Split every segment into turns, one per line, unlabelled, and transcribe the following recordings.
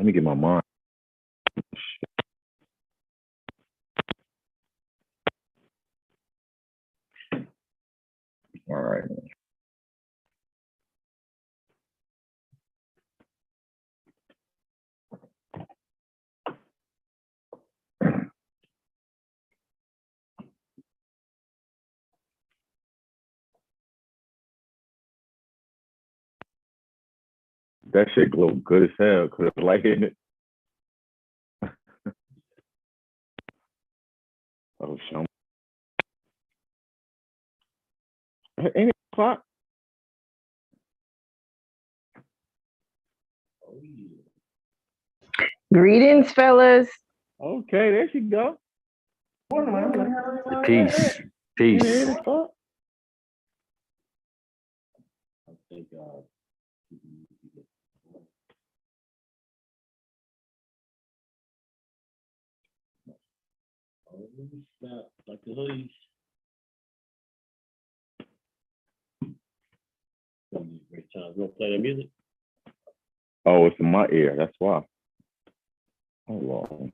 Let me get my mind. All right. That shit glow good as hell because the light hitting it. Oh, show. Ain't it o'clock?
Greetings, fellas.
Okay, there she go.
Peace. Peace.
Like the hoodies. Great time. You want to play that music?
Oh, it's in my ear. That's why. Oh, Lord.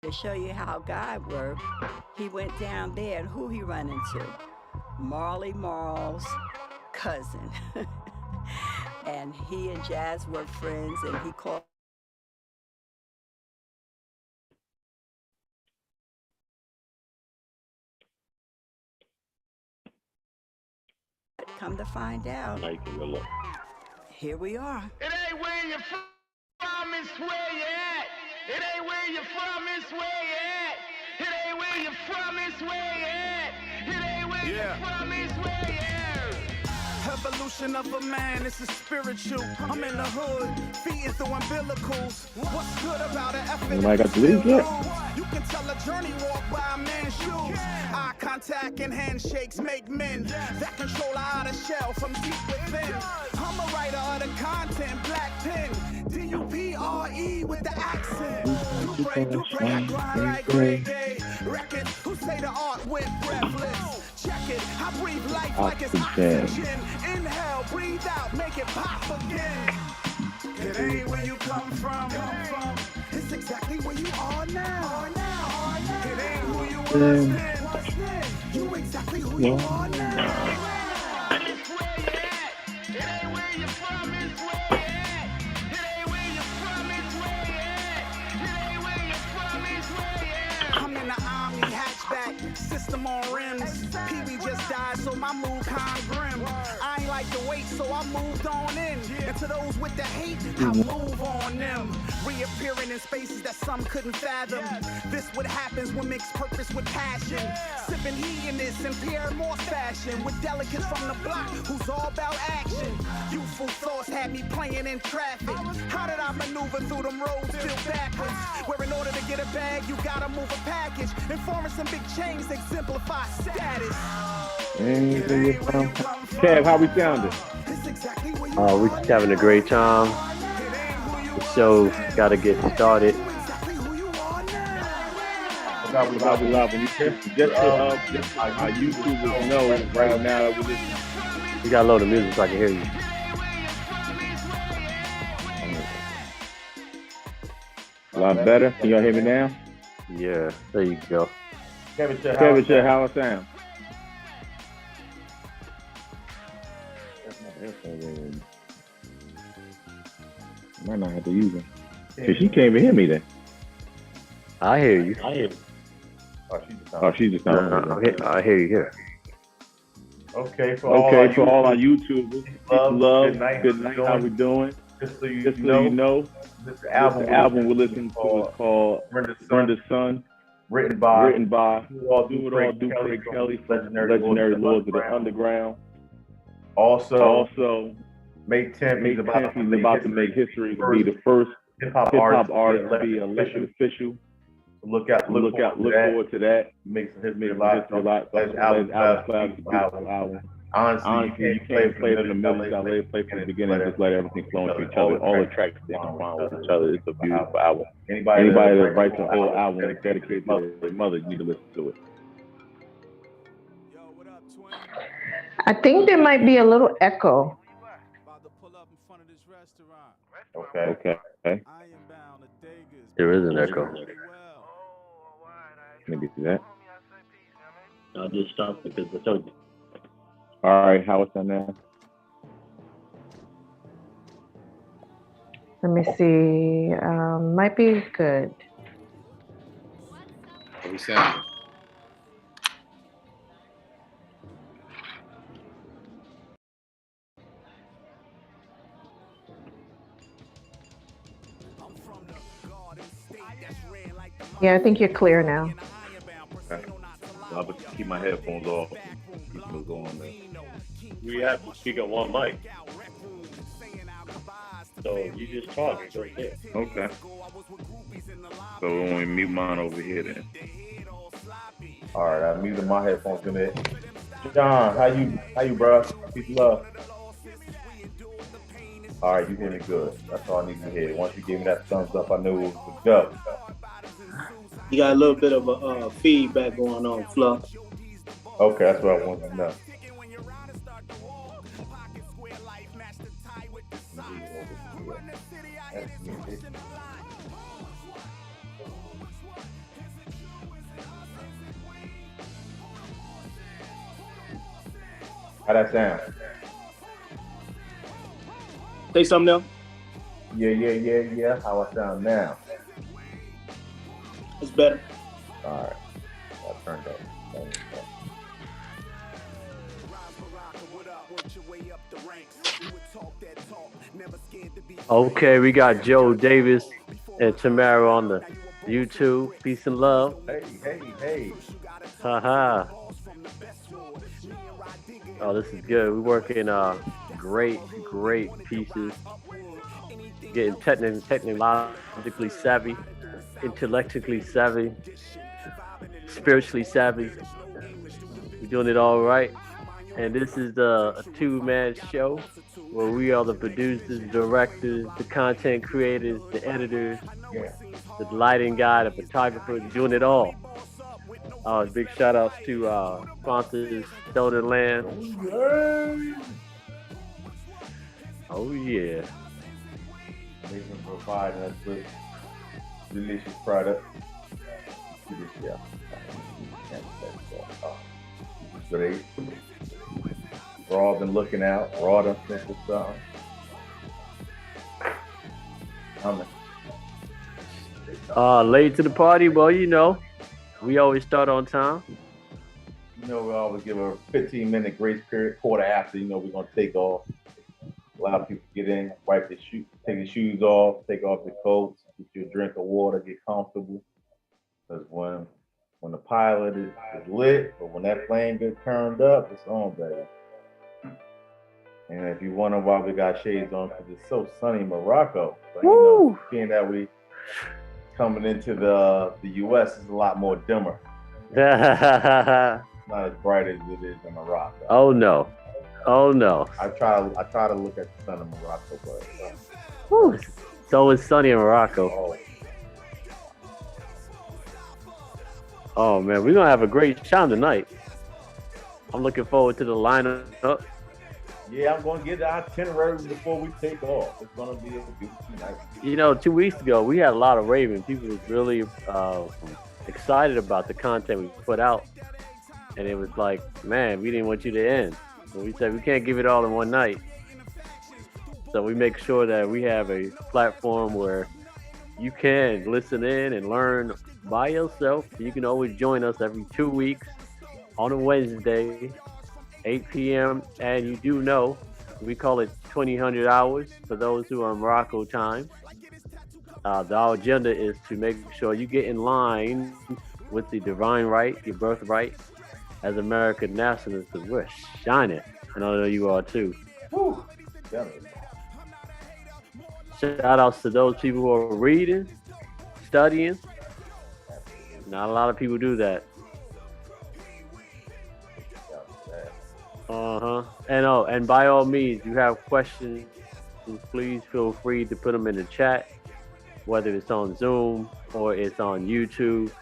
To show you how God worked, he went down there, and who he run into? Marley Marl's cousin. And he and Jazz were friends, and he called. Come to find out, here we are.
It ain't where you're from, it's where you at. It ain't where you're from, it's where you at. It ain't where you're from, it's where you at. It ain't where you're from, it's where you at. Evolution of a man, it's a spiritual. I'm in the hood, feeding through umbilicals. What's good about an effort? You can tell a journey walk by a man's shoes. Eye contact and handshakes make men that control out of shell from deep within. I'm a writer of the content, black pen. D-U-P-R-E with the accent. Do pray, I grind like Greg Day. Record, who say the art went breathless. Check it, I breathe life like it's oxygen. Inhale, breathe out, make it pop again. It ain't where you come from. It's exactly where you are now. It ain't who you was then. You exactly who you are now. It's where you at. It ain't where you from, it's where you at. It ain't where you from, it's where you at. It ain't where you from, it's where you at. I'm in the Omni hatchback, system on rims. Pee-wee just died, so my mood kind grim. I ain't like to wait, so I moved on in. And to those with the hate, I move on them. Reappearing in spaces that some couldn't fathom. This what happens when mixed purpose with passion. Sipping heat in this in Pierre Morse fashion. With delegates from the block who's all about action. Youthful thoughts had me playing in traffic. How did I maneuver through them roads built backwards? Where in order to get a bag, you gotta move a package. And forming some big chains exemplify status.
Kev, how we sounding?
We're just having a great time. The show got to get started.
Just our YouTubers know right now.
You got a load of music so I can hear you.
A lot better. Can y'all hear me now?
Yeah, there you go.
Kevin, how it sound? Might not have to use them. Cause she can't even hear me then.
I hear you.
Oh, she's just not.
I hear you here.
Okay, for
all our YouTubers, love, good night, how we doing?
Just so you
know, this album we're listening to is called Brenda's Son, written by Do It All Do Craig Kelly, legendary Lords of the Underground. Also, May 10th, he's about to make history to be the first hip-hop artist to be elected official. Look forward to that. Make some history a lot. Album. Honestly, you can't play it in the middle. You gotta play from the beginning. Just let everything flow into each other. All the tracks intertwine with each other. It's a beautiful album. Anybody that writes a whole album dedicated to their mother, you need to listen to it.
I think there might be a little echo.
Okay.
There is an echo.
Maybe do that.
I'll just stop because I told you.
All right, how is that now?
Let me see. Might be good.
How we sound?
Yeah, I think you're clear now.
Okay. I'll just keep my headphones off. Keep them on there.
We have to speak on one mic. So you just talk and go there.
Okay. So we'll only mute mine over here then. All right, I muted my headphones in there. John, how you, bro? Peace and love. All right, you hear me good. That's all I need to hear. Once you gave me that thumbs up, I knew it was good.
You got a little bit of a feedback going on, Fluff.
Okay, that's what I wanted to know. How that sound?
Say something now.
Yeah. How I sound now?
It's better.
All right. I turned up.
Okay, we got Joe Davis and Tamara on the YouTube. Peace and love.
Hey.
Haha. Oh, this is good. We're working great pieces. Getting technologically savvy, intellectually savvy, spiritually savvy. We're doing it all right. And this is a two-man show where we are the producers, directors, the content creators, the editors, the lighting guy, the photographer, doing it all. Big shout outs to sponsors, Stolen Land. Oh yeah.
They've been providing us with delicious products. Yeah. Great. Raw been looking out. Raw done sent us something.
Late to the party, well, you know, we always start on time.
You know, we always give a 15-minute grace period, quarter after, you know, we're going to take off. Allow people to get in, wipe their shoes, take their shoes off, take off their coats, get you a drink of water, get comfortable. Because when the pilot is lit, or when that plane gets turned up, it's on, baby. And if you wonder why we got shades on, because it's so sunny in Morocco. But, you know, being that we coming into the U.S. is a lot more dimmer. Not as bright as it is in Morocco.
Oh no.
I try to look at the sun in Morocco, but
it's always sunny in Morocco. Oh man, we're gonna have a great time tonight. I'm looking forward to the lineup.
Yeah, I'm gonna get the itinerary before we take off. It's gonna be a beautiful night.
You know, 2 weeks ago we had a lot of raving. People were really excited about the content we put out, and it was like, man, we didn't want you to end. So we said we can't give it all in one night. So we make sure that we have a platform where you can listen in and learn by yourself. You can always join us every 2 weeks on a Wednesday, 8 p.m. And you do know, we call it 2000 hours for those who are in Morocco time. Our agenda is to make sure you get in line with the divine right, your birthright, as American nationalists, because we're shining. And I know you are too.
Woo.
Shout outs to those people who are reading, studying. Not a lot of people do that. And by all means, you have questions, please feel free to put them in the chat, whether it's on Zoom or it's on YouTube.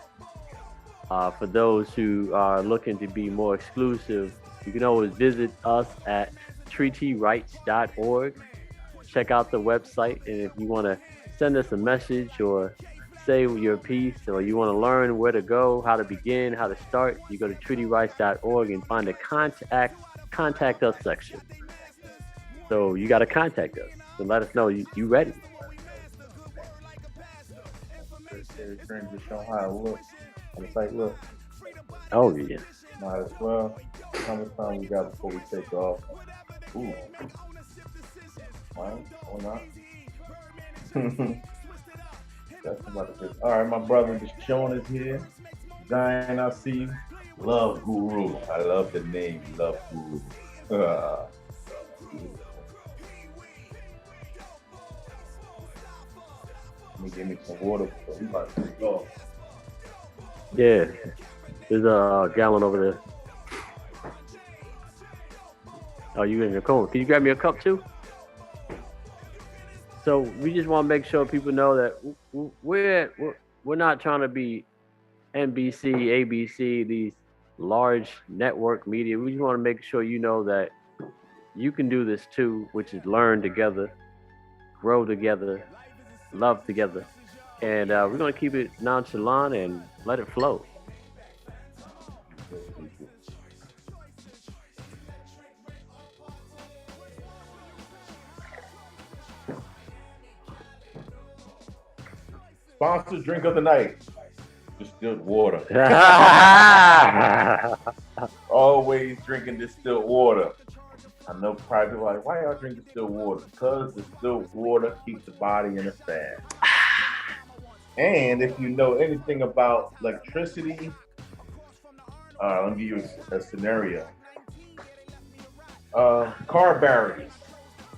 For those who are looking to be more exclusive, You can always visit us at treatyrights.org. Check out the website, and if you want to send us a message or say your piece, or you want to learn where to go, how to begin, how to start, you go to treatyrights.org and find the contact us section. So you got to contact us and let us know you ready.
Dishawn, how it look. On the site look.
Oh yeah.
Might as well. How much time we got before we take off? Ooh. Well, or not. That's about it. All right, my brother Dishawn is here. Zion, I see you. Love Guru. I love the name Love Guru. Let me give me some water before we about to go.
Yeah. There's a gallon over there. Oh, you in your cone. Can you grab me a cup too? So we just want to make sure people know that we're not trying to be NBC, ABC, these large network media. We just want to make sure you know that you can do this too, which is learn together, grow together, love together. And we're going to keep it nonchalant and let it flow.
Sponsored drink of the night. Distilled water. Always drinking distilled water. I know probably people are like, why y'all drink distilled water? Because distilled water keeps the body in a fast. And if you know anything about electricity, let me give you a scenario. Car batteries.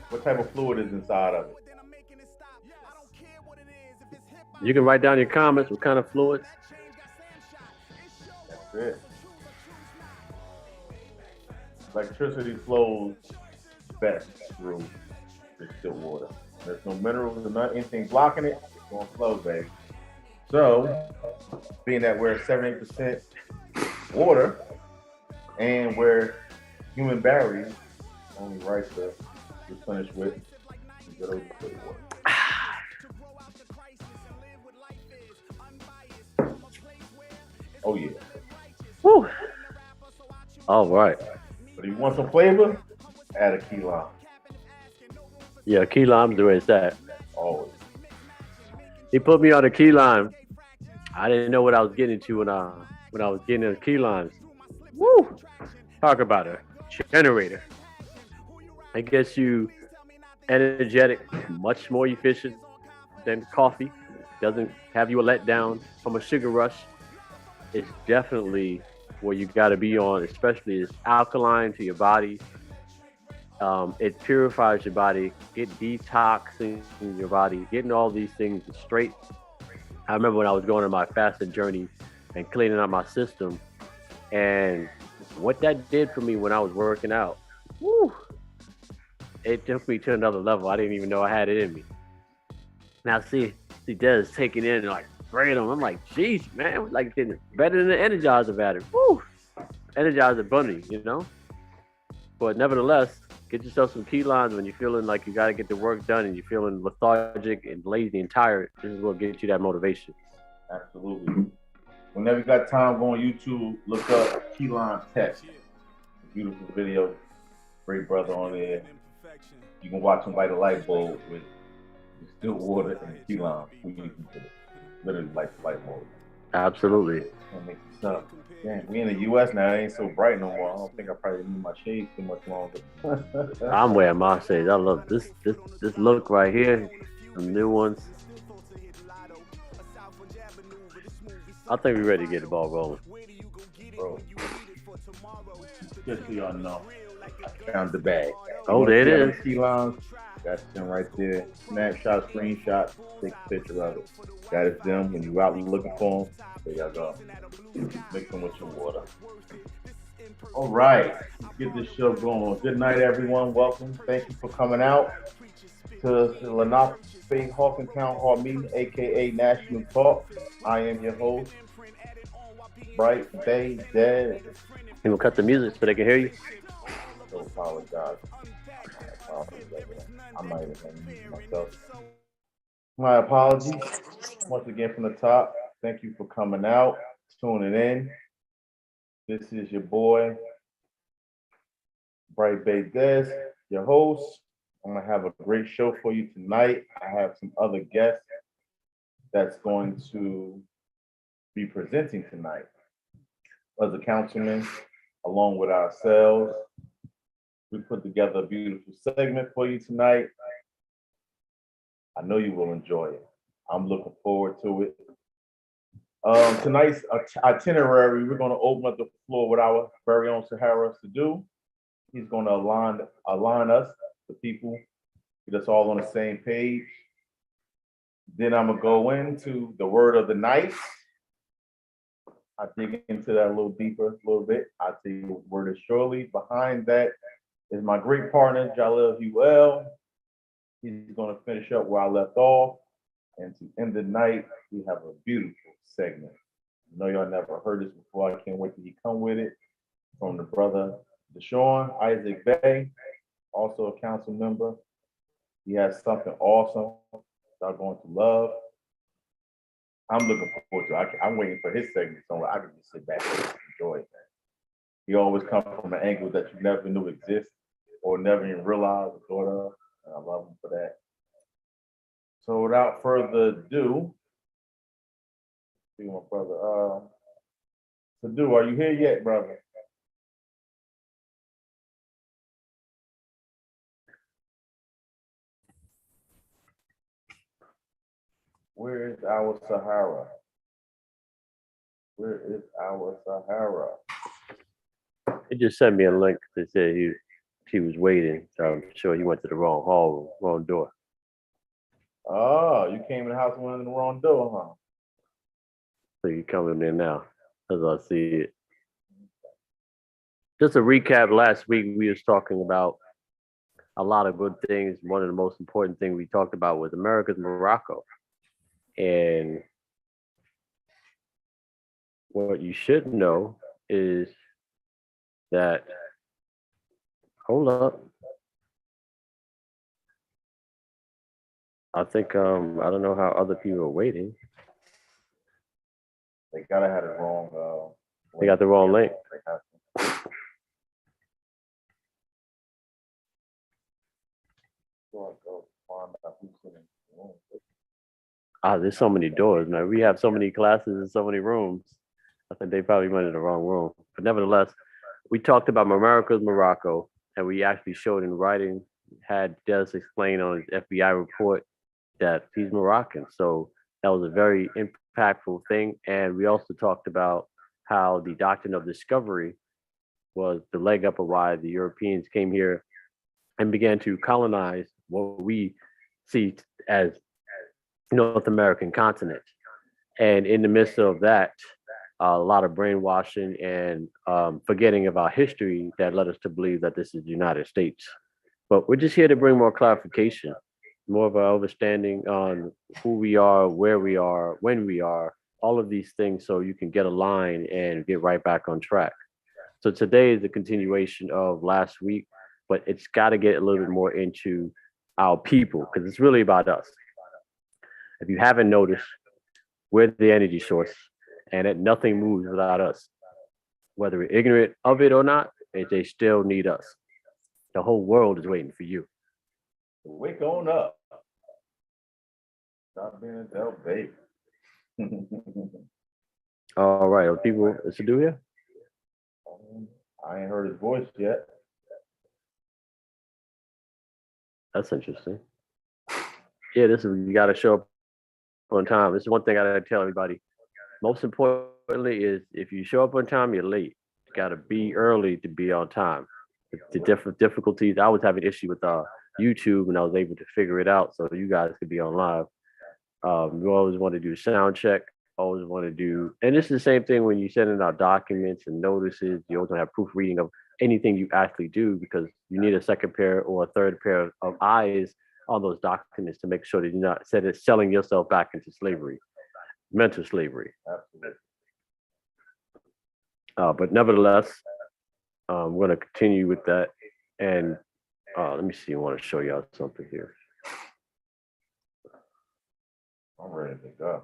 What type of fluid is inside of it?
You can write down your comments, what kind of fluids.
That's it. Electricity flows best through distilled water. There's no minerals or not anything blocking it. It's going to flow, baby. So, being that we're 78% water, and we're human batteries, only right to replenish with good old distilled water. Oh yeah.
Woo. All right.
But if you want some flavor, add a key lime.
Yeah, key lime's the way it's at.
Always.
He put me on a key lime. I didn't know what I was getting into when I was getting the key limes. Woo! Talk about a generator. It gets you energetic, much more efficient than coffee. Doesn't have you a letdown from a sugar rush. It's definitely where you got to be on, especially it's alkaline to your body. It purifies your body, it detoxing your body, getting all these things straight. I remember when I was going on my fasting journey and cleaning out my system, and what that did for me when I was working out, woo, it took me to another level. I didn't even know I had it in me. Now see Des taking in and like spraying them. I'm like, geez, man, like better than the Energizer battery. Woo, Energizer bunny, you know. But nevertheless, get yourself some key limes when you're feeling like you got to get the work done and you're feeling lethargic and lazy and tired. This is what gets you that motivation.
Absolutely. Whenever you got time, go on YouTube, look up Key Lime Tech. Beautiful video. Great brother on there. You can watch him light a light bulb with distilled water and key lime. Literally like light bulb.
Absolutely.
Can't make this up. Damn, we in the U.S. now. It ain't so bright no more. I don't think I probably need my shades too much longer.
I'm wearing my shades. I love this look right here. Some new ones. I think we're ready to get the ball rolling.
Bro, just so y'all know, I found the bag.
Oh, there it is.
Key limes. That's them right there. Snapshot, screenshot, take a picture of it. That is them. When you're out looking for them, there y'all go. Mix them with your water. All right, let's get this show going. Good night, everyone. Welcome. Thank you for coming out to the Lenapehoking Town Hall meeting, aka National Talk. I am your host, Bright Bay Dead.
You will cut the music so they can hear you.
So apologize. I might have been using myself. My apologies. Once again from the top, thank you for coming out, tuning in. This is your boy, Bright Bay Des, your host. I'm gonna have a great show for you tonight. I have some other guests that's going to be presenting tonight. As a councilman, along with ourselves, we put together a beautiful segment for you tonight. I know you will enjoy it. I'm looking forward to it. Tonight's itinerary, we're going to open up the floor with our very own Sahara Sadu. He's going to align us, the people, get us all on the same page. Then I'm going to go into the word of the night. I dig into that a little deeper, a little bit. I'll tell you what word is shortly. Behind that is my great partner, Jalil Huel. He's going to finish up where I left off. And to end the night, we have a beautiful segment. I know y'all never heard this before. I can't wait till he come with it. From the brother Dishawn Issac Bey, also a council member. He has something awesome y'all going to love. I'm looking forward to it. I'm waiting for his segment so I can just sit back and enjoy it, man. He always comes from an angle that you never knew exists or never even realized or thought of. And I love him for that. So without further ado, see my brother. Sadu, are you here yet, brother? Where is our Sahara? Where is our Sahara?
He just sent me a link that said he was waiting. So I'm sure he went to the wrong hall, wrong door.
Oh, you came in the house and went in the wrong door, huh?
So you're coming in now, as I see it. Just a recap, last week we was talking about a lot of good things. One of the most important things we talked about was America's Morocco. And what you should know is that, hold up. I think, I don't know how other people are waiting.
They gotta have it wrong.
They got the wrong link. There's so many doors, man. We have so many classes and so many rooms. I think they probably went in the wrong room. But nevertheless, we talked about America's Morocco, and we actually showed in writing, had Des explain on his FBI report that he's Moroccan. So that was a very impactful thing. And we also talked about how the doctrine of discovery was the leg up of why the Europeans came here and began to colonize what we see as North American continent. And in the midst of that, a lot of brainwashing and forgetting of our history that led us to believe that this is the United States. But we're just here to bring more clarification, more of our understanding on who we are, where we are, when we are, all of these things so you can get aligned and get right back on track. So today is the continuation of last week, but it's got to get a little bit more into our people because it's really about us. If you haven't noticed, we're the energy source and that nothing moves without us. Whether we're ignorant of it or not, they still need us. The whole world is waiting for you.
Wake on up. Stop being a dumb baby.
All right, are people to do here?
I ain't heard his voice yet.
That's interesting. Yeah, you got to show up on time. This is one thing I gotta tell everybody. Most importantly is if you show up on time, you're late. You gotta be early to be on time. The different difficulties. I was having issue with YouTube and I was able to figure it out so you guys could be on live. You always want to do sound check. Always want to do, and this is the same thing when you send in out documents and notices. You always want to have proofreading of anything you actually do because you need a second pair or a third pair of eyes on those documents to make sure that you're not selling yourself back into slavery, mental slavery.
Absolutely.
But nevertheless, I'm going to continue with that. And let me see. I want to show y'all something here.
I'm ready to go.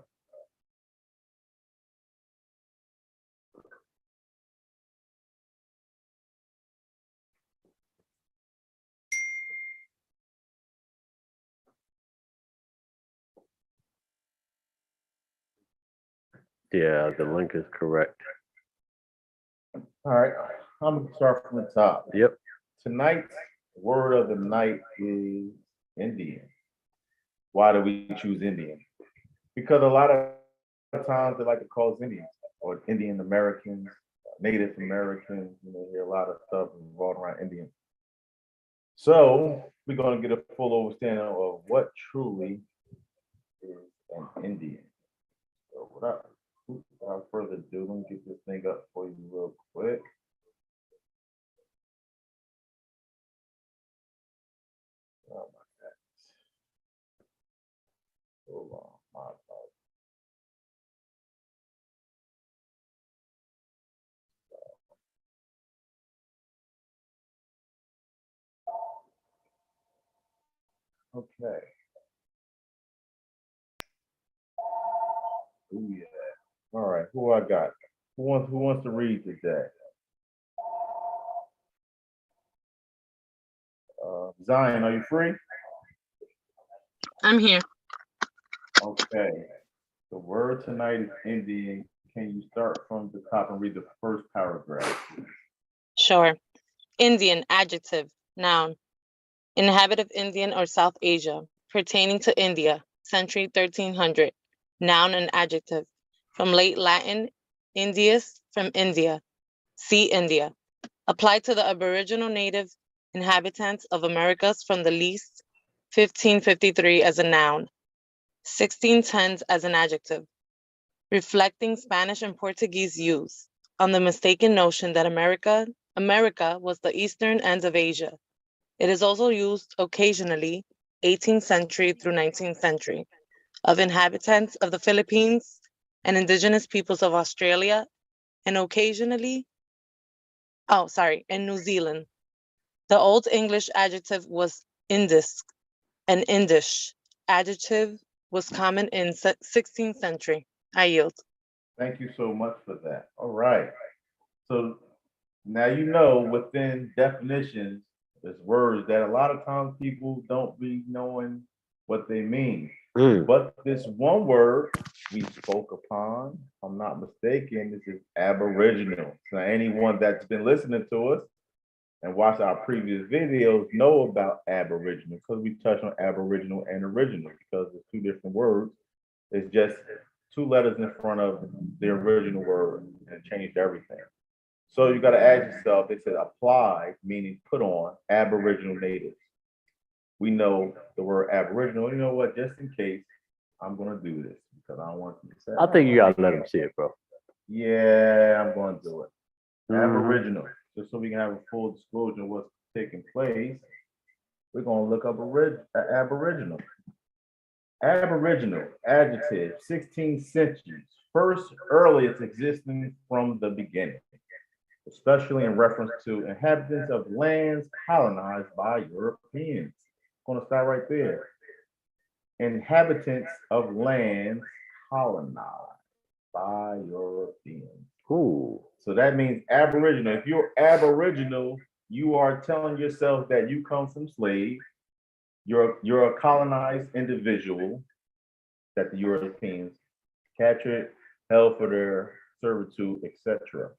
Yeah, the link is correct.
All right, I'm gonna start from the top.
Yep.
Tonight's word of the night is Indian. Why do we choose Indian? Because a lot of times they like to call us Indians or Indian Americans, Native Americans. You know, hear a lot of stuff involved around Indian. So we're gonna get a full understanding of what truly is an Indian. So without further ado, let me get this thing up for you real quick. Oh my goodness. Hold on, my apologies. Okay. Oh yeah. All right. Who I got? Who wants to read today? Zion, are you free?
I'm here.
Okay. The word tonight is Indian. Can you start from the top and read the first paragraph?
Sure. Indian, adjective, noun. Inhabit of Indian or South Asia, pertaining to India, century 1300. Noun and adjective. From late Latin, Indius, from India. See India. Applied to the aboriginal native inhabitants of Americas from the least 1553 as a noun, 1610s as an adjective, reflecting Spanish and Portuguese use on the mistaken notion that America was the eastern end of Asia. It is also used occasionally, 18th century through 19th century, of inhabitants of the Philippines and indigenous peoples of Australia, and occasionally, in New Zealand. The Old English adjective was Indus, and Indish adjective was common in 16th century. I yield.
Thank you so much for that. All right. So now you know within definitions, there's words that a lot of times people don't be knowing what they mean. But this one word we spoke upon, if I'm not mistaken, this is Aboriginal. So anyone that's been listening to us and watched our previous videos know about Aboriginal because we touched on Aboriginal and original because it's two different words. It's just two letters in front of the original word and changed everything. So you got to ask yourself, they said apply, meaning put on, Aboriginal natives. We know the word Aboriginal. You know what? Just in case, I'm going to do this because I don't want you to say.
I think you got to let them see it, bro.
Yeah, I'm going to do it. Aboriginal. Just so we can have a full disclosure of what's taking place, we're going to look up Aboriginal. Aboriginal, adjective, 16th century, first earliest existing from the beginning, especially in reference to inhabitants of lands colonized by Europeans. I'm going to start right there. Inhabitants of lands colonized by Europeans.
Ooh.
So that means Aboriginal. If you're Aboriginal, you are telling yourself that you come from slaves. You're a colonized individual that the Europeans captured, held for their servitude, etc.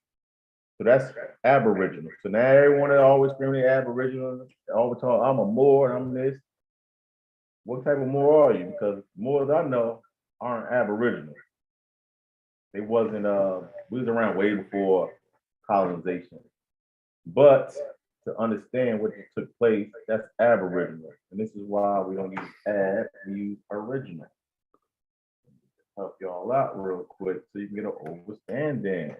So that's Aboriginal. So now everyone that always screaming Aboriginal, all the time, I'm a Moor, I'm this. What type of Moor are you? Because Moors I know aren't Aboriginal. They wasn't, we was around way before colonization. But to understand what just took place, that's Aboriginal. And this is why we don't use ab, we use original. Help y'all out real quick so you can get an understanding.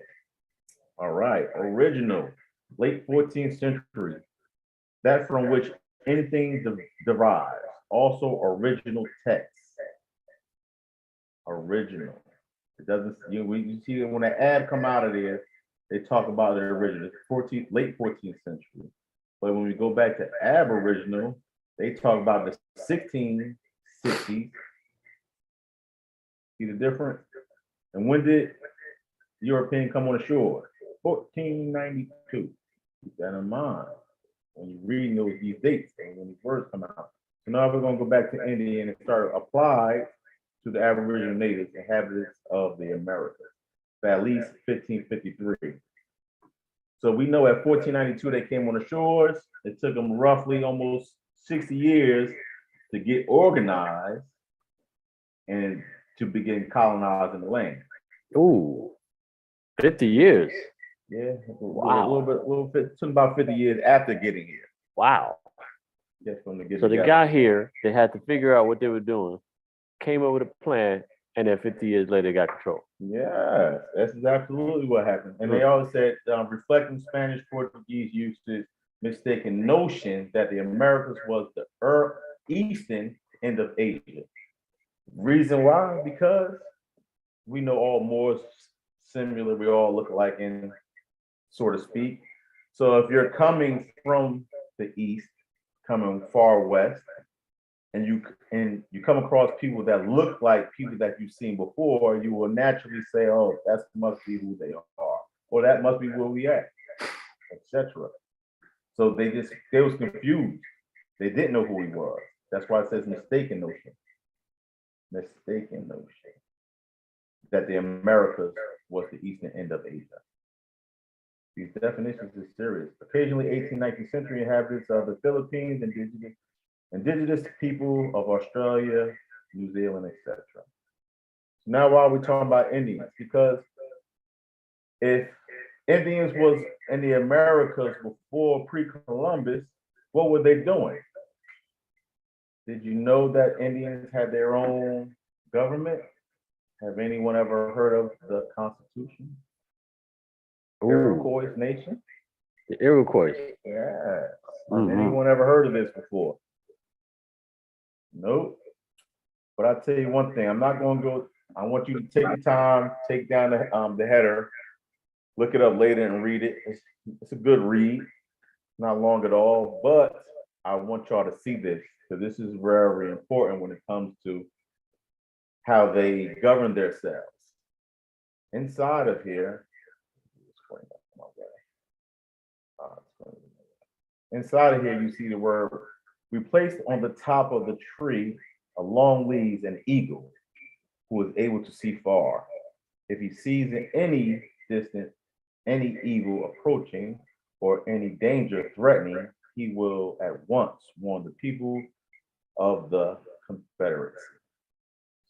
All right, original, late 14th century. That from which anything derives. Also original text. Original. It doesn't, you see when the ab come out of there, they talk about their original, late 14th century. But when we go back to Aboriginal, they talk about the 1660s. See the difference? And when did European come on the shore? 1492. Keep that in mind when you're reading these dates and when these words come out. So now we're going to go back to Indian and start apply to the Aboriginal natives inhabitants of the Americas for at least 1553. So we know at 1492 they came on the shores. It took them roughly almost 60 years to get organized and to begin colonizing the land.
Ooh, 50 years.
Yeah,
wow.
A little bit, took about 50 years after getting here.
Wow.
Just from to get
so
together.
They got here, they had to figure out what they were doing, came up with a plan, and then 50 years later, they got control.
Yeah, that's absolutely what happened. And they always said, reflecting Spanish Portuguese usage, mistaken notion that the Americas was the eastern end of Asia. Reason why? Because we know all Moors similar, we all look alike in, so to speak. So if you're coming from the east, coming far west, and you come across people that look like people that you've seen before, you will naturally say, oh, that must be who they are, or that must be where we at, etc. So they was confused. They didn't know who he was. That's why it says mistaken notion. Mistaken notion that the Americas was the eastern end of Asia. These definitions are serious. Occasionally 18th, 19th century inhabitants of the Philippines, indigenous people of Australia, New Zealand, etc. So now why are we talking about Indians? Because if Indians was in the Americas before pre-Columbus, what were they doing? Did you know that Indians had their own government? Have anyone ever heard of the Constitution?
Ooh.
Iroquois Nation?
The Iroquois.
Yeah. Has anyone ever heard of this before? Nope. But I'll tell you one thing. I'm not going to go. I want you to take your time, take down the header, look it up later and read it. It's a good read. Not long at all, but I want y'all to see this because this is very important when it comes to how they govern themselves. Inside of here, inside of here, you see the word, we placed on the top of the tree a long leaves an eagle who is able to see far. If he sees in any distance any evil approaching or any danger threatening, he will at once warn the people of the Confederacy.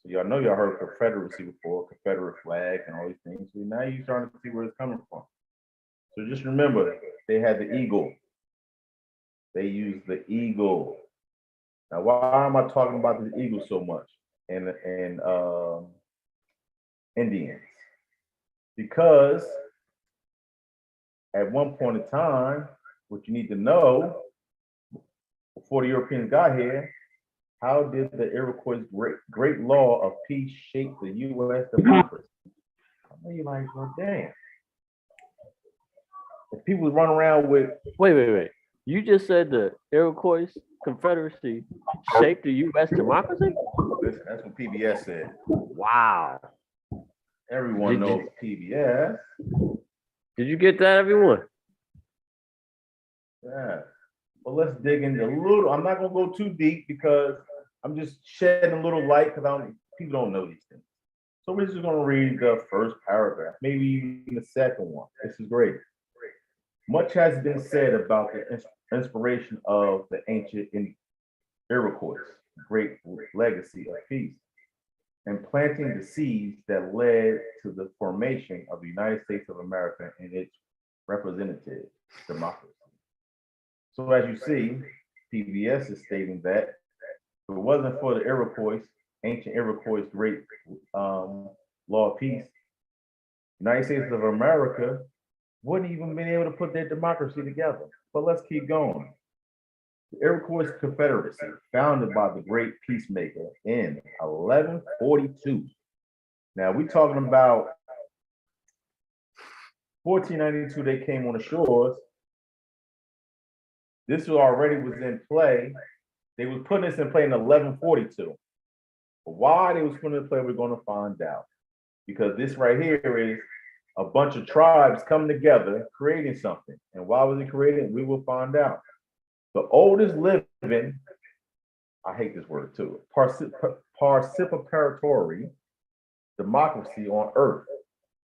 So y'all know y'all heard Confederacy before, Confederate flag and all these things. So now you're starting to see where it's coming from. So just remember, they had the eagle. They used the eagle. Now, why am I talking about the eagle so much in Indians? Because at one point in time, what you need to know, before the Europeans got here, how did the Iroquois great law of peace shape the U.S. democracy? I know you're like, well, damn. If people run around with...
Wait. You just said the Iroquois Confederacy shaped the U.S. democracy?
Listen, that's what PBS said.
Wow.
Everyone knows PBS.
Did you get that, everyone?
Yeah. Well, let's dig into a little. I'm not going to go too deep because I'm just shedding a little light because people don't know these things. So we're just going to read the first paragraph, maybe even the second one. This is great. Much has been said about the inspiration of the ancient Iroquois, great legacy of peace, and planting the seeds that led to the formation of the United States of America and its representative democracy. So as you see, PBS is stating that if it wasn't for the Iroquois, ancient Iroquois' great law of peace, United States of America wouldn't even been able to put their democracy together. But let's keep going. The Iroquois Confederacy, founded by the great peacemaker in 1142. Now we're talking about 1492, they came on the shores. This already was in play. They was putting this in play in 1142. But why they was putting it in play, we're going to find out. Because this right here is a bunch of tribes coming together, creating something. And why was it created? We will find out. The oldest living, I hate this word too, participatory democracy on earth.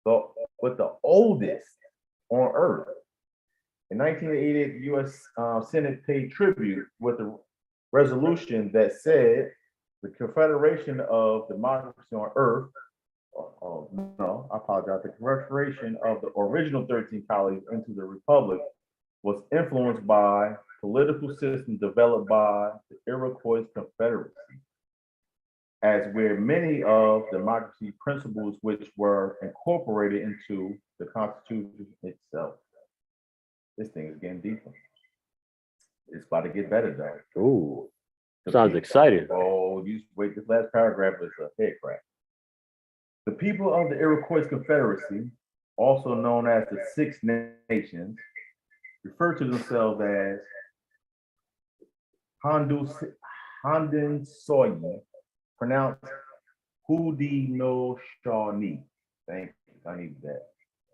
But the oldest on earth. In 1988, the U.S. Senate paid tribute with a resolution that said the Confederation of Democracy on Earth, no, I apologize, the Confederation of the original 13 colonies into the Republic was influenced by political system developed by the Iroquois Confederacy, as where many of democracy principles which were incorporated into the Constitution itself. This thing is getting deeper. It's about to get better, though.
Ooh, sounds exciting.
Oh, you wait, this last paragraph is a head crack. The people of the Iroquois Confederacy, also known as the Six Nations, refer to themselves as Haudenosaunee, pronounced Haudenosaunee. Thank you, I need that.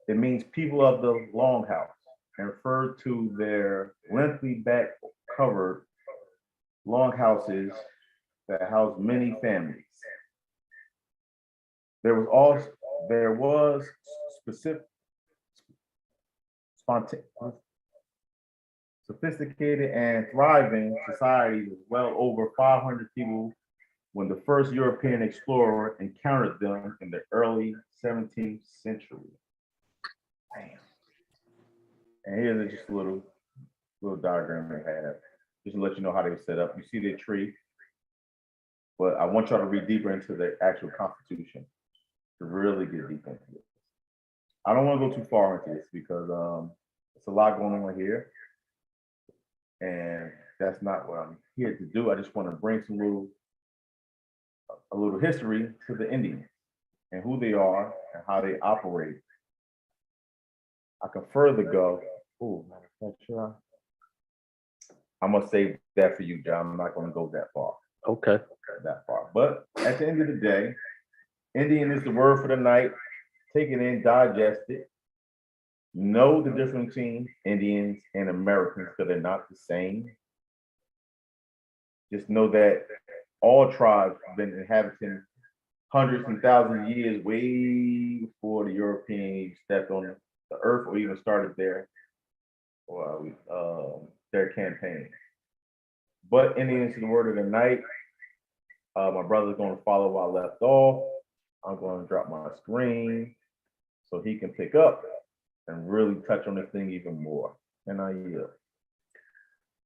It means people of the longhouse, and refer to their lengthy back-covered longhouses that house many families. There was specific, sophisticated and thriving societies of well over 500 people when the first European explorer encountered them in the early 17th century. Damn. And here's just a little diagram they have, just to let you know how they were set up. You see the tree, but I want y'all to read deeper into the actual Constitution to really get deep into it. I don't want to go too far into this because it's a lot going on here, and that's not what I'm here to do. I just want to bring a little history to the Indians and who they are and how they operate. I can further go. Oh, sure. I'm gonna save that for you, John. I'm not gonna go that far.
Okay.
That far. But at the end of the day, Indian is the word for the night. Take it in, digest it. Know the difference between Indians and Americans because they're not the same. Just know that all tribes have been inhabiting hundreds and thousands of years way before the Europeans stepped on the earth or even started their campaign. But Indians is the word of the night. My brother's going to follow where I left off. I'm going to drop my screen so he can pick up and really touch on this thing even more. And I yield.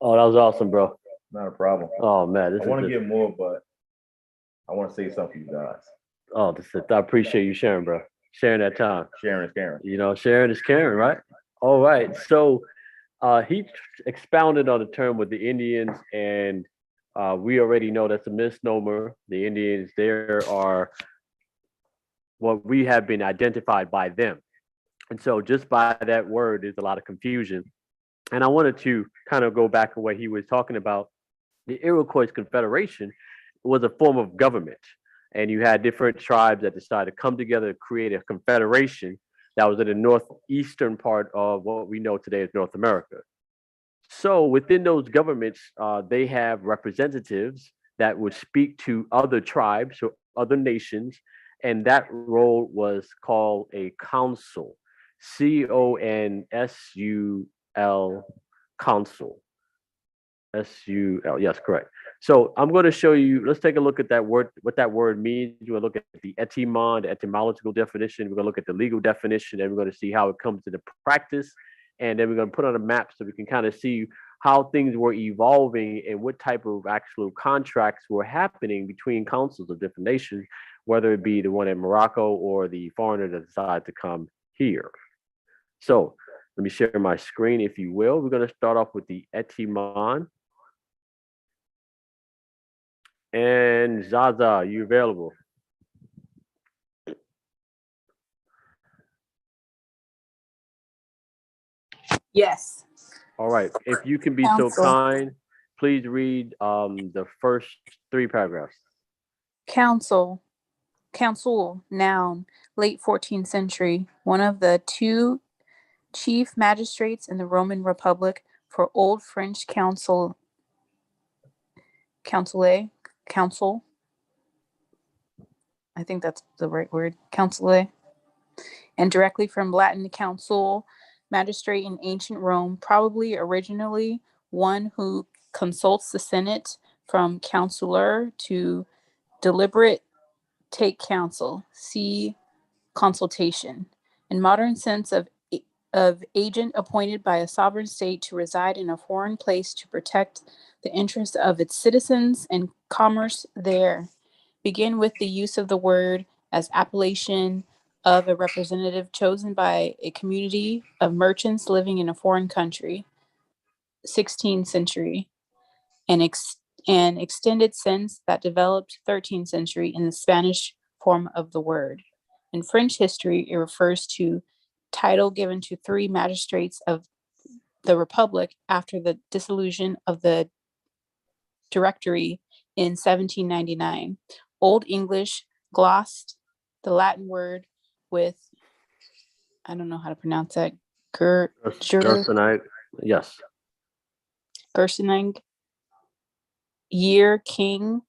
Oh, that was awesome, bro.
Not a problem.
Oh man,
I want to get more, but I want to say something to you guys.
Oh, I appreciate you sharing, bro. Sharing that time.
Sharing is caring.
You know, sharing is caring, right? All right. So he expounded on the term with the Indians, and we already know that's a misnomer. The Indians, there are what we have been identified by them. And so just by that word, there's a lot of confusion. And I wanted to kind of go back to what he was talking about. The Iroquois Confederation was a form of government. And you had different tribes that decided to come together to create a confederation that was in the northeastern part of what we know today as North America. So within those governments, they have representatives that would speak to other tribes or other nations, and that role was called a council, CONSUL, council, SUL, yes, correct. So I'm going to show you, let's take a look at that word, what that word means. We're going to look at the etymological definition. We're going to look at the legal definition, and we're going to see how it comes into practice. And then we're going to put on a map so we can kind of see how things were evolving and what type of actual contracts were happening between councils of different nations, whether it be the one in Morocco or the foreigner that decided to come here. So let me share my screen, if you will. We're going to start off with the etymon. And Zaza, you available?
Yes.
All right. If you can be so
Council.
kind, please read the first 3 paragraphs.
Council. Council, noun, late 14th century, one of the 2 chief magistrates in the Roman Republic for Old French council, council. I think that's the right word, councile, and directly from Latin council, magistrate in ancient Rome, probably originally one who consults the Senate, from counselor to deliberate, take counsel, see consultation. In modern sense of agent appointed by a sovereign state to reside in a foreign place to protect the interests of its citizens and commerce there. Begin with the use of the word as appellation of a representative chosen by a community of merchants living in a foreign country. 16th century. An extended sense that developed 13th century in the Spanish form of the word. In French history, it refers to title given to 3 magistrates of the Republic after the dissolution of the Directory in 1799. Old English glossed the Latin word with, I don't know how to pronounce that,
Gerson, yes.
Gersening, year, king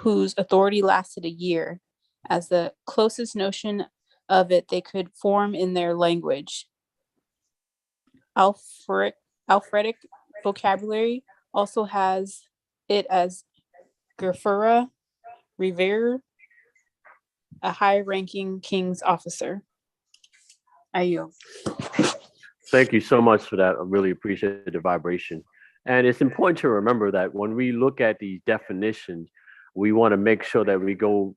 whose authority lasted a year, as the closest notion of it they could form in their language. Alfretic vocabulary also has it as Gerfura, revere, a high-ranking king's officer. I yield.
Thank you so much for that. I really appreciate the vibration. And it's important to remember that when we look at these definitions, we want to make sure that we go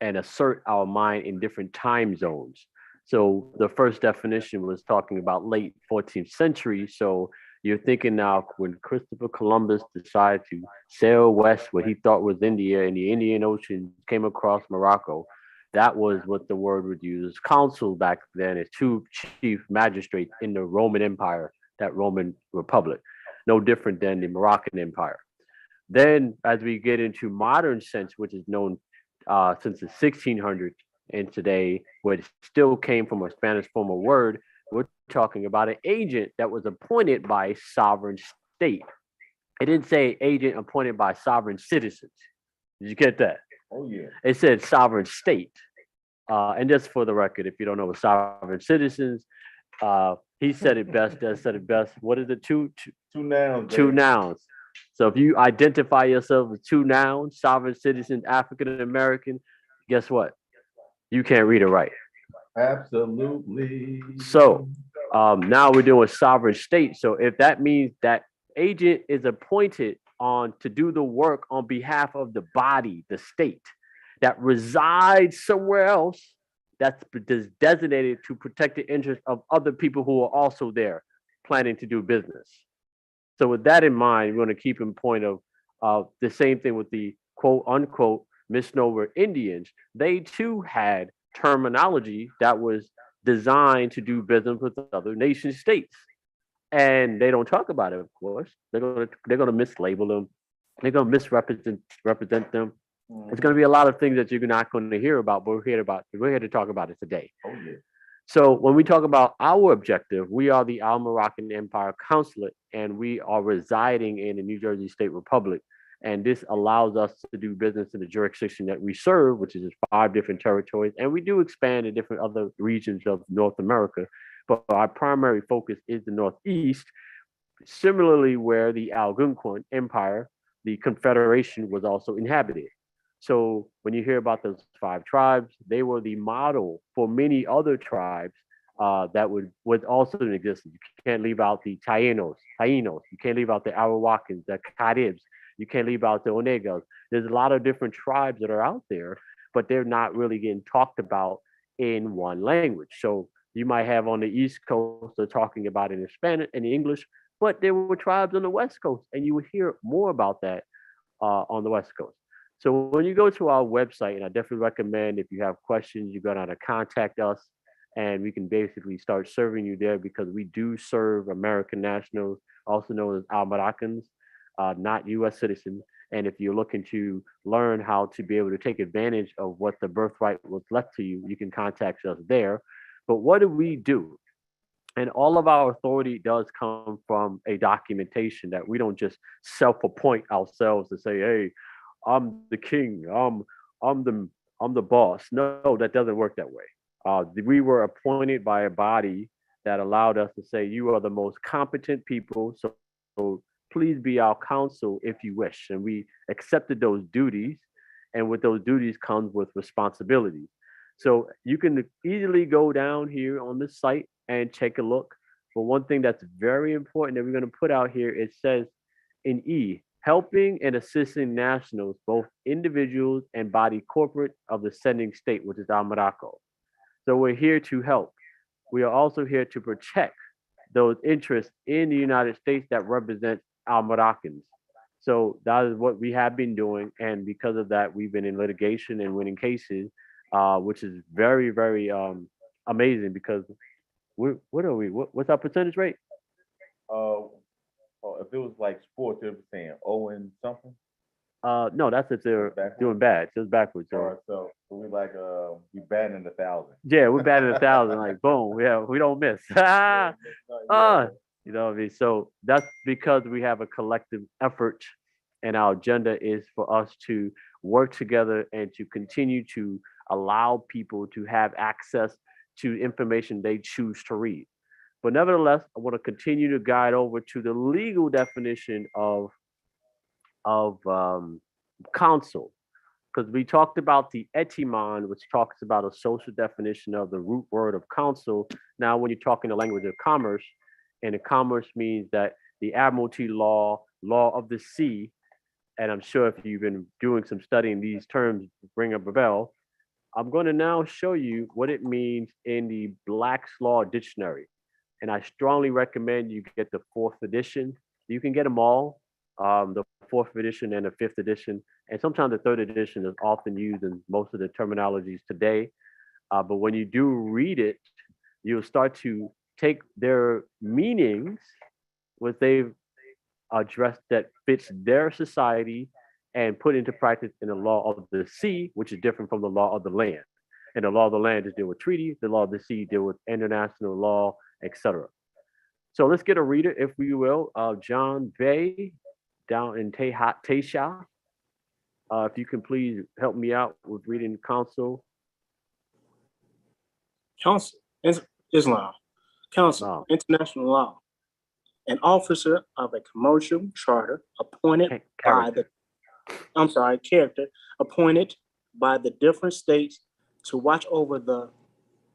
and assert our mind in different time zones. So the first definition was talking about late 14th century. So you're thinking now when Christopher Columbus decided to sail west, what he thought was India, in the Indian Ocean, came across Morocco. That was what the word would use. Council back then is 2 chief magistrates in the Roman Empire, that Roman Republic, no different than the Moroccan Empire. Then, as we get into modern sense, which is known since the 1600s and today, what still came from a Spanish form of word, we're talking about an agent that was appointed by a sovereign state. It didn't say agent appointed by sovereign citizens. Did you get that?
Oh, yeah.
It said sovereign state. And just for the record, if you don't know what sovereign citizens, he said it best, Des said it best. What is it? Two
nouns.
2 nouns. So if you identify yourself with 2 nouns, sovereign citizen, African American, guess what? You can't read or write.
Absolutely.
So now we're doing sovereign state. So if that means that agent is appointed on to do the work on behalf of the body, the state, that resides somewhere else, that's designated to protect the interests of other people who are also there planning to do business. So with that in mind, we're going to keep in point of the same thing with the quote unquote misnomer Indians. They too had terminology that was designed to do business with other nation states. And they don't talk about it, of course. They're gonna mislabel them. They're gonna represent them. There's going to be a lot of things that you're not going to hear about, but we're here to talk about it today.
Oh, yeah.
So when we talk about our objective, we are the Al Moroccan Empire Consulate, and we are residing in the New Jersey State Republic. And this allows us to do business in the jurisdiction that we serve, which is 5 different territories. And we do expand in different other regions of North America, but our primary focus is the Northeast. Similarly, where the Algonquin Empire, the Confederation, was also inhabited. So when you hear about those 5 tribes, they were the model for many other tribes that would also in existence. You can't leave out the Taínos. You can't leave out the Arawakan, the Caribs. You can't leave out the Onegas. There's a lot of different tribes that are out there, but they're not really getting talked about in one language. So you might have on the East Coast, they're talking about it in Spanish and English, but there were tribes on the West Coast, and you would hear more about that on the West Coast. So when you go to our website, and I definitely recommend if you have questions, you're going to contact us and we can basically start serving you there because we do serve American nationals, also known as Al-Moroccans, not U.S. citizens. And if you're looking to learn how to be able to take advantage of what the birthright was left to you, you can contact us there. But what do we do? And all of our authority does come from a documentation that we don't just self-appoint ourselves to say, "Hey, I'm the king. I'm the I'm the boss." No, that doesn't work that way. We were appointed by a body that allowed us to say, "You are the most competent people, so please be our counsel if you wish." And we accepted those duties, and with those duties comes with responsibilities. So you can easily go down here on the site and take a look. But one thing that's very important that we're going to put out here, it says in E, helping and assisting nationals, both individuals and body corporate of the sending state, which is our Morocco. So we're here to help. We are also here to protect those interests in the United States that represent our Moroccans. So that is what we have been doing. And because of that, we've been in litigation and winning cases, which is very, very amazing because what are we? What's our percentage rate?
Uh, if it was like sports, they were saying 0 and something.
No, that's if they're
Backwards?
doing bad. So it's backwards.
All
So
right, so we like we batting in 1,000.
yeah, we're batting 1,000. Like boom, yeah, we don't miss.
Yeah,
Ah, you know what I mean? So that's because we have a collective effort, and our agenda is for us to work together and to continue to allow people to have access to information they choose to read. But nevertheless, I want to continue to guide over to the legal definition of counsel, because we talked about the etymon, which talks about a social definition of the root word of counsel. Now, when you're talking the language of commerce, and the commerce means that the admiralty law, law of the sea, and I'm sure if you've been doing some studying, these terms ring up a bell. I'm going to now show you what it means in the Black's Law Dictionary. And I strongly recommend you get the fourth edition. You can get them all, the fourth edition and the fifth edition. And sometimes the third edition is often used in most of the terminologies today. But when you do read it, you'll start to take their meanings, what they've addressed that fits their society, and put into practice in the law of the sea, which is different from the law of the land. And the law of the land is deal with treaties, the law of the sea deal with international law, etc. So let's get a reader, if we will, John Bey down in Taysha. If you can please help me out with reading counsel.
Counsel, Islam, Counsel, International Law, an officer of a commercial charter appointed by the, character appointed by the different states to watch over the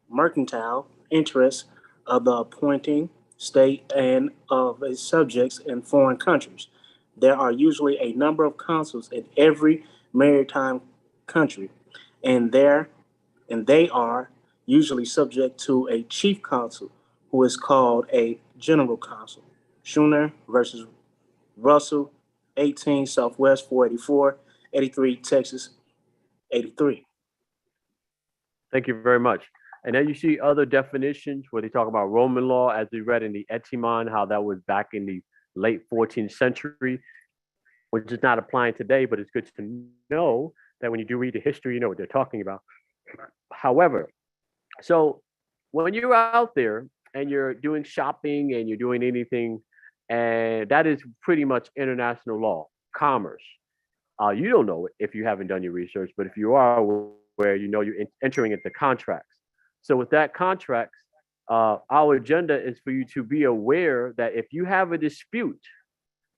mercantile interests of the appointing state and of its subjects in foreign countries. There are usually a number of consuls in every maritime country, and they are usually subject to a chief consul who is called a general consul. Schooner versus Russell, 18 Southwest 484, 83 Texas, 83.
Thank you very much. And then you see other definitions where they talk about Roman law, as we read in the Etymon, how that was back in the late 14th century, which is not applying today, but it's good to know that when you do read the history, you know what they're talking about. However, so when you're out there and you're doing shopping and you're doing anything, and that is pretty much international law, commerce. You don't know it if you haven't done your research, but if you are where you know you're entering into contracts. So with that contracts, our agenda is for you to be aware that if you have a dispute,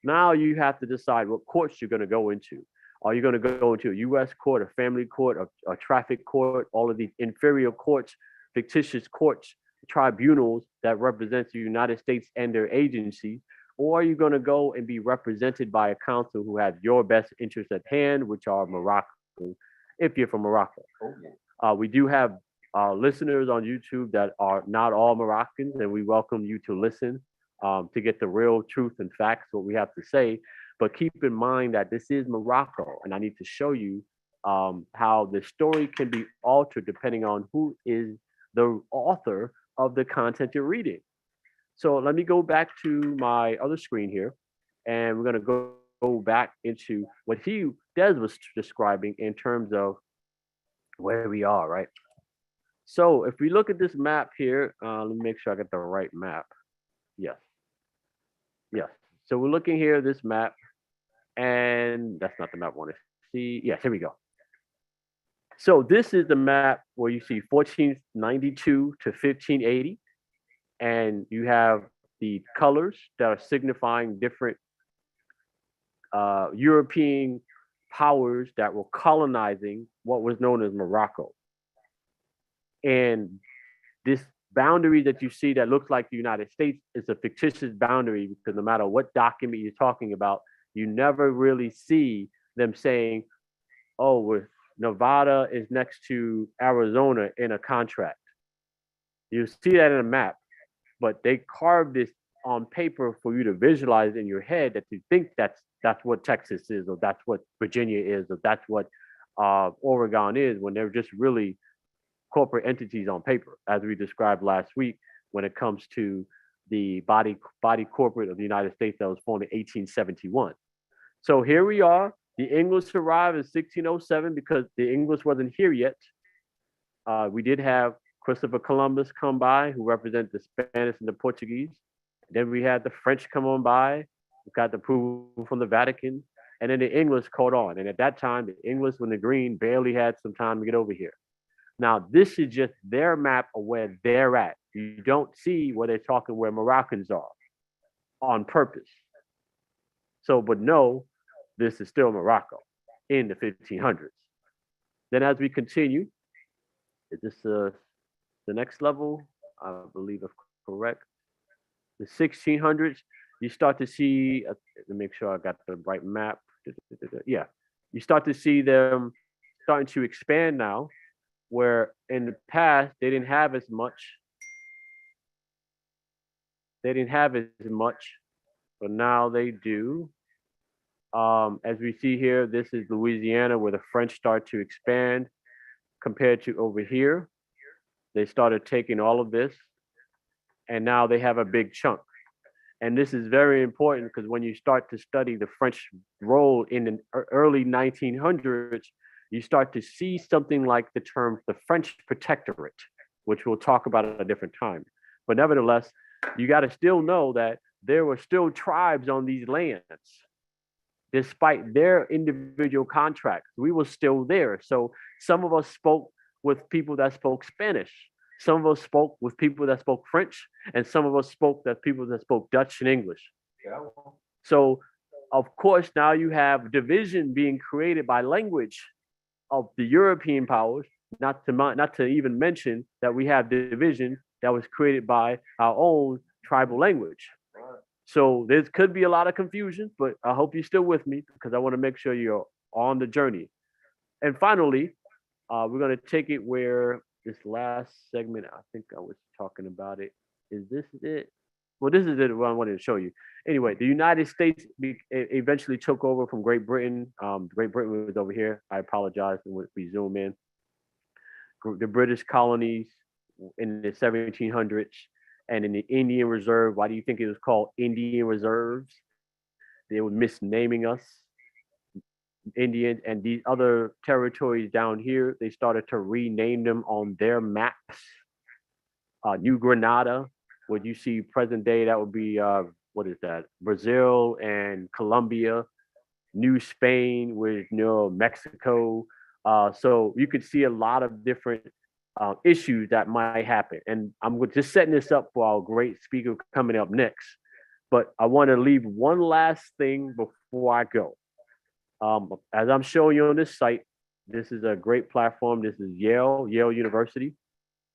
now you have to decide what courts you're going to go into. Are you going to go into a U.S. court, a family court, a traffic court, all of these inferior courts, fictitious courts, tribunals that represent the United States and their agencies? Or are you going to go and be represented by a counsel who has your best interests at hand, which are Morocco, if you're from Morocco? We do have listeners on YouTube that are not all Moroccans, and we welcome you to listen to get the real truth and facts, what we have to say. But keep in mind that this is Morocco, and I need to show you how the story can be altered depending on who is the person that is representing you. So the author of the content you're reading. So let me go back to my other screen here, and we're going to go back into what Des was describing in terms of where we are, right? So if we look at this map here, let me make sure I get the right map. Yes. Yes. So we're looking here, this map, and that's not the map I want to see. Yes, here we go. So this is the map where you see 1492 to 1580, and you have the colors that are signifying different European powers that were colonizing what was known as Morocco. And this boundary that you see that looks like the United States is a fictitious boundary, because no matter what document you're talking about, you never really see them saying, oh, Nevada is next to Arizona in a contract. You see that in a map, but they carved this on paper for you to visualize in your head, that you think that's what Texas is, or that's what Virginia is, or that's what Oregon is, when they're just really corporate entities on paper, as we described last week when it comes to the body corporate of the United States that was formed in 1871. So here we are. The English arrived in 1607 because the English wasn't here yet. We did have Christopher Columbus come by, who represent the Spanish and the Portuguese. Then we had the French come on by, we got the approval from the Vatican, and then the English caught on. And at that time, the English, when the green, barely had some time to get over here. Now, this is just their map of where they're at. You don't see where they're talking where Moroccans are on purpose. So, but no, this is still Morocco in the 1500s. Then as we continue, is this the next level? I believe it's correct. The 1600s, you start to see, let me make sure I got the right map. Yeah, you start to see them starting to expand now, where in the past they didn't have as much. They didn't have as much, but now they do. As we see here, this is Louisiana, where the French start to expand compared to over here. They started taking all of this, and now they have a big chunk. And this is very important, because when you start to study the French role in the early 1900s, you start to see something like the term the French protectorate, which we'll talk about at a different time. But nevertheless, you got to still know that there were still tribes on these lands. Despite their individual contracts, we were still there. So some of us spoke with people that spoke Spanish. Some of us spoke with people that spoke French, and some of us spoke with people that spoke Dutch and English. Yeah. So, of course, now you have division being created by language of the European powers, not to even mention that we have division that was created by our own tribal language. So there could be a lot of confusion, but I hope you're still with me, because I want to make sure you're on the journey. And finally, we're going to take it where this last segment, I think I was talking about it. Is this it? Well, this is it, what I wanted to show you. Anyway, the United States eventually took over from Great Britain. Great Britain was over here. I apologize if we zoom in. The British colonies in the 1700s, and in the Indian Reserve. Why do you think it was called Indian Reserves? They were misnaming us. Indian, and these other territories down here, they started to rename them on their maps. New Granada, what you see present day, that would be, what is that? Brazil and Colombia. New Spain with Mexico. So you could see a lot of different issues that might happen. And I'm just setting this up for our great speaker coming up next. But I want to leave one last thing before I go. As I'm showing you on this site, this is a great platform. This is Yale University.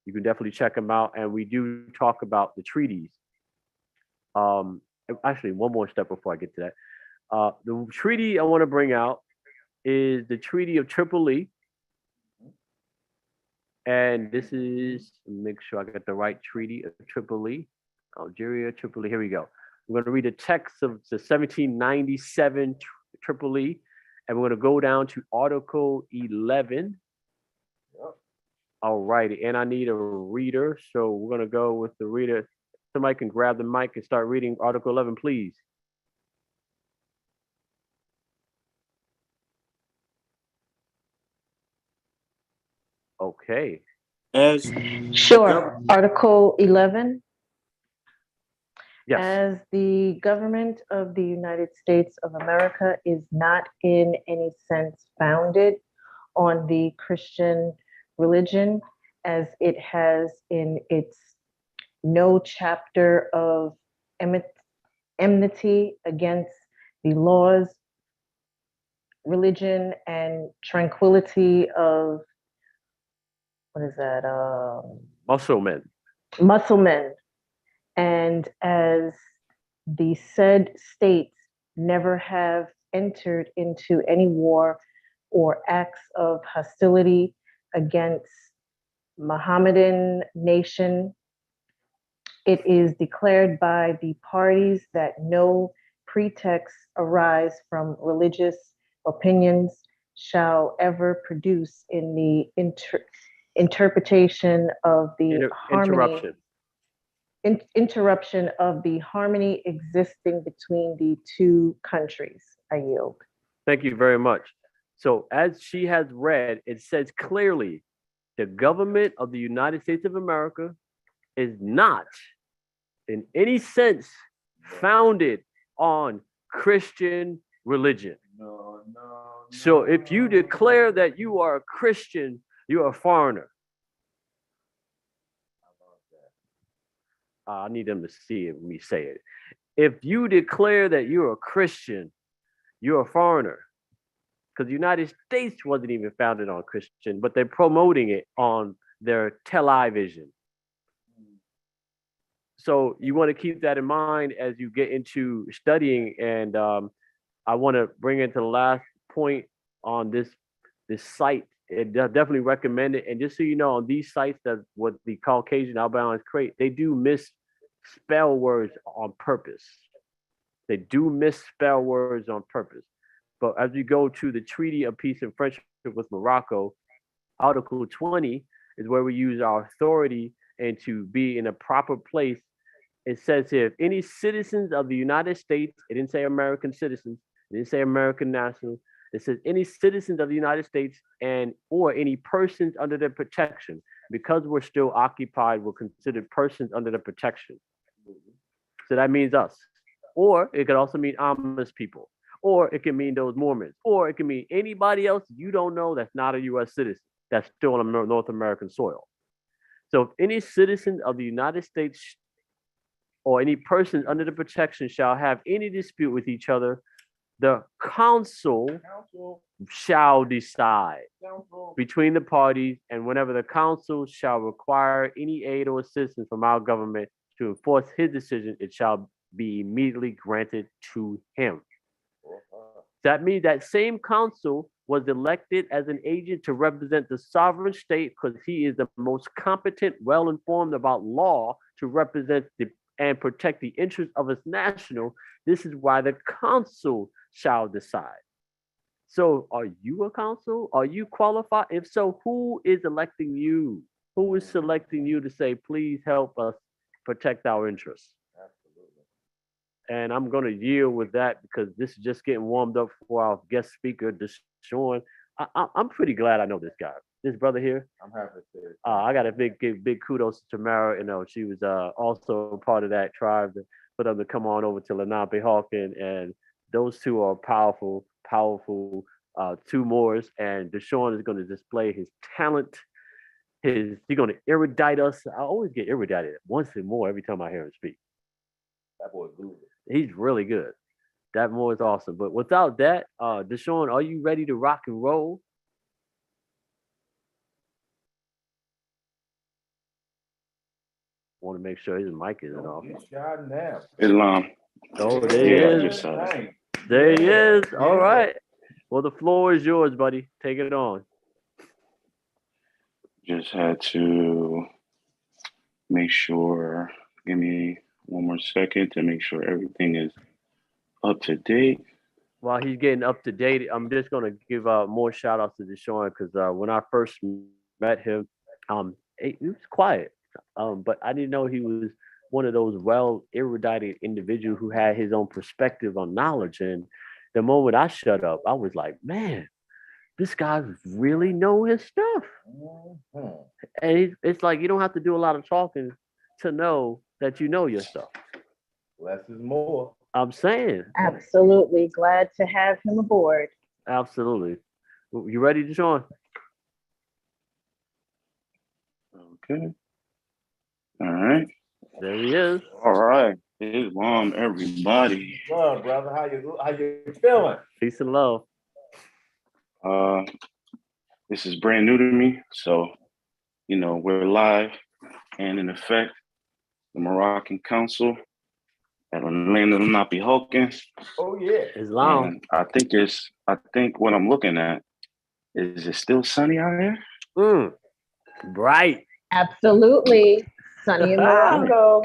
You can definitely check them out. And we do talk about the treaties. Actually, one more step before I get to that. The treaty I want to bring out is the Treaty of Tripoli. And this is, make sure I got the right Treaty of Tripoli. Algeria, Tripoli, here we go. We're going to read the text of the 1797 Tripoli, and we're going to go down to Article 11. All righty, and I need a reader, so we're gonna go with the reader. Somebody can grab the mic and start reading Article 11, please. Okay.
As
Sure. Article 11.
Yes.
As the government of the United States of America is not in any sense founded on the Christian religion, as it has in its no chapter of enmity against the laws, religion, and tranquility of, what is that?
Muscle men.
Muscle men. And as the said states never have entered into any war or acts of hostility against Mohammedan nation, it is declared by the parties that no pretext arise from religious opinions shall ever produce in the interpretation of the harmony. Interruption of the harmony existing between the two countries. I yield.
Thank you very much. So, as she has read, it says clearly the government of the United States of America is not, in any sense, founded on Christian religion. So, if you declare that you are a Christian, you're a foreigner. I need them to see it when we say it. If you declare that you're a Christian, you're a foreigner. Because the United States wasn't even founded on Christian, but they're promoting it on their television. So you want to keep that in mind as you get into studying. And I want to bring it to the last point on this site. It definitely recommend it. And just so you know, on these sites that what the Caucasian Albanians create, they do misspell words on purpose. They do misspell words on purpose. But as we go to the Treaty of Peace and Friendship with Morocco, Article 20 is where we use our authority and to be in a proper place. It says here, if any citizens of the United States, it didn't say American citizens, it didn't say American nationals, it says any citizens of the United States and or any persons under their protection. Because we're still occupied, we're considered persons under the protection. So that means us. Or it could also mean Amish people. Or it can mean those Mormons. Or it can mean anybody else you don't know that's not a U.S. citizen, that's still on North American soil. So if any citizen of the United States or any person under the protection shall have any dispute with each other, the council shall decide between the parties, and whenever the council shall require any aid or assistance from our government to enforce his decision, it shall be immediately granted to him. That means that same council was elected as an agent to represent the sovereign state because he is the most competent, well-informed about law to represent and protect the interests of its national. This is why the council shall decide. So are you a council? Are you qualified? If so, who is electing you? Who is selecting you to say, please help us protect our interests? And I'm going to yield with that because this is just getting warmed up for our guest speaker, Dishawn. I'm pretty glad I know this guy, this brother here.
I'm happy to say it.
I got to big kudos to Tamara. You know, she was also part of that tribe for them to come on over to Lenapehoking, and those two are powerful two Moors. And Dishawn is going to display his talent. He's going to erudite us. I always get erudited once and more every time I hear him speak.
That boy's good.
He's really good. That more is awesome. But without that, Dishawn, are you ready to rock and roll? Want to make sure his mic isn't off.
Islam.
Oh, there he is. There he is. All right. Well, the floor is yours, buddy. Take it on.
Just had to make sure, give me one more second to make sure everything is up to date.
While he's getting up to date, I'm just going to give more shout outs to Dishawn because when I first met him, He was quiet, but I didn't know he was one of those well erudited individuals who had his own perspective on knowledge. And the moment I shut up, I was like, man, this guy really know his stuff.
Mhm.
And it's like you don't have to do a lot of talking to know that you know your stuff.
Less is more.
I'm saying,
Absolutely. Glad to have him aboard.
absolutely. You ready, Dishawn?
Okay. All right.
There he is.
All right. Islam, everybody.
Well, brother, how you feeling?
Peace and love.
This is brand new to me, so we're live and in effect. The Moroccan Council at Lenapehoking.
Oh yeah.
Islam.
And I think what I'm looking at is it still sunny out here?
Bright.
Absolutely. Sunny in Morocco.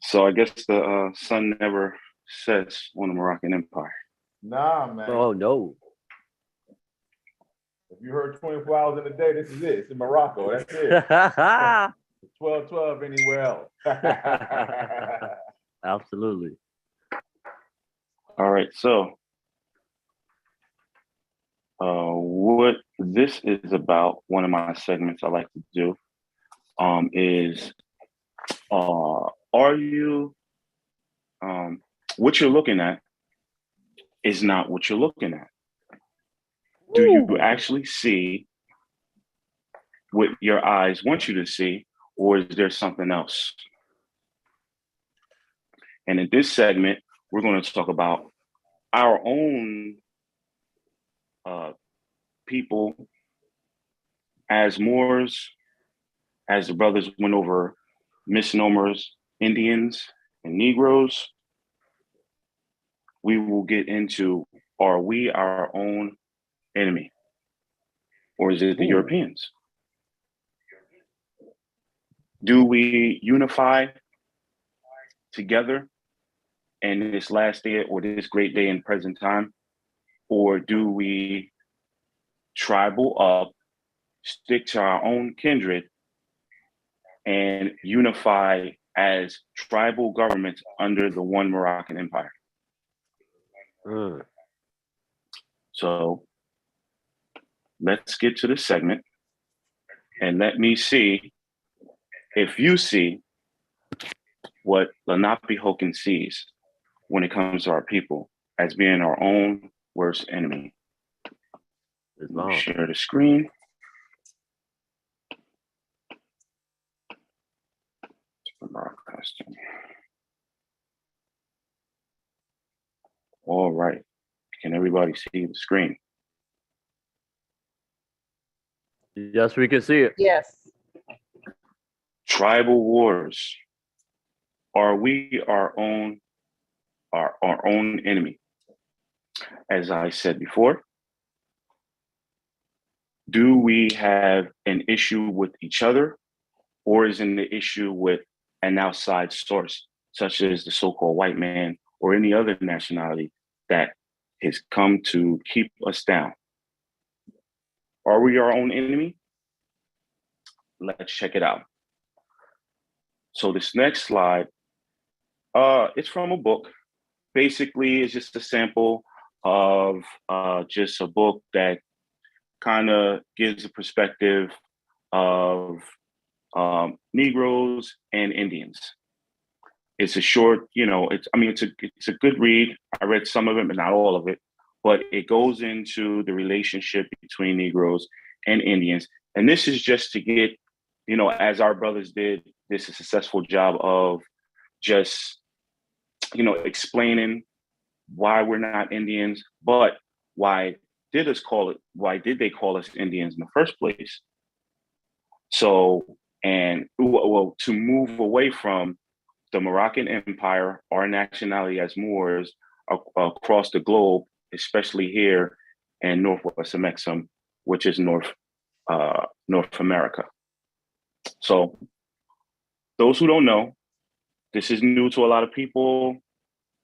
So I guess the sun never sets on the Moroccan Empire.
Nah, man.
Oh no.
If you heard 24 hours in a day, this is it. It's in Morocco. That's it. 12 anywhere else.
Absolutely.
All right, so what this is about, one of my segments I like to do, is are you what you're looking at is not what you're looking at. Do you actually see what your eyes want you to see, or is there something else? And in this segment, we're going to talk about our own people as Moors, as the brothers went over misnomers, Indians and Negroes. We will get into, are we our own enemy? Or is it the Europeans? Do we unify together in this last day or this great day in present time? Or do we tribal up, stick to our own kindred, and unify as tribal governments under the one Moroccan Empire? So let's get to this segment and let me see if you see what Lenapehoking sees when it comes to our people as being our own worst enemy. Let me share the screen. Broadcasting. All right. Can everybody see the screen?
Yes, we can see it.
Yes.
Tribal wars. Are we our own enemy? As I said before, do we have an issue with each other, or is it the issue with an outside source, such as the so-called white man or any other nationality that has come to keep us down? Are we our own enemy? Let's check it out. So this next slide, it's from a book. Basically, it's just a sample of just a book that kind of gives a perspective of Negroes and Indians. It's a short, it's a good read. I read some of it, but not all of it. But it goes into the relationship between Negroes and Indians. And this is just to get, as our brothers did, this a successful job of just, explaining why we're not Indians, but why did they call us Indians in the first place? So, and well, to move away from the Moroccan Empire, our nationality as Moors across the globe, especially here in Northwest America, which is North America. So those who don't know, this is new to a lot of people.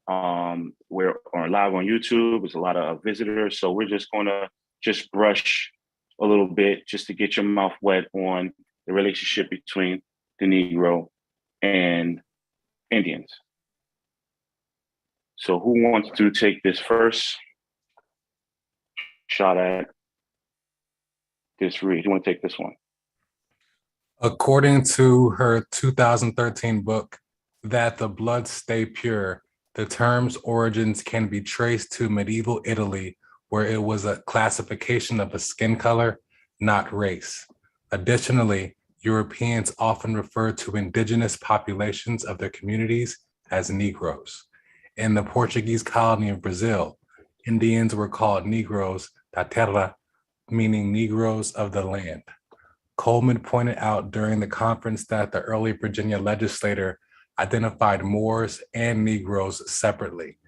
We're live on YouTube. There's a lot of visitors. So we're just going to brush a little bit just to get your mouth wet on the relationship between the Negro and Indians. So who wants to take this first shot at this read? Who want to take this one?
According to her 2013 book, That the Blood Stay Pure, the term's origins can be traced to medieval Italy, where it was a classification of a skin color, not race. Additionally, Europeans often refer to indigenous populations of their communities as Negroes. In the Portuguese colony of Brazil, Indians were called Negros da terra, meaning Negroes of the land. Coleman pointed out during the conference that the early Virginia legislature identified Moors and Negroes separately.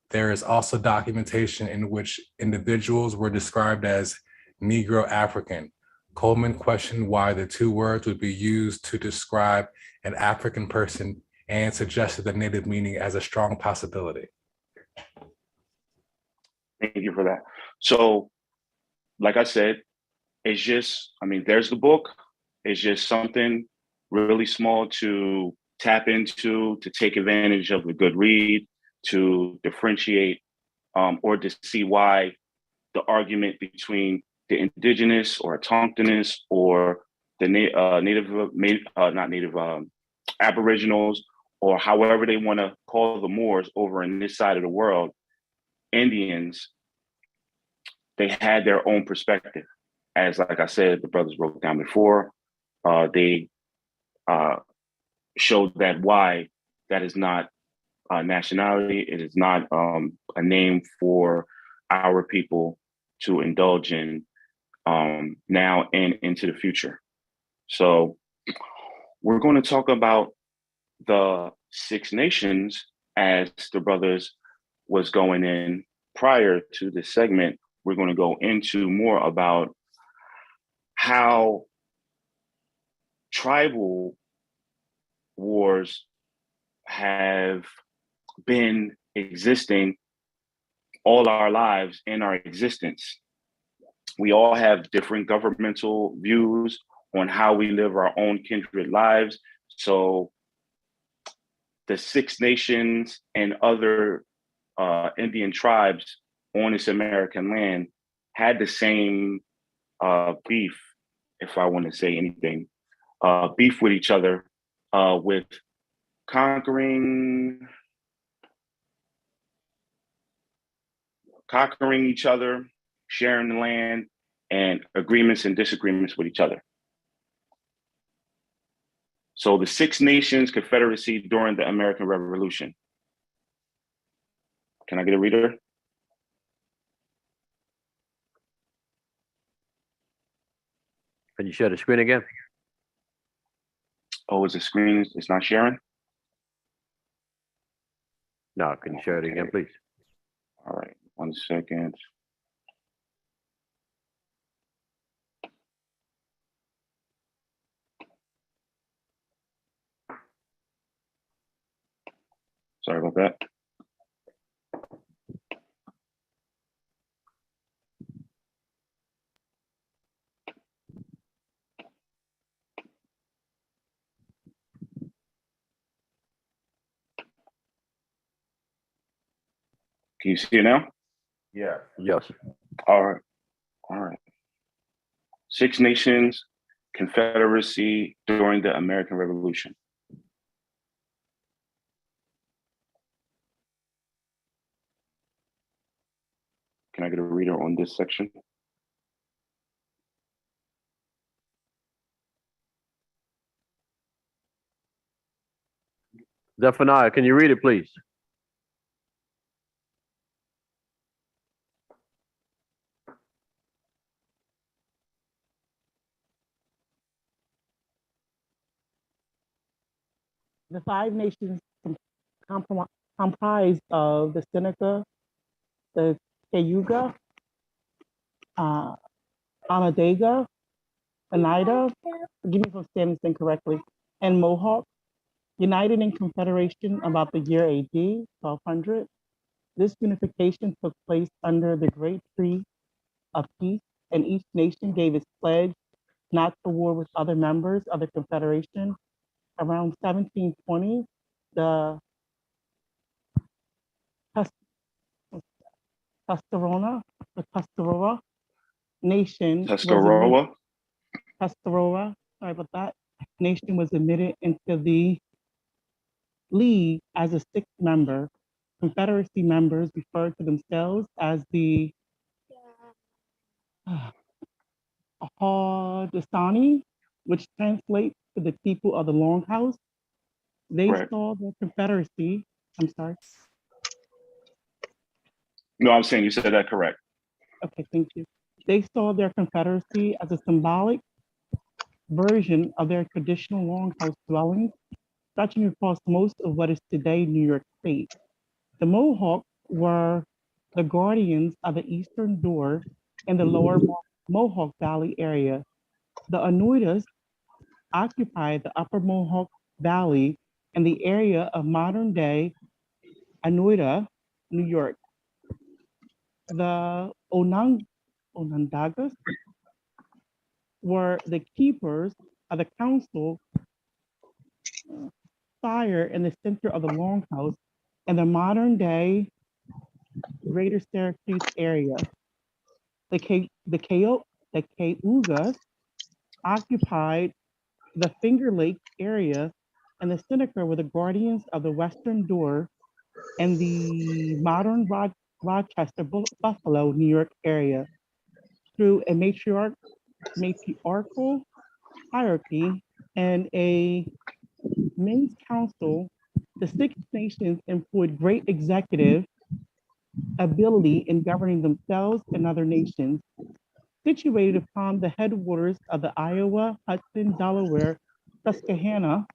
There is also documentation in which individuals were described as Negro African. Coleman questioned why the two words would be used to describe an African person and suggested the native meaning as a strong possibility.
Thank you for that. So, like I said, it's just, I mean, there's the book. It's just something really small to tap into, to take advantage of a good read, to differentiate or to see why the argument between the indigenous or autochthonous or the aboriginals, or however they want to call the Moors over in this side of the world, Indians, they had their own perspective. As like I said, the brothers broke down before, they showed that why that is not a nationality, it is not a name for our people to indulge in now and into the future. So we're going to talk about the Six Nations as the brothers was going in prior to this segment. We're going to go into more about how tribal wars have been existing all our lives in our existence. We all have different governmental views on how we live our own kindred lives. So the Six Nations and other Indian tribes on this American land had the same beef, if I want to say anything, beef with each other, with conquering each other, sharing the land, and agreements and disagreements with each other. So the Six Nations Confederacy during the American Revolution. Can I get a reader?
Can you share the screen again?
Oh, is the screen, it's not sharing?
No, can you share it again, please?
All right, 1 second. Sorry about that. Can you see it now?
Yeah.
Yes.
All right. All right. Six Nations Confederacy during the American Revolution. Can I get a reader on this section?
Zephaniah, can you read it, please?
The five nations comprised of the Seneca, the Cayuga, Onondaga, Oneida, forgive me if I'm saying this incorrectly, and Mohawk, united in confederation about the year AD, 1200. This unification took place under the Great Tree of Peace and each nation gave its pledge not to war with other members of the Confederation. Around 1720, the Tuscarora nation
Tuscarora.
Tuscarora, sorry about that, nation was admitted into the League as a sixth member. Confederacy members referred to themselves as the Haudenosaunee, which translates to the people of the Longhouse. They saw the Confederacy. I'm sorry.
No, I'm saying you said that correct.
Okay, thank you. They saw their Confederacy as a symbolic version of their traditional longhouse dwellings, stretching across most of what is today New York State. The Mohawks were the guardians of the eastern door in the lower Mohawk Valley area. The Oneidas occupied the upper Mohawk Valley and the area of modern-day Oneida, New York. The Onondagas were the keepers of the council fire in the center of the longhouse in the modern-day Greater Syracuse area. The Cayugas occupied the Finger Lake area, and the Seneca were the guardians of the western door and the modern Rochester, Buffalo, New York area. Through a matriarchal hierarchy and a men's council, the Six Nations employed great executive ability in governing themselves and other nations. Situated upon the headwaters of the Iowa, Hudson, Delaware, Susquehanna,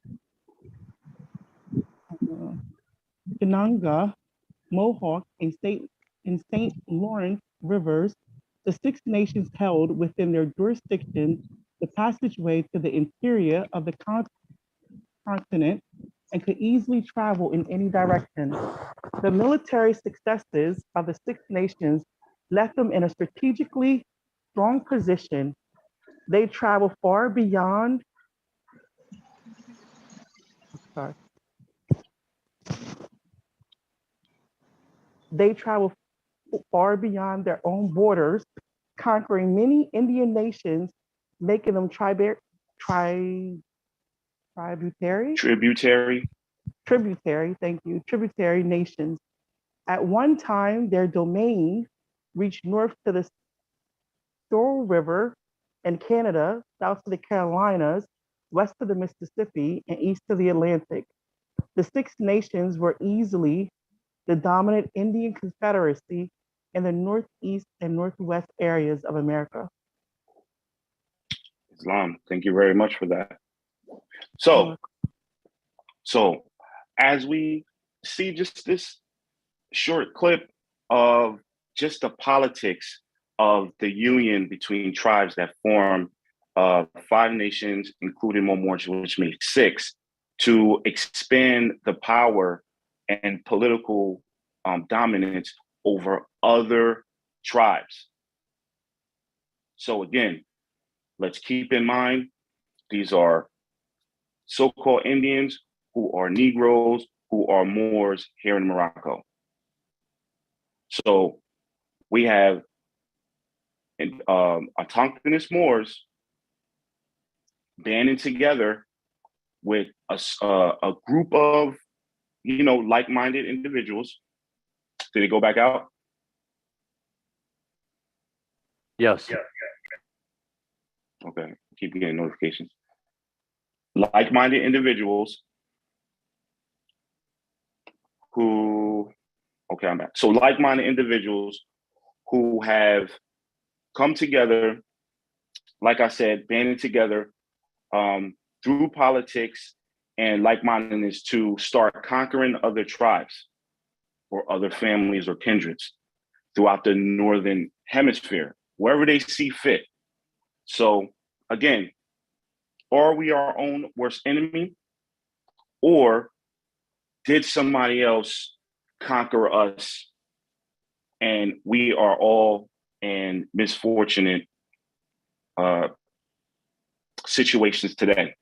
Kananga, Mohawk, and St. Lawrence rivers, the Six Nations held within their jurisdiction the passageway to the interior of the continent and could easily travel in any direction. The military successes of the Six Nations left them in a strategically strong position. They travel far beyond their own borders, conquering many Indian nations, making them tributary nations. At one time, their domain reached north to the Sorrel River in Canada, south to the Carolinas, west to the Mississippi, and east to the Atlantic. The Six Nations were easily the dominant Indian Confederacy in the northeast and northwest areas of America.
Islam, thank you very much for that. So as we see just this short clip of just the politics of the union between tribes that form 5 nations, including Momoch, which makes 6, to expand the power and political dominance over other tribes. So again, let's keep in mind, these are so-called Indians who are Negroes, who are Moors here in Morocco. So we have autochthonous Moors banding together with a group of, like-minded individuals. Did it go back out?
Yes.
Okay, keep getting notifications. Like-minded individuals who, okay, I'm back. So like-minded individuals who have come together, like I said, banding together through politics and like-mindedness to start conquering other tribes or other families or kindreds throughout the Northern Hemisphere, wherever they see fit. So again, are we our own worst enemy, or did somebody else conquer us and we are all in misfortunate situations today.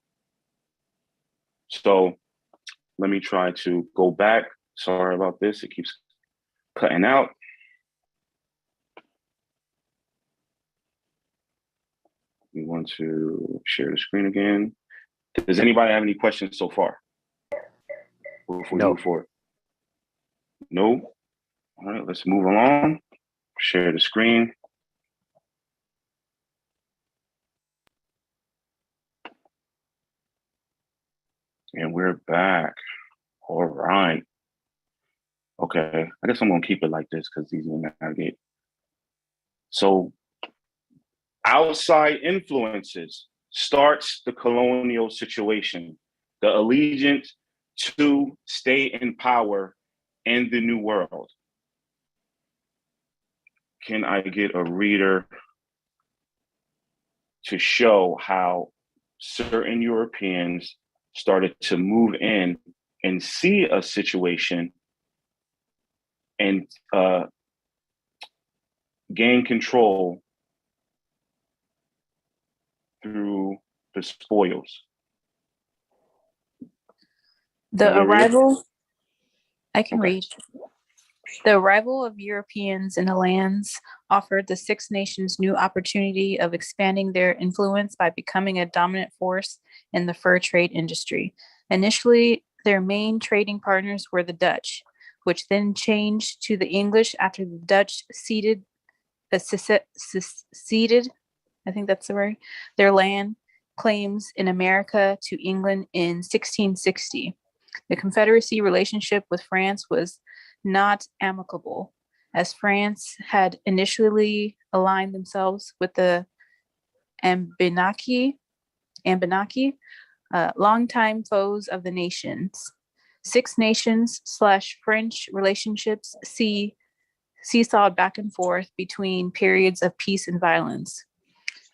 So let me try to go back. Sorry about this. It keeps cutting out. We want to share the screen again. Does anybody have any questions so far before we move forward? No? All right, let's move along. Share the screen. And we're back. All right. Okay, I guess I'm gonna keep it like this because it's easy to navigate. So outside influences starts the colonial situation, the allegiance to stay in power in the New World. Can I get a reader to show how certain Europeans started to move in and see a situation and gain control through the spoils?
The arrival, I can
Okay.
read. The arrival of Europeans in the lands offered the Six Nations new opportunity of expanding their influence by becoming a dominant force in the fur trade industry. Initially, their main trading partners were the Dutch, which then changed to the English after the Dutch ceded, I think that's the word, their land claims in America to England in 1660. The Confederacy relationship with France was not amicable, as France had initially aligned themselves with the Abenaki, longtime foes of the nations. Six Nations / French relationships seesawed back and forth between periods of peace and violence.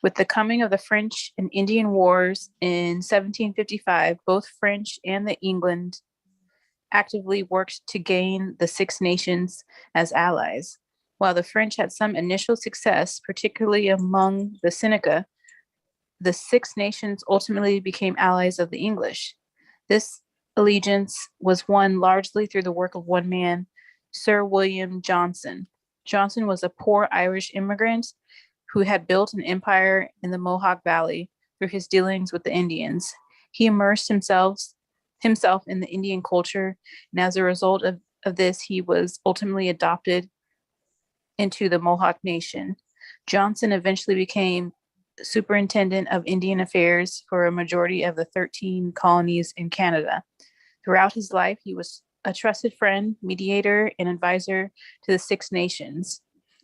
With the coming of the French and Indian Wars in 1755, both French and the England actively worked to gain the Six Nations as allies. While the French had some initial success, particularly among the Seneca, the Six Nations ultimately became allies of the English. This allegiance was won largely through the work of one man, Sir William Johnson. Johnson was a poor Irish immigrant who had built an empire in the Mohawk Valley through his dealings with the Indians. He immersed himself in the Indian culture, and as a result of this, he was ultimately adopted into the Mohawk Nation. Johnson eventually became superintendent of Indian affairs for a majority of the 13 colonies in Canada. Throughout his life, he was a trusted friend, mediator, and advisor to the Six Nations.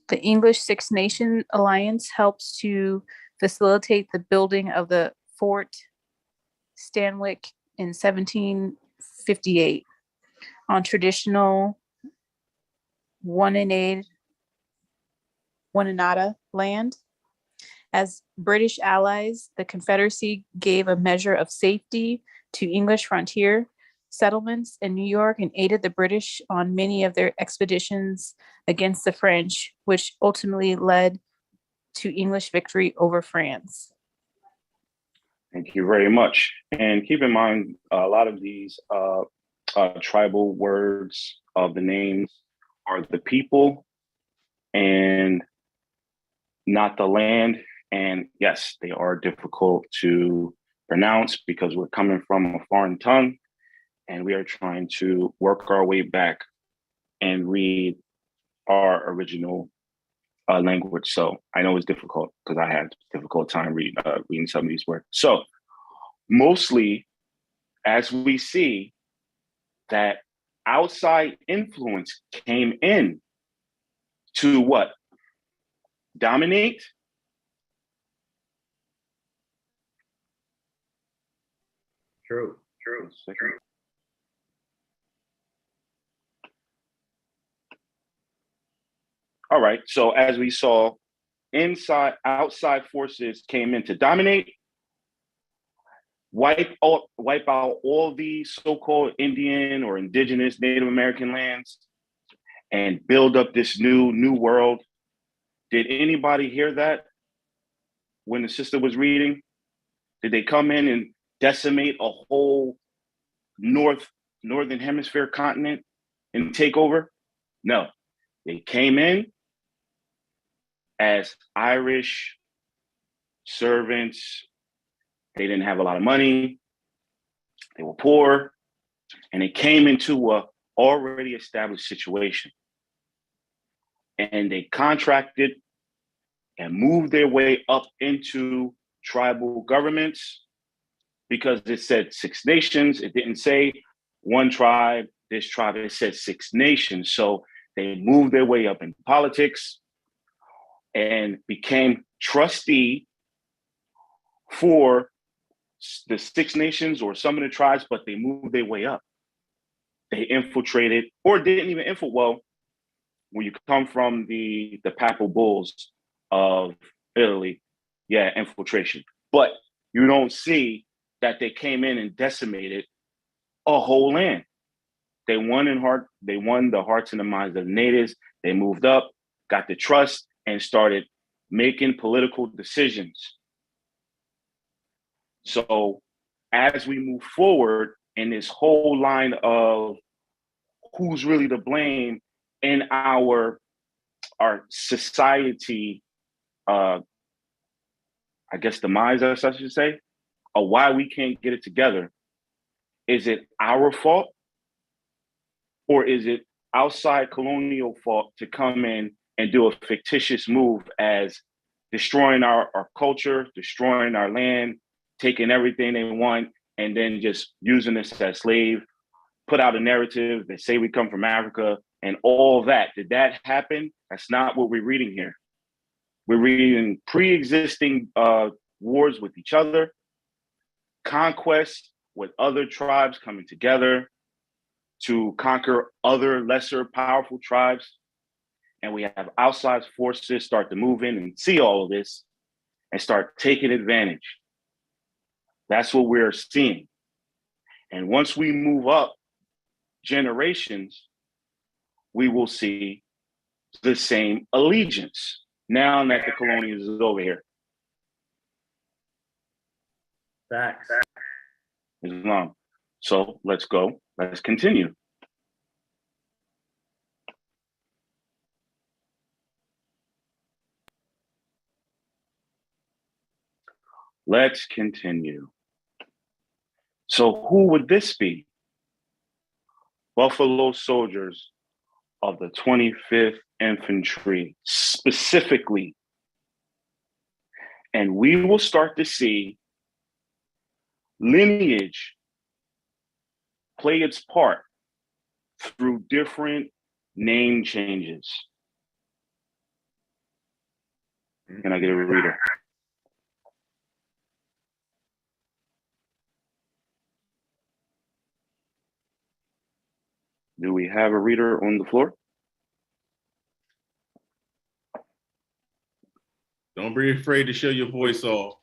The English Six Nation Alliance helps to facilitate the building of the Fort Stanwix in 1758 on traditional Wananada land. As British allies, the Confederacy gave a measure of safety to English frontier settlements in New York and aided the British on many of their expeditions against the French, which ultimately led to English victory over France.
Thank you very much. And keep in mind, a lot of these tribal words of the names are the people and not the land. And yes, they are difficult to pronounce because we're coming from a foreign tongue and we are trying to work our way back and read our original language. So I know it's difficult because I had a difficult time reading some of these words. So mostly, as we see that outside influence came in to what? Dominate?
True.
All right, so as we saw, outside forces came in to dominate, wipe out all the so-called Indian or indigenous Native American lands and build up this new world. Did anybody hear that? when the sister was reading? Did they come in and decimate a whole northern hemisphere continent and take over? No, they came in as Irish servants. They didn't have a lot of money. They were poor, and they came into a already established situation. And they contracted and moved their way up into tribal governments because it said 6 nations. It didn't say one tribe, this tribe, it said 6 nations. So they moved their way up in politics and became trustee for the 6 nations or some of the tribes, but they moved their way up. They infiltrated, or didn't even infiltrate. Well, when you come from the papal bulls of Italy, yeah, infiltration. But you don't see that they came in and decimated a whole land. They won the hearts and the minds of the natives. They moved up, got the trust, and started making political decisions. So as we move forward in this whole line of who's really to blame in our society, I guess demise, I should say, or why we can't get it together, is it our fault? Or is it outside colonial fault to come in and do a fictitious move as destroying our culture, destroying our land, taking everything they want, and then just using us as slave, put out a narrative, they say we come from Africa and all that. Did that happen? That's not what we're reading here. We're reading pre-existing wars with each other, conquest with other tribes coming together to conquer other lesser powerful tribes. And we have outside forces start to move in and see all of this and start taking advantage. That's what we're seeing. And once we move up generations, we will see the same allegiance now that the colonialism is over here.
Facts.
Islam. So let's go. Let's continue. Let's continue. So who would this be? Buffalo Soldiers of the 25th Infantry, specifically. And we will start to see lineage play its part through different name changes. Can I get a reader? Do we have a reader on the floor?
Don't be afraid to show your voice off.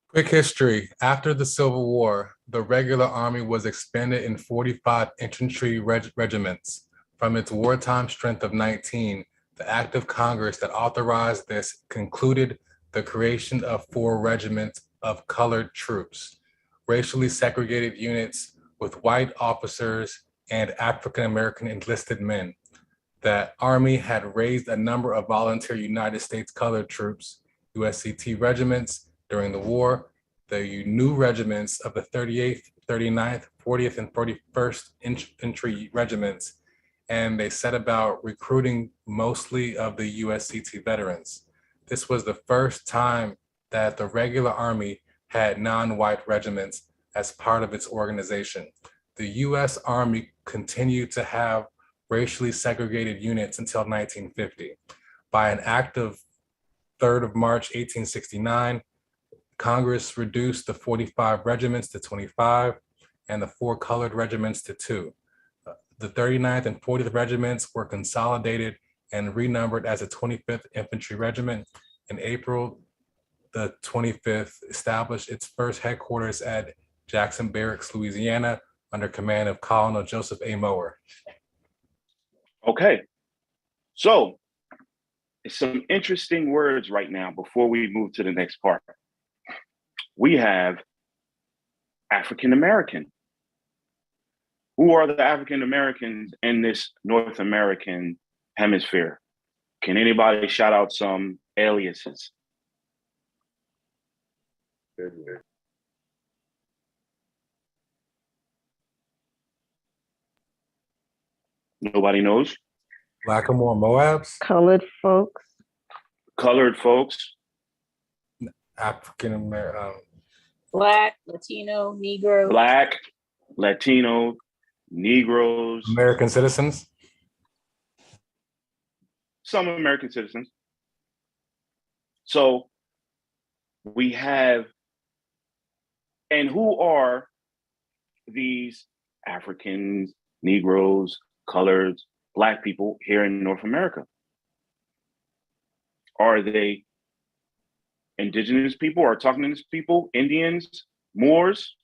Quick history. After the Civil War, the regular army was expanded in 45 infantry regiments. From its wartime strength of 19, the act of Congress that authorized this concluded the creation of 4 regiments of colored troops, racially segregated units with white officers and African-American enlisted men. The Army had raised a number of volunteer United States colored troops, USCT regiments, during the war. The new regiments of the 38th, 39th, 40th, and 41st Infantry regiments, and they set about recruiting mostly of the USCT veterans. This was the first time that the regular Army had non-white regiments as part of its organization. The U.S. Army continued to have racially segregated units until 1950. By an act of 3rd of March, 1869, Congress reduced the 45 regiments to 25 and the 4 colored regiments to 2. The 39th and 40th regiments were consolidated and renumbered as a 25th Infantry Regiment. In April, the 25th established its first headquarters at Jackson Barracks, Louisiana, under command of Colonel Joseph A. Mower.
Okay, so some interesting words right now before we move to the next part. we have African American. Who are the African Americans in this North American hemisphere? Can anybody shout out some aliases? Nobody knows.
Blackamoor Moabs.
Colored folks.
Colored folks.
African American.
Black, Latino, Negro.
Black, Latino, Negroes.
American citizens.
Some American citizens. So we have, and who are these Africans, Negroes, coloreds, Black people here in North America? Are they indigenous people or Autochthonous people, Indians, Moors,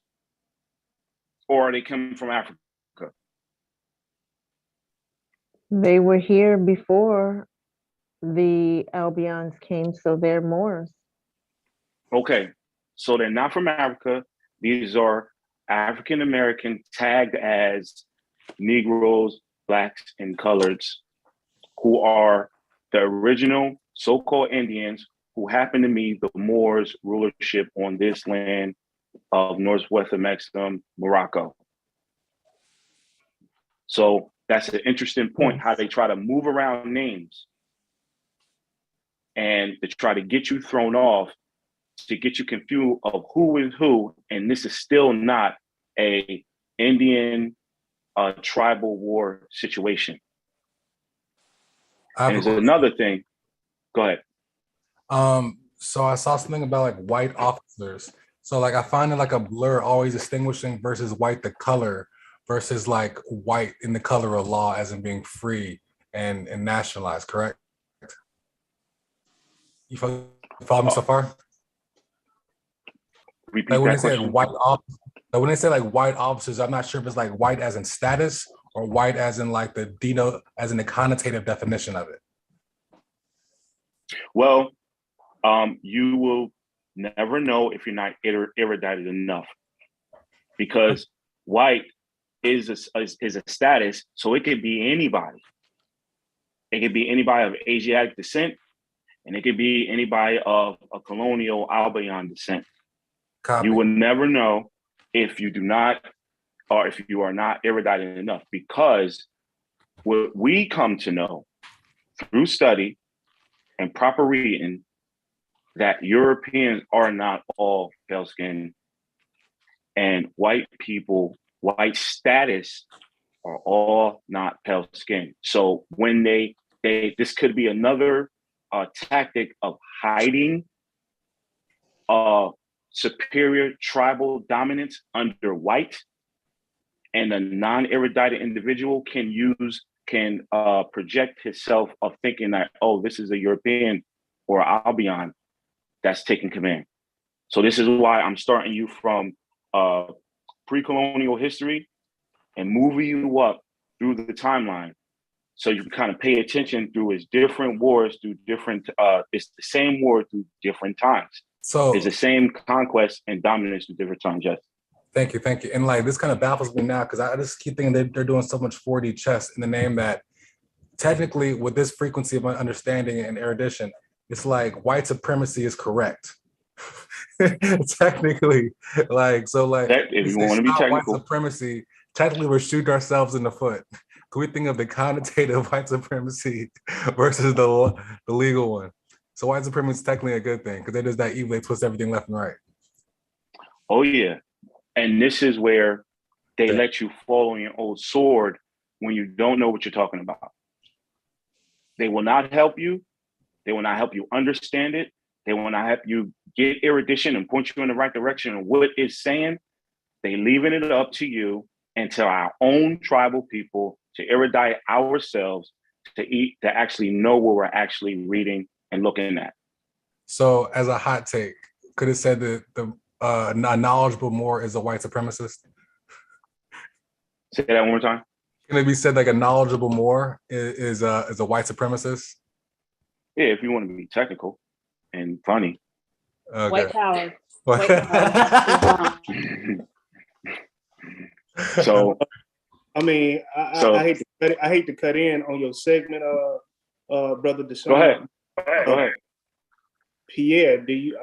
or are they coming from Africa?
They were here before the Albions came, so they're Moors.
Okay, so they're not from Africa. These are African American tagged as Negroes, Blacks, and coloreds, who are the original so-called Indians who happen to be the Moors' rulership on this land of Northwest of Mexico, Morocco. So that's an interesting point, how they try to move around names and to try to get you thrown off, to get you confused of who is who. And this is still not a Indian tribal war situation. And there's another thing. Go ahead.
So I saw something about like white officers. So like I find it like a blur always distinguishing versus white the color versus like white in the color of law as in being free and nationalized, correct? You follow me so far?
Repeat
like when
that
they say
question.
white when they say like white officers, I'm not sure if it's like white as in status or white as in like the as in the connotative definition of it.
Well, you will never know if you're not erudite enough, because white is a status, so it could be anybody. It could be anybody of Asiatic descent, and it could be anybody of a colonial Albion descent.
Copy.
You will never know if you do not, or if you are not erudite enough, because what we come to know through study and proper reading, that Europeans are not all pale skinned, and white people, white status are all not pale skinned. So when they this could be another tactic of hiding superior tribal dominance under white, and a non-erudite individual can project himself of thinking that, oh, this is a European or Albion that's taking command. So this is why I'm starting you from pre-colonial history and moving you up through the timeline, so you can kind of pay attention through its different wars, through different, it's the same war through different times.
So
it's the same conquest and dominance through different times, yes.
Thank you. And like, this kind of baffles me now, because I just keep thinking they're doing so much 4D chess in the name that technically with this frequency of understanding and erudition, it's like white supremacy is correct. Technically, like, so like,
if you want to be technical,
white supremacy, technically we're shooting ourselves in the foot. Can we think of the connotative white supremacy versus the legal one? So white supremacy is technically a good thing, because it is that evil, they twist everything left and right.
Oh yeah. And this is where they let you fall on your old sword when you don't know what you're talking about. They will not help you. They will not help you understand it. They will not help you get erudition and point you in the right direction of what it's saying. They leaving it up to you and to our own tribal people to erudite ourselves to actually know what we're actually reading and looking at.
So as a hot take, could it say that a knowledgeable Moor is a white supremacist?
Say that one more time.
Can it be said like a knowledgeable Moor is a white supremacist?
Yeah, if you want to be technical and funny.
Okay.
White power.
What?
So,
I mean, I hate to cut in on your segment, brother Dishawn.
Go ahead. Go ahead.
Pierre, do you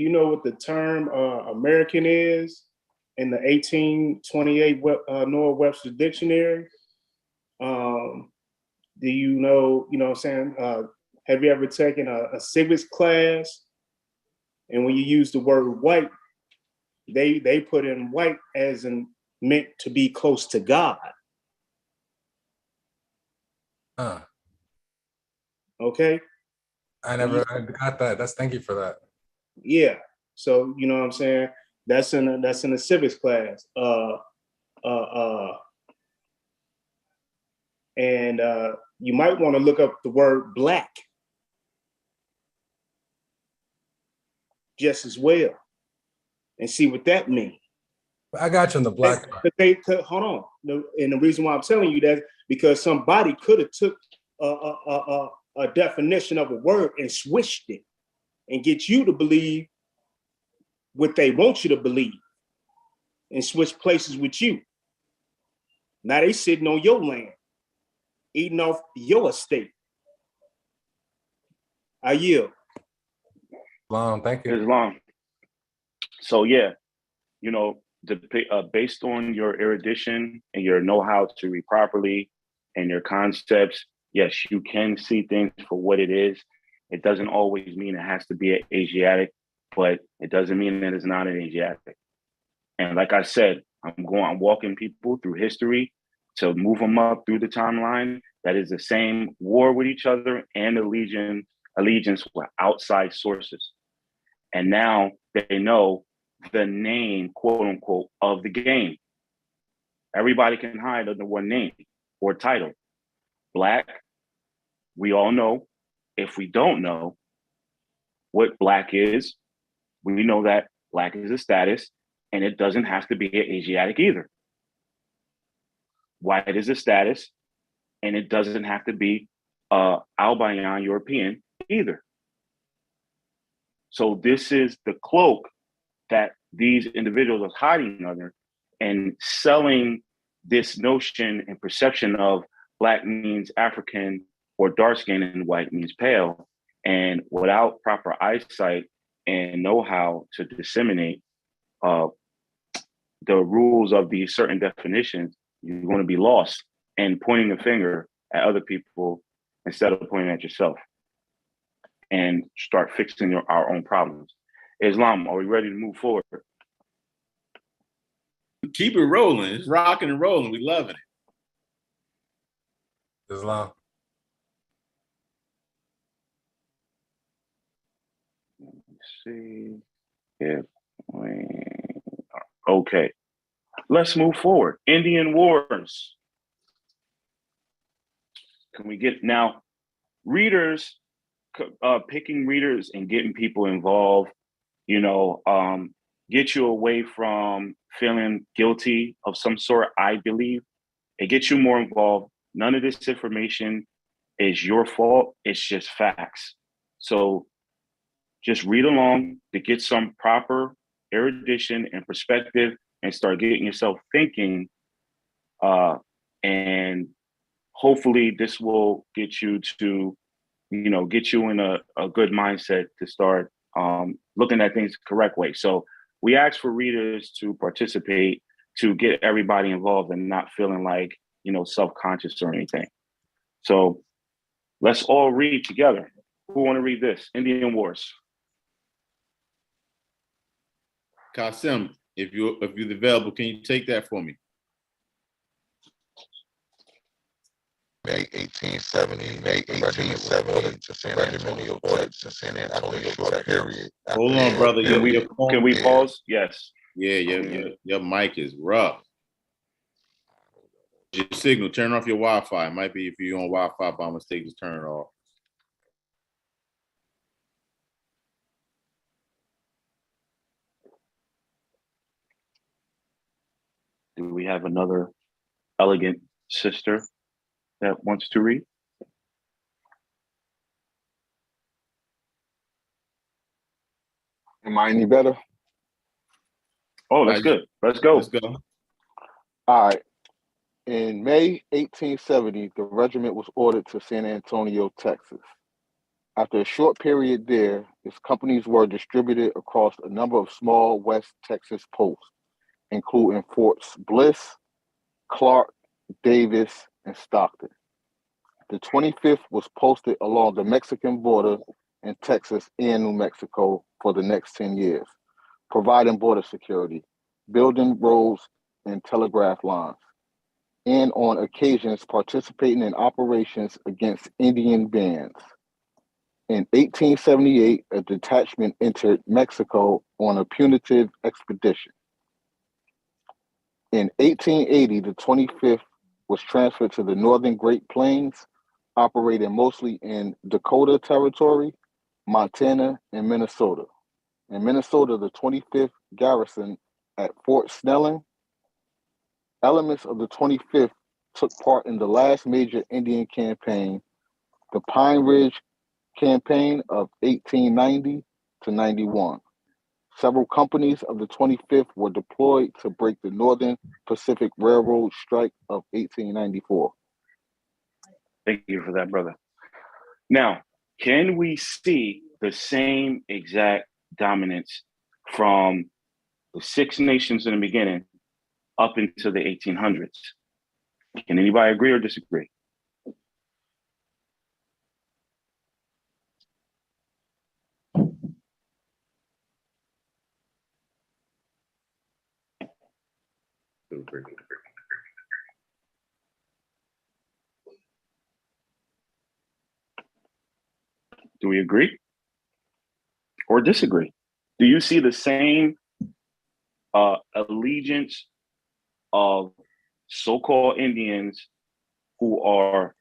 know what the term American is in the 1828 Noah Webster Dictionary? Do you know what I'm saying? Have you ever taken a civics class? And when you use the word white, they put in white as in meant to be close to God. Okay.
I got that. Thank you for that.
Yeah. So you know what I'm saying? That's in a civics class. And you might want to look up the word black just as well and see what that means.
I got you on the black part.
Hold on. And the reason why I'm telling you that, because somebody could have took a definition of a word and switched it and get you to believe what they want you to believe and switch places with you. Now they sitting on your land, eating off your estate. I yield.
Long, thank you.
Islam. So yeah, you know, based on your erudition and your know-how to read properly and your concepts, yes, you can see things for what it is. It doesn't always mean it has to be an Asiatic, but it doesn't mean that it's not an Asiatic. And like I said, I'm walking people through history to move them up through the timeline. That is the same war with each other and allegiance with outside sources. And now they know the name, quote unquote, of the game. Everybody can hide under one name or title. Black, we all know. If we don't know what Black is, we know that Black is a status, and it doesn't have to be an Asiatic either. White is a status, and it doesn't have to be Albanian European either. So this is the cloak that these individuals are hiding under and selling this notion and perception of Black means African or dark skin and white means pale. And without proper eyesight and know-how to disseminate the rules of these certain definitions, you're going to be lost and pointing the finger at other people instead of pointing at yourself and start fixing our own problems. Islam, are we ready to move forward?
Keep it rolling. It's rocking and rolling. We loving it.
Islam.
Let's see. Okay. Let's move forward. Indian Wars. Can we get now readers, picking readers and getting people involved, get you away from feeling guilty of some sort, I believe. It gets you more involved. None of this information is your fault. It's just facts. So just read along to get some proper erudition and perspective and start getting yourself thinking. And hopefully this will get you to, get you in a good mindset to start looking at things the correct way. So we ask for readers to participate, to get everybody involved and not feeling like, self-conscious or anything. So let's all read together. Who want to read this? Indian Wars.
Qasim, if you're available, can you take that for me?
May 1870, May 1870, to send Antonio Texas to send Antonio short period.
Hold on, brother.
Can we pause? Yes.
Yeah, your mic is rough. Your signal, turn off your Wi-Fi. It might be if you're on Wi-Fi by mistake, just turn it off.
Do we have another elegant sister that wants to read?
Am I any better?
Oh, that's good. Let's go.
Let's go.
All right. In May 1870, the regiment was ordered to San Antonio, Texas. After a short period there, its companies were distributed across a number of small West Texas posts, including Forts Bliss, Clark, Davis, and Stockton. The 25th was posted along the Mexican border in Texas and New Mexico for the next 10 years, providing border security, building roads and telegraph lines, and on occasions participating in operations against Indian bands. In 1878, a detachment entered Mexico on a punitive expedition. In 1880, the 25th was transferred to the Northern Great Plains, operating mostly in Dakota Territory, Montana, and Minnesota. In Minnesota, the 25th garrison at Fort Snelling. Elements of the 25th took part in the last major Indian campaign, the Pine Ridge Campaign of 1890 to 91. Several companies of the 25th were deployed to break the Northern Pacific Railroad strike of 1894.
Thank you for that, brother. Now, can we see the same exact dominance from the Six Nations in the beginning up into the 1800s? Can anybody agree or disagree? Do we agree or disagree? Do you see the same allegiance of so-called Indians who are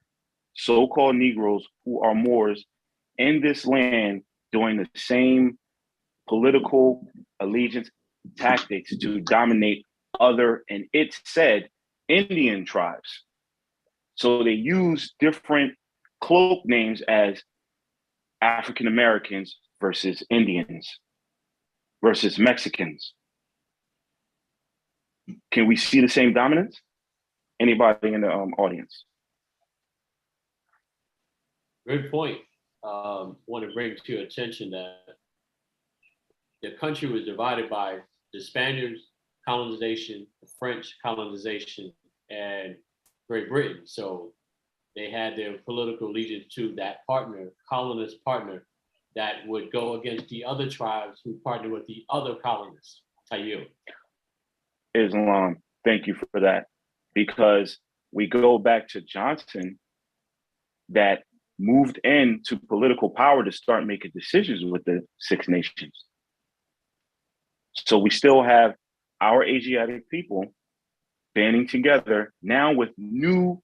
so-called Negroes who are Moors in this land doing the same political allegiance tactics to dominate other, and it said, Indian tribes? So they use different cloak names as African Americans versus Indians versus Mexicans. Can we see the same dominance? Anybody in the audience?
Good point. Want to bring to your attention that the country was divided by the Spaniards colonization, the French colonization, and Great Britain. So they had their political allegiance to that partner, colonist partner, that would go against the other tribes who partnered with the other colonists. Tayo.
Islam, thank you for that. Because we go back to Johnson that moved into political power to start making decisions with the Six Nations. So we still have our Asiatic people banding together now with new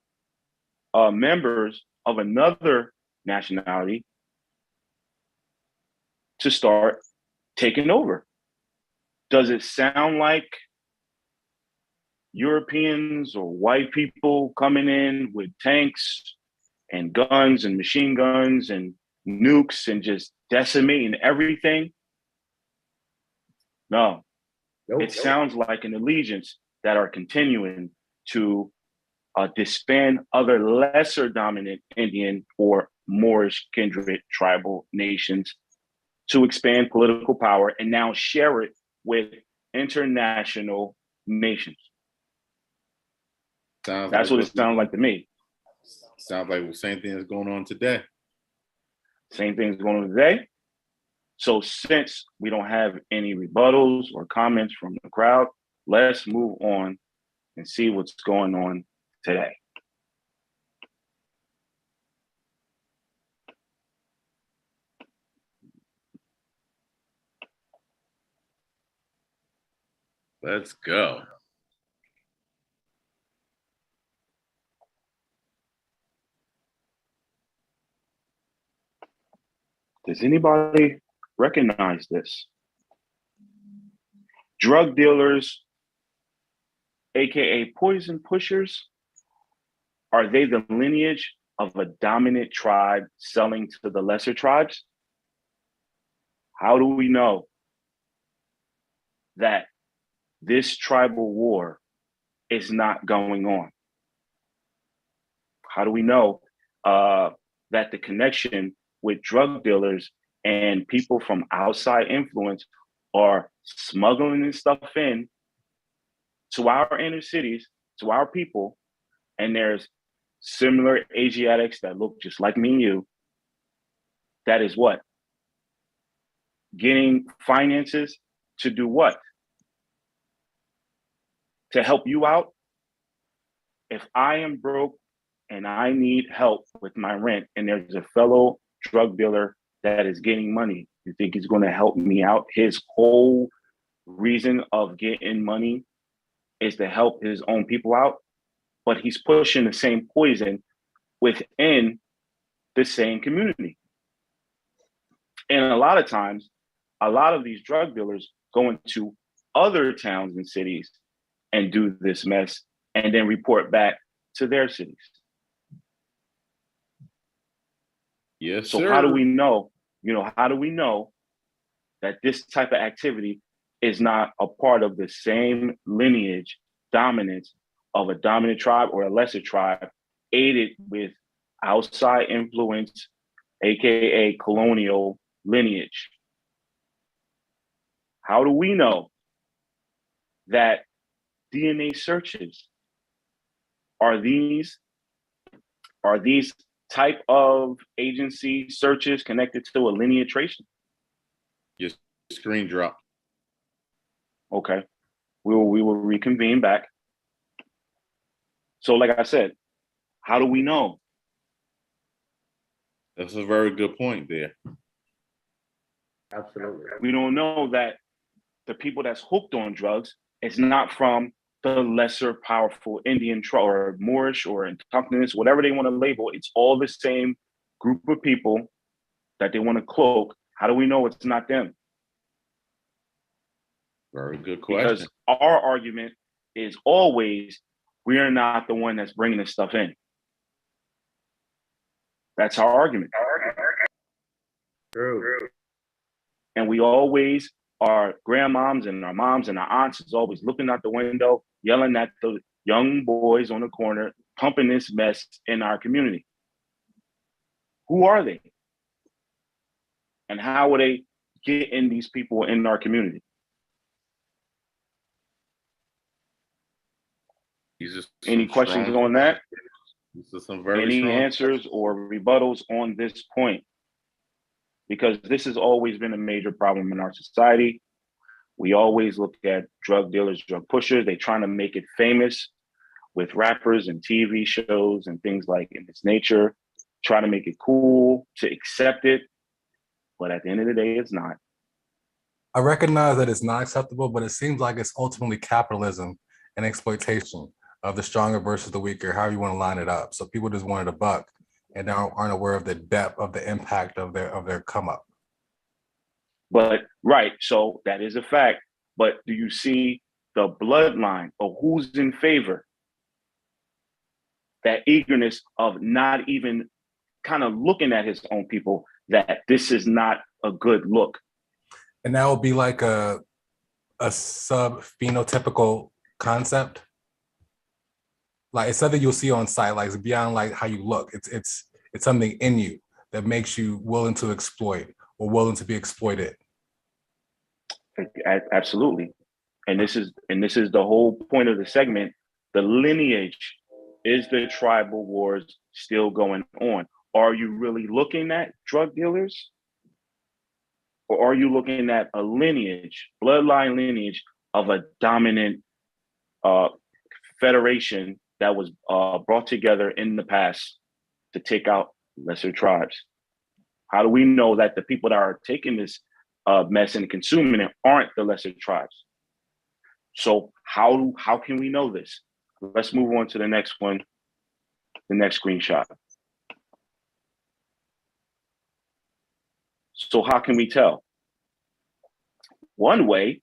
members of another nationality to start taking over. Does it sound like Europeans or white people coming in with tanks and guns and machine guns and nukes and just decimating everything? No. It sounds like an allegiance that are continuing to disband other lesser dominant Indian or Moorish kindred tribal nations to expand political power and now share it with international nations. That's what it sounds like to me.
Sounds like the same thing that's going on today.
Same thing is going on today. So since we don't have any rebuttals or comments from the crowd, let's move on and see what's going on today.
Let's go.
Does anybody recognize this? Drug dealers, AKA poison pushers, are they the lineage of a dominant tribe selling to the lesser tribes? How do we know that this tribal war is not going on? How do we know that the connection with drug dealers and people from outside influence are smuggling this stuff in to our inner cities, to our people, and there's similar Asiatics that look just like me and you, that is what? Getting finances to do what? To help you out? If I am broke and I need help with my rent and there's a fellow drug dealer that is getting money, you think he's going to help me out? His whole reason of getting money is to help his own people out, but he's pushing the same poison within the same community. And a lot of times, a lot of these drug dealers go into other towns and cities and do this mess and then report back to their cities.
Yes,
so
sir.
How do we know, how do we know that this type of activity is not a part of the same lineage dominance of a dominant tribe or a lesser tribe aided with outside influence, AKA colonial lineage? How do we know that DNA searches are these type of agency searches connected to a lineage tracing?
Your screen dropped.
Okay, we will reconvene back. So like I said, how do we know?
That's a very good point there.
Absolutely.
We don't know that the people that's hooked on drugs is not from the lesser powerful Indian tribe or Moorish or Indigenous, whatever they want to label. It's all the same group of people that they want to cloak. How do we know it's not them?
Very good question.
Because our argument is always, we are not the one that's bringing this stuff in. That's our argument.
True.
And we always, our grandmoms and our moms and our aunts is always looking out the window, yelling at the young boys on the corner, pumping this mess in our community. Who are they? And how will they get in these people in our community? Any questions on that?
These are some very
Any
strong
answers or rebuttals on this point? Because this has always been a major problem in our society. We always look at drug dealers, drug pushers. They're trying to make it famous with rappers and TV shows and things like in this nature, try to make it cool to accept it. But at the end of the day, it's not.
I recognize that it's not acceptable, but it seems like it's ultimately capitalism and exploitation of the stronger versus the weaker, however you want to line it up. So people just wanted a buck and now aren't aware of the depth of the impact of their come up.
But right, so that is a fact. But do you see the bloodline of who's in favor? That eagerness of not even kind of looking at his own people, that this is not a good look.
And that would be like a sub-phenotypical concept. Like it's something you'll see on site, like it's beyond like how you look. It's something in you that makes you willing to exploit or willing to be exploited.
Absolutely. And this is the whole point of the segment. The lineage, is the tribal wars still going on? Are you really looking at drug dealers? Or are you looking at a lineage, bloodline lineage of a dominant federation that was brought together in the past to take out lesser tribes? How do we know that the people that are taking this mess and consuming it aren't the lesser tribes? So how can we know this? Let's move on to the next one, the next screenshot. So how can we tell? One way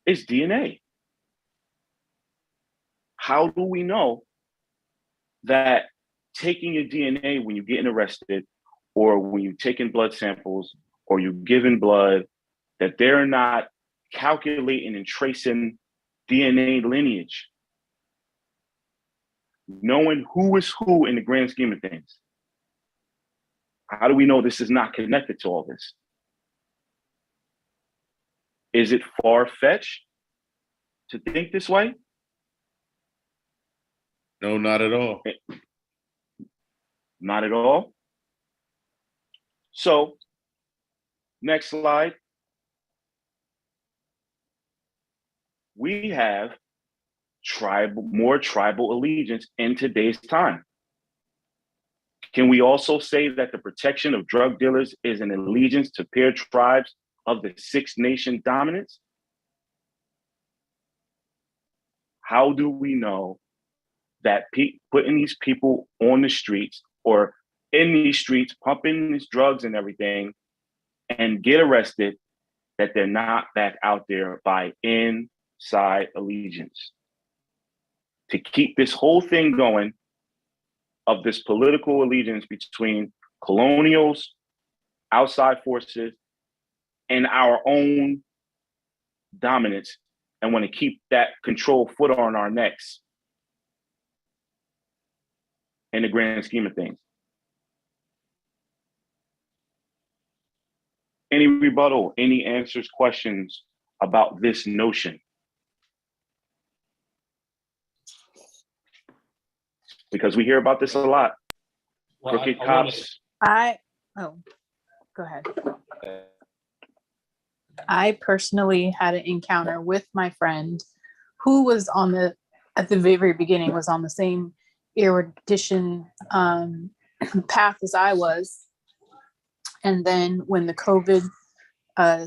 is DNA. How do we know that taking your DNA when you're getting arrested or when you're taking blood samples or you're giving blood, that they're not calculating and tracing DNA lineage, knowing who is who in the grand scheme of things. How do we know this is not connected to all this? Is it far-fetched to think this way?
No, not at all.
Not at all. So, next slide. We have more tribal allegiance in today's time. Can we also say that the protection of drug dealers is an allegiance to peer tribes of the Six Nation dominance? How do we know that putting these people on the streets or in these streets, pumping these drugs and everything, and get arrested, that they're not back out there by inside allegiance? To keep this whole thing going of this political allegiance between colonials, outside forces, and our own dominance, and want to keep that control foot on our necks in the grand scheme of things. Any rebuttal, any answers, questions about this notion? Because we hear about this a lot.
Well,
Crooked cops.
Go ahead. I personally had an encounter with my friend who was at the very beginning, was on the same erudition path as I was. And then when the COVID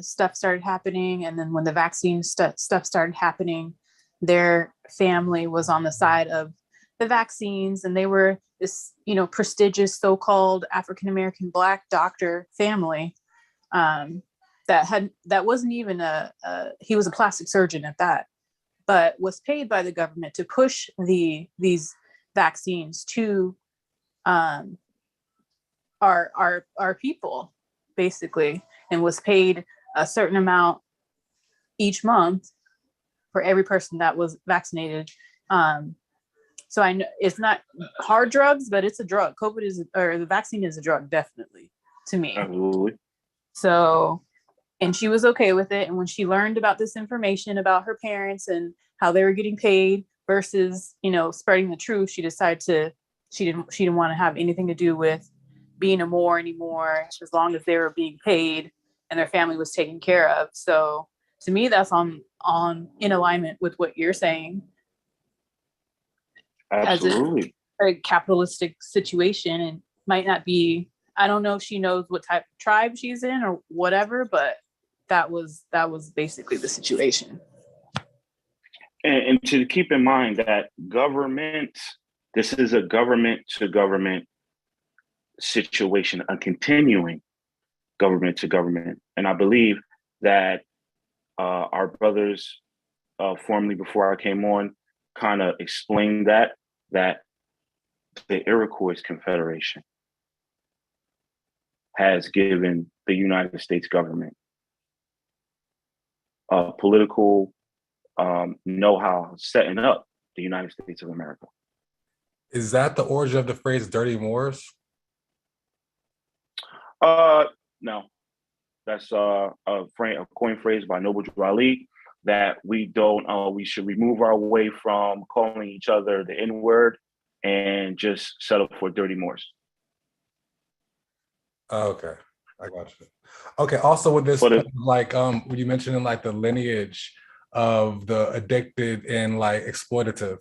stuff started happening, and then when the vaccine stuff started happening, their family was on the side of the vaccines, and they were this, prestigious so-called African-American Black doctor family that wasn't even he was a plastic surgeon at that, but was paid by the government to push these vaccines to our people, basically, and was paid a certain amount each month for every person that was vaccinated. So I know it's not hard drugs, but it's a drug. The vaccine is a drug, definitely, to me.
Absolutely.
So, and she was okay with it. And when she learned about this information about her parents and how they were getting paid versus, spreading the truth, she decided she didn't want to have anything to do with being a Moor anymore, as long as they were being paid and their family was taken care of. So to me, that's in alignment with what you're saying.
Absolutely.
As a capitalistic situation, and might not be, I don't know if she knows what type of tribe she's in or whatever, but that was basically the situation.
And to keep in mind that this is a government to government situation, a continuing government to government. And I believe that our brothers formerly, before I came on, kind of explained that the Iroquois Confederation has given the United States government political know-how setting up the United States of America.
Is that the origin of the phrase dirty Moors?
No. That's a coin phrase by Noble Drew Ali, that we should remove our way from calling each other the N-word and just settle for dirty Moors.
Okay, I got you. Okay, also with this, when you mentioned like the lineage of the addicted and like exploitative,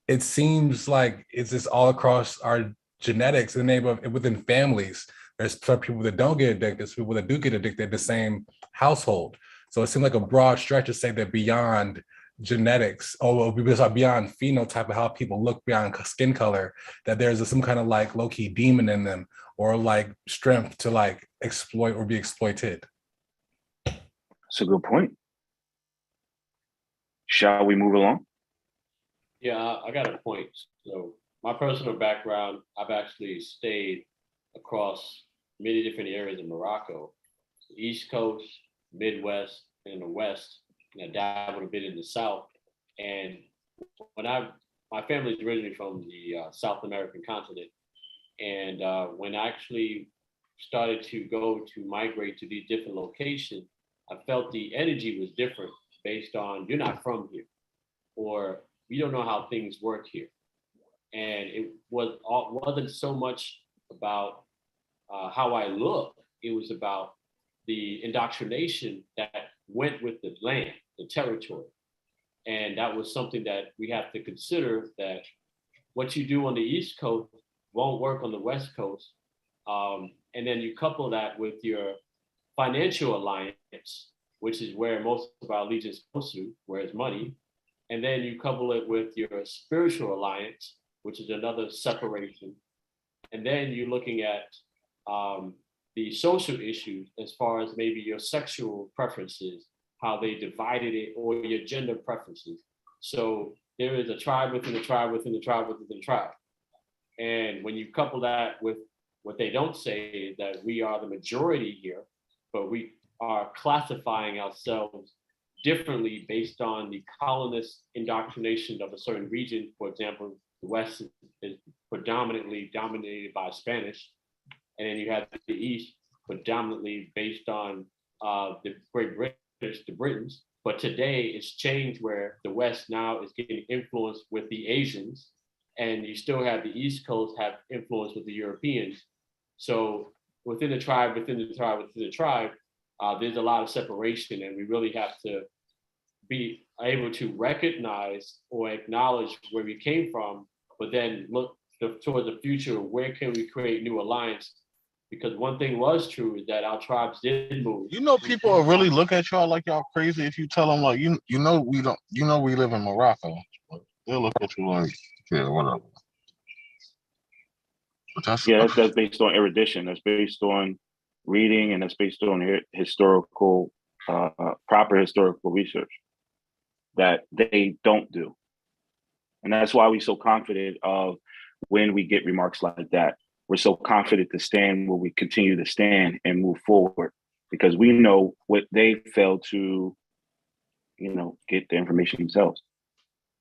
it seems like it's just all across our genetics in the name of within families. There's some people that don't get addicted, some people that do get addicted in the same household. So it seems like a broad stretch to say that beyond genetics, or beyond phenotype of how people look, beyond skin color, that there's some kind of like low-key demon in them, or like strength to like exploit or be exploited.
That's a good point. Shall we move along?
Yeah, I got a point. So my personal background, I've actually stayed across many different areas in Morocco, the East Coast, Midwest, and the West. and I dabbled a bit in the South. And my family is originally from the South American continent. And when I actually started to migrate to these different locations, I felt the energy was different based on you're not from here, or we don't know how things work here. And it wasn't so much about how I look, it was about the indoctrination that went with the land, the territory. And that was something that we have to consider, that what you do on the East Coast won't work on the West Coast. And then you couple that with your financial alliance, which is where most of our allegiance goes to, where it's money. And then you couple it with your spiritual alliance, which is another separation. And then you're looking at the social issues as far as maybe your sexual preferences, how they divided it, or your gender preferences. So there is a tribe within a tribe within the tribe within the tribe. And when you couple that with what they don't say is that we are the majority here, but we are classifying ourselves differently based on the colonist indoctrination of a certain region. For example, the West is predominantly dominated by Spanish, and then you have the East predominantly based on the Great British, the Britons. But today it's changed where the West now is getting influenced with the Asians, and you still have the East Coast have influence with the Europeans. So within the tribe, within the tribe, within the tribe, there's a lot of separation, and we really have to be able to recognize or acknowledge where we came from, but then look towards the future. Where can we create new alliance? Because one thing was true is that our tribes did move.
You know, people will really look at y'all like y'all crazy if you tell them like we live in Morocco. They'll look at you like, yeah, whatever.
That's based on erudition. That's based on reading, and that's based on historical, proper historical research that they don't do. And that's why we're so confident of when we get remarks like that. We're so confident to stand where we continue to stand and move forward, because we know what they failed to, get the information themselves.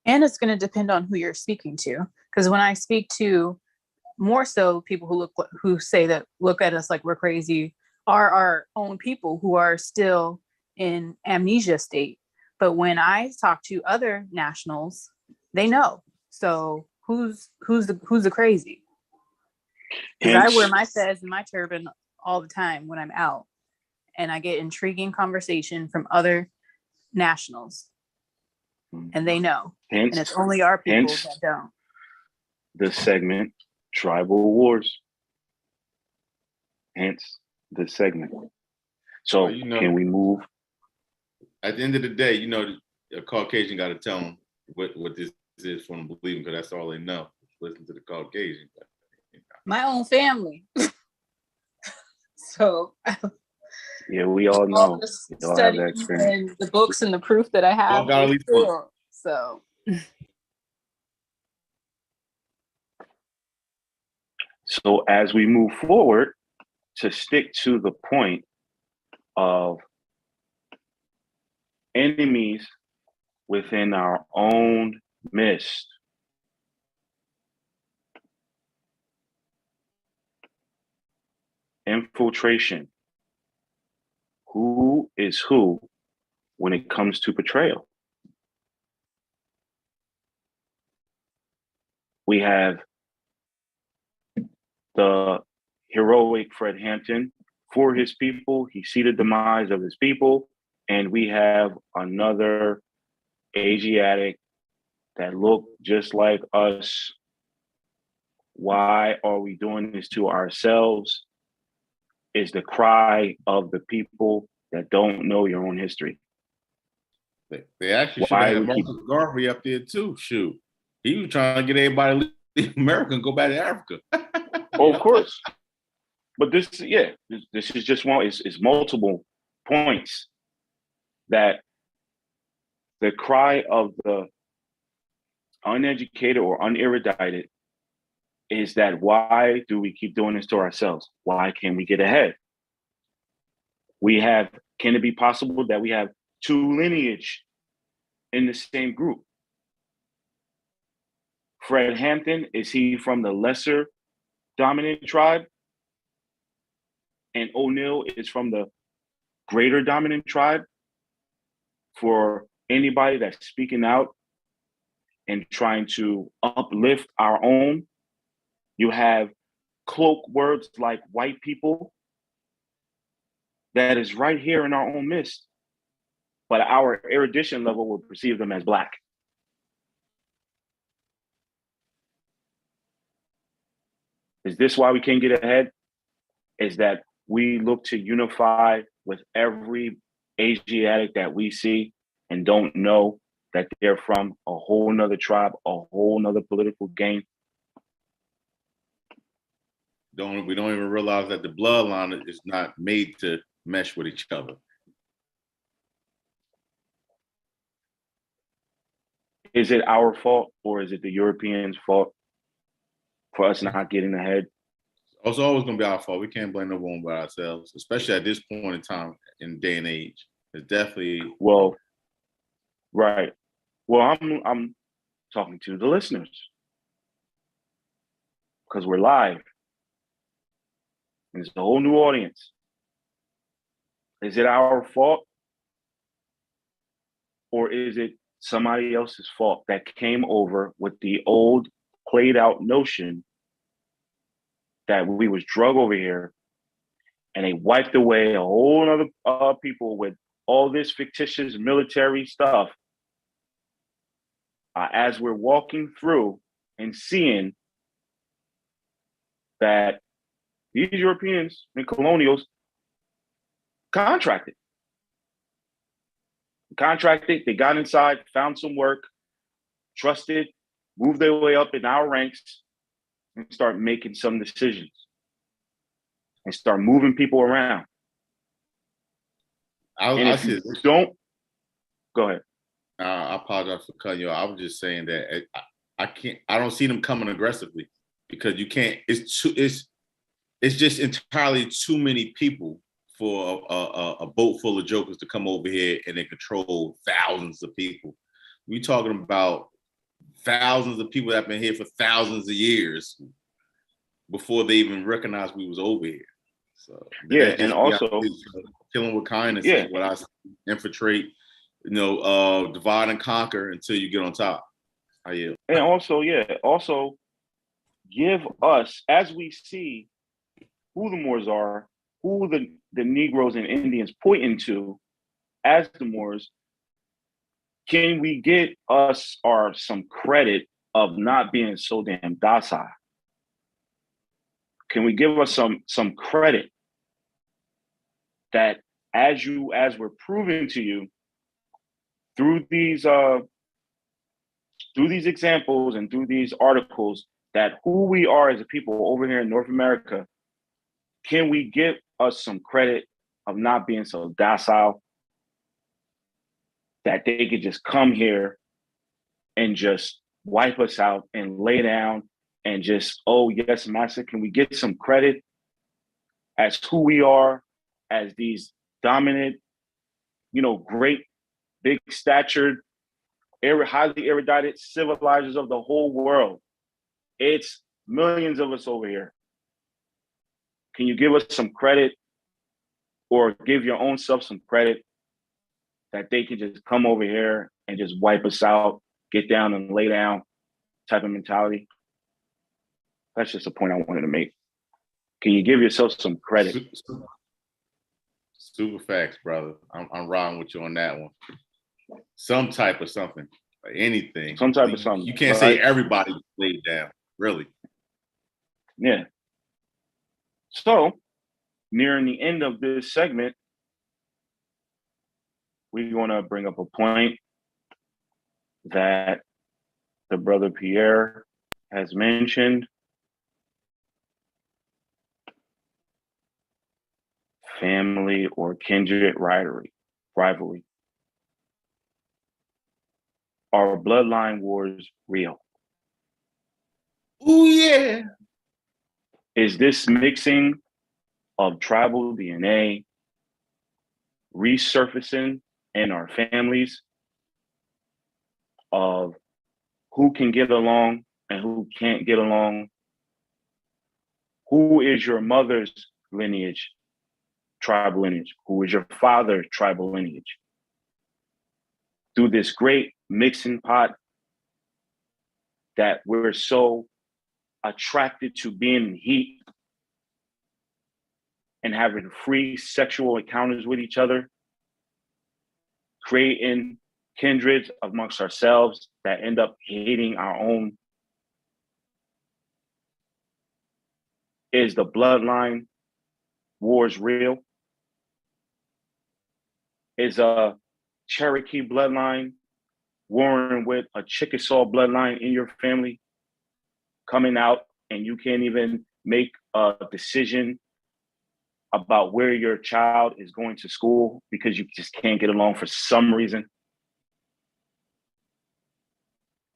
And it's going to depend on who you're speaking to. Because when I speak to more so people who say that look at us like we're crazy are our own people who are still in amnesia state. But when I talk to other nationals, they know. So who's the crazy? Because I wear my fez and my turban all the time when I'm out, and I get intriguing conversation from other nationals, and they know. And it's only our people that don't.
The segment Tribal Wars. Hence the segment. So can we move?
At the end of the day, a Caucasian got to tell them what this is for them to believe, because that's all they know. Listen to the Caucasian.
My own family. So
yeah, we all know. We all have that experience.
And the books and the proof that I have. So
So as we move forward, to stick to the point of enemies within our own midst, infiltration. Who is who when it comes to betrayal? We have the heroic Fred Hampton. For his people, he see the demise of his people. And we have another Asiatic that look just like us. Why are we doing this to ourselves? Is the cry of the people that don't know your own history.
They actually should have Marcus Garvey up there too. Shoot. He was trying to get everybody to leave America and go back to Africa.
Of course. But this is just one, it's multiple points that the cry of the uneducated or unerudited is that why do we keep doing this to ourselves? Why can't we get ahead? Can it be possible that we have two lineage in the same group. Fred Hampton, is he from the lesser dominant tribe? And O'Neill is from the greater dominant tribe? For anybody that's speaking out and trying to uplift our own, you have cloak words like white people that is right here in our own midst, but our erudition level will perceive them as Black. Is this why we can't get ahead? Is that we look to unify with every Asiatic that we see and don't know that they're from a whole nother tribe, a whole nother political game.
We don't even realize that the bloodline is not made to mesh with each other.
Is it our fault or is it the Europeans' fault for us not getting ahead?
It's always going to be our fault. We can't blame no one but ourselves, especially at this point in time in day and age. It's definitely
right. Well, I'm talking to the listeners because we're live. It's a whole new audience. Is it our fault or is it somebody else's fault that came over with the old played out notion that we was drug over here and they wiped away a whole other people with all this fictitious military stuff as we're walking through and seeing that these Europeans and colonials contracted, they got inside, found some work, trusted, moved their way up in our ranks, and start making some decisions and start moving people around. If you don't, go ahead.
I apologize for cutting you off. I was just saying that I don't see them coming aggressively because you can't. It's just entirely too many people for a boat full of jokers to come over here and they control thousands of people. We're talking about thousands of people that have been here for thousands of years before they even recognized we was over here. So
yeah, and also
killing with kindness.
Yeah,
what I infiltrate, divide and conquer until you get on top. And
also give us, as we see who the Moors are, who the Negroes and Indians pointing to as the Moors, can we get us some credit of not being so damn docile? Can we give us some credit that as we're proving to you through these examples and through these articles that who we are as a people over here in North America, can we give us some credit of not being so docile that they could just come here and just wipe us out and lay down and just, oh yes, master, can we get some credit as who we are as these dominant, great, big statured, highly erudite civilizers of the whole world? It's millions of us over here. Can you give us some credit or give your own self some credit that they can just come over here and just wipe us out, get down and lay down type of mentality? That's just a point I wanted to make. Can you give yourself some credit?
Super facts, brother. I'm riding with you on that one. Some type of something, anything.
Some type of something.
You can't say everybody laid down, really.
Yeah. So, nearing the end of this segment, we want to bring up a point that the brother Pierre has mentioned. Family or kindred rivalry. Are bloodline wars real?
Oh yeah.
Is this mixing of tribal DNA resurfacing in our families? of who can get along and who can't get along. Who is your mother's lineage, tribal lineage? Who is your father's tribal lineage? Through this great mixing pot that we're so attracted to being in heat and having free sexual encounters with each other, creating kindreds amongst ourselves that end up hating our own. Is the bloodline wars real? Is a Cherokee bloodline warring with a Chickasaw bloodline in your family coming out, and you can't even make a decision about where your child is going to school because you just can't get along for some reason?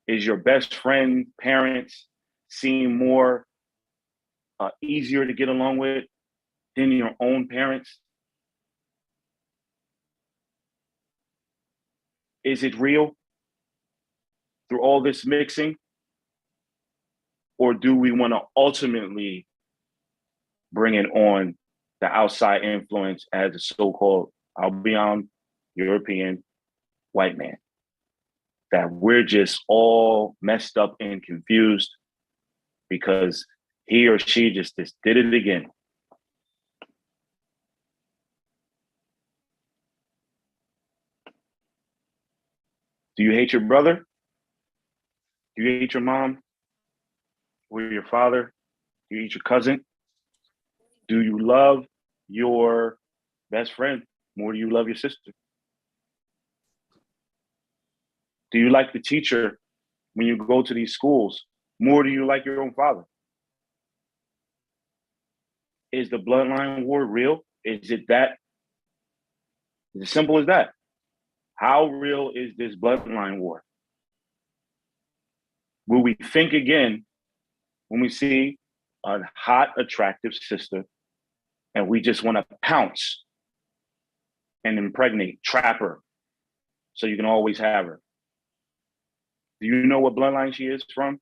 Is your best friend parents seem more easier to get along with than your own parents? Is it real through all this mixing? Or do we want to ultimately bring it on the outside influence as a so-called Albanian European white man? That we're just all messed up and confused because he or she just did it again. Do you hate your brother? Do you hate your mom? Or your father? Do you hate your cousin? Do you love your best friend more than you love your sister? Do you like the teacher when you go to these schools more do you like your own father? Is the bloodline war real? Is it that? It's as simple as that. How real is this bloodline war? Will we think again when we see a hot, attractive sister and we just want to pounce and impregnate, trap her so you can always have her? Do you know what bloodline she is from?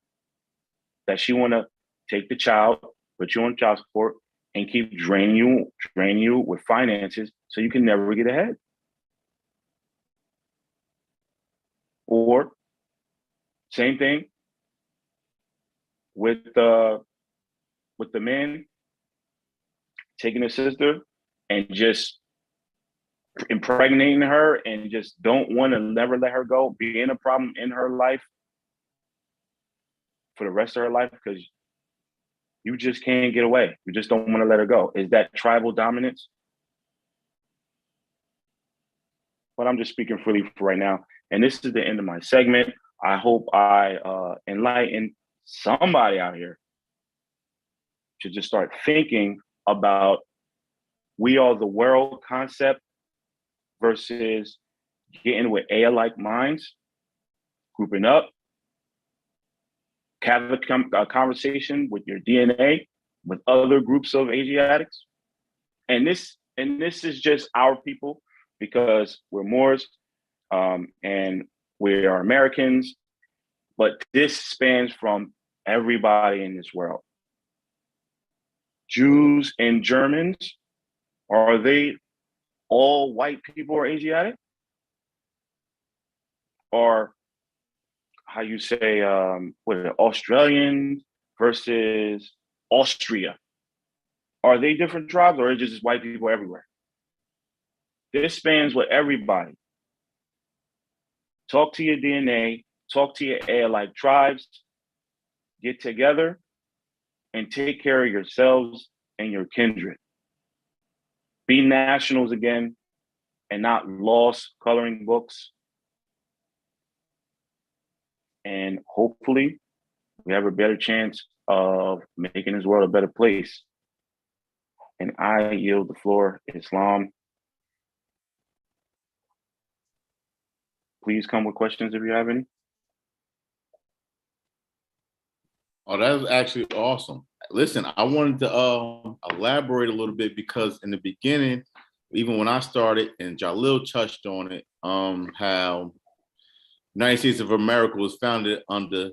That she want to take the child, put you on child support, and keep draining you with finances so you can never get ahead. Or same thing with the man taking a sister and just impregnating her and just don't want to never let her go, being a problem in her life for the rest of her life because you just can't get away. You just don't want to let her go. Is that tribal dominance? But I'm just speaking freely for right now. And this is the end of my segment. I hope I enlighten somebody out here to just start thinking about we are the world concept versus getting with alike minds, grouping up, have a conversation with your DNA, with other groups of Asiatics. And this is just our people because we're Moors and we are Americans, but this spans from everybody in this world. Jews and Germans, are they all white people or Asiatic? Or how you say, Australian versus Austria? Are they different tribes or is it just white people everywhere? This spans with everybody. Talk to your DNA, talk to your alike tribes, get together and take care of yourselves and your kindred. Be nationals again and not lost coloring books. And hopefully we have a better chance of making this world a better place. And I yield the floor, Islam. Please come with questions if you have any.
Oh, that was actually awesome. Listen, I wanted to elaborate a little bit because in the beginning, even when I started, and Jalil touched on it, how United States of America was founded under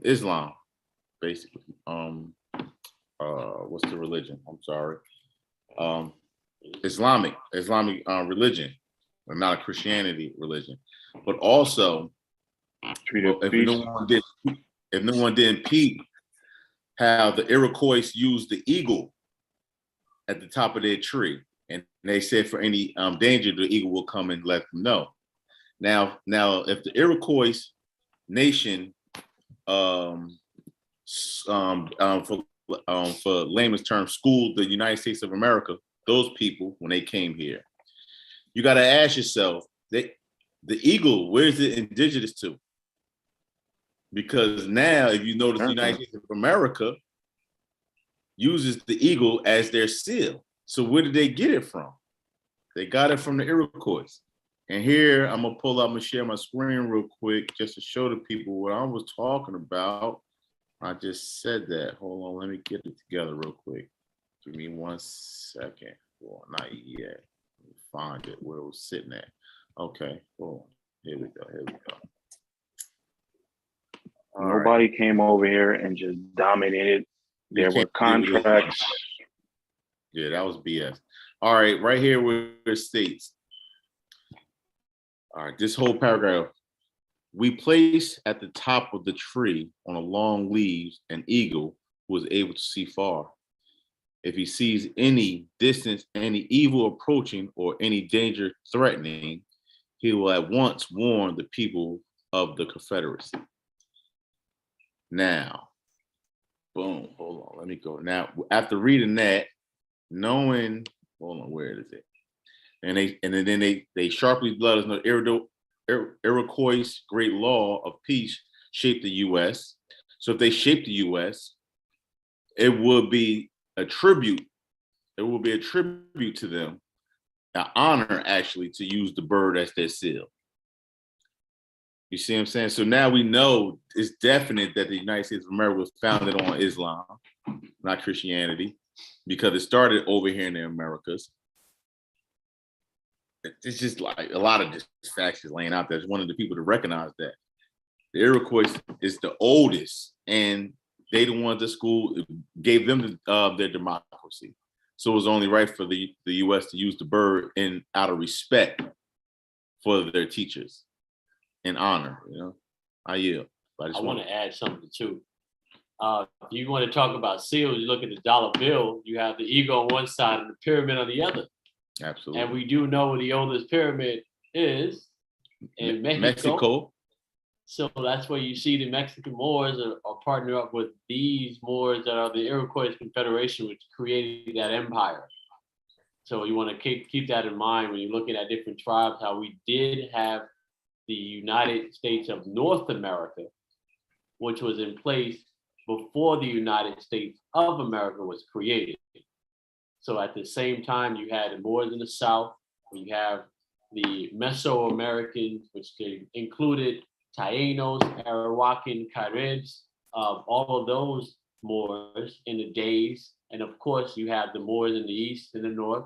Islam, basically. What's the religion? I'm sorry. Islamic religion, or not a Christianity religion. But also, if no one didn't peep how the Iroquois used the eagle at the top of their tree. And they said for any danger, the eagle will come and let them know. Now, if the Iroquois nation, for layman's terms, schooled the United States of America, those people, when they came here, you got to ask yourself, the eagle, where's it indigenous to? Because now, if you notice, the United States of America uses the eagle as their seal. So where did they get it from? They got it from the Iroquois. And here, I'm gonna pull up and share my screen real quick just to show the people what I was talking about. I just said that. Hold on, let me get it together real quick. Give me 1 second. Well, not yet. Let me find it where it was sitting at. Okay, cool. Here we go.
Nobody came over here and just dominated. There were contracts.
Yeah, that was BS. All right, right here where it states. All right, this whole paragraph. We place at the top of the tree on a long leaves an eagle who is able to see far. If he sees any distance, any evil approaching, or any danger threatening, he will at once warn the people of the Confederacy. Now, boom, hold on, let me go. Now, after reading that, knowing, hold on, where is it? And then they sharply let us know Iroquois' great law of peace shaped the U.S. So if they shaped the U.S., it would be a tribute. It will be a tribute to them, an honor actually, to use the bird as their seal. You see what I'm saying? So now we know it's definite that the United States of America was founded on Islam, not Christianity, because it started over here in the Americas. It's just like a lot of this facts is laying out there. It's one of the people to recognize that. The Iroquois is the oldest, and they the ones that school gave them their democracy. So it was only right for the U.S. to use the bird out of respect for their teachers and honor. You know, I yield.
I want to add something too. If you want to talk about seals, you look at the dollar bill. You have the eagle on one side and the pyramid on the other.
Absolutely.
And we do know where the oldest pyramid is in Mexico. So that's where you see the Mexican Moors are partnered up with these Moors that are the Iroquois Confederation, which created that empire. So you want to keep that in mind when you're looking at different tribes, how we did have the United States of North America, which was in place before the United States of America was created. So at the same time, you had the Moors in the South, you have the Mesoamericans, which included Taínos, Arawakan, Caribs, all of those Moors in the days. And of course, you have the Moors in the East and the North,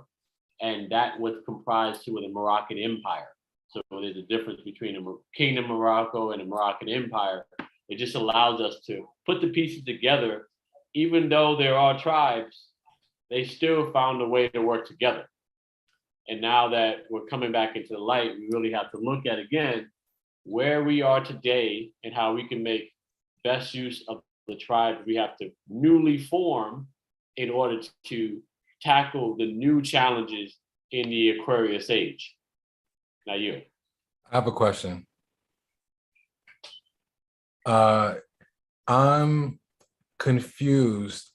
and that was comprised to the Moroccan Empire. So there's a difference between the Kingdom of Morocco and the Moroccan Empire. It just allows us to put the pieces together. Even though there are tribes, they still found a way to work together. And now that we're coming back into the light, we really have to look at again where we are today and how we can make best use of the tribes we have to newly form in order to tackle the new challenges in the Aquarius age. Now you.
I have a question. I'm confused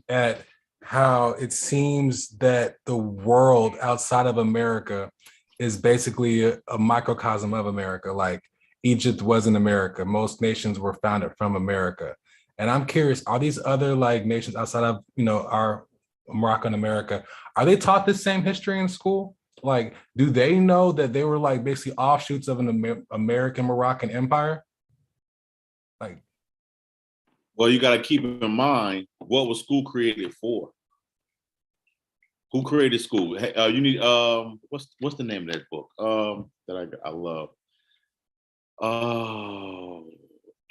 at how it seems that the world outside of America is basically a microcosm of America. Like Egypt wasn't America. Most nations were founded from America. And I'm curious, are these other like nations outside of, our Moroccan America, are they taught the same history in school? Like, do they know that they were like basically offshoots of an American Moroccan empire? Like,
well, you got to keep in mind, what was school created for? Who created school? Hey, you need what's the name of that book? That I love.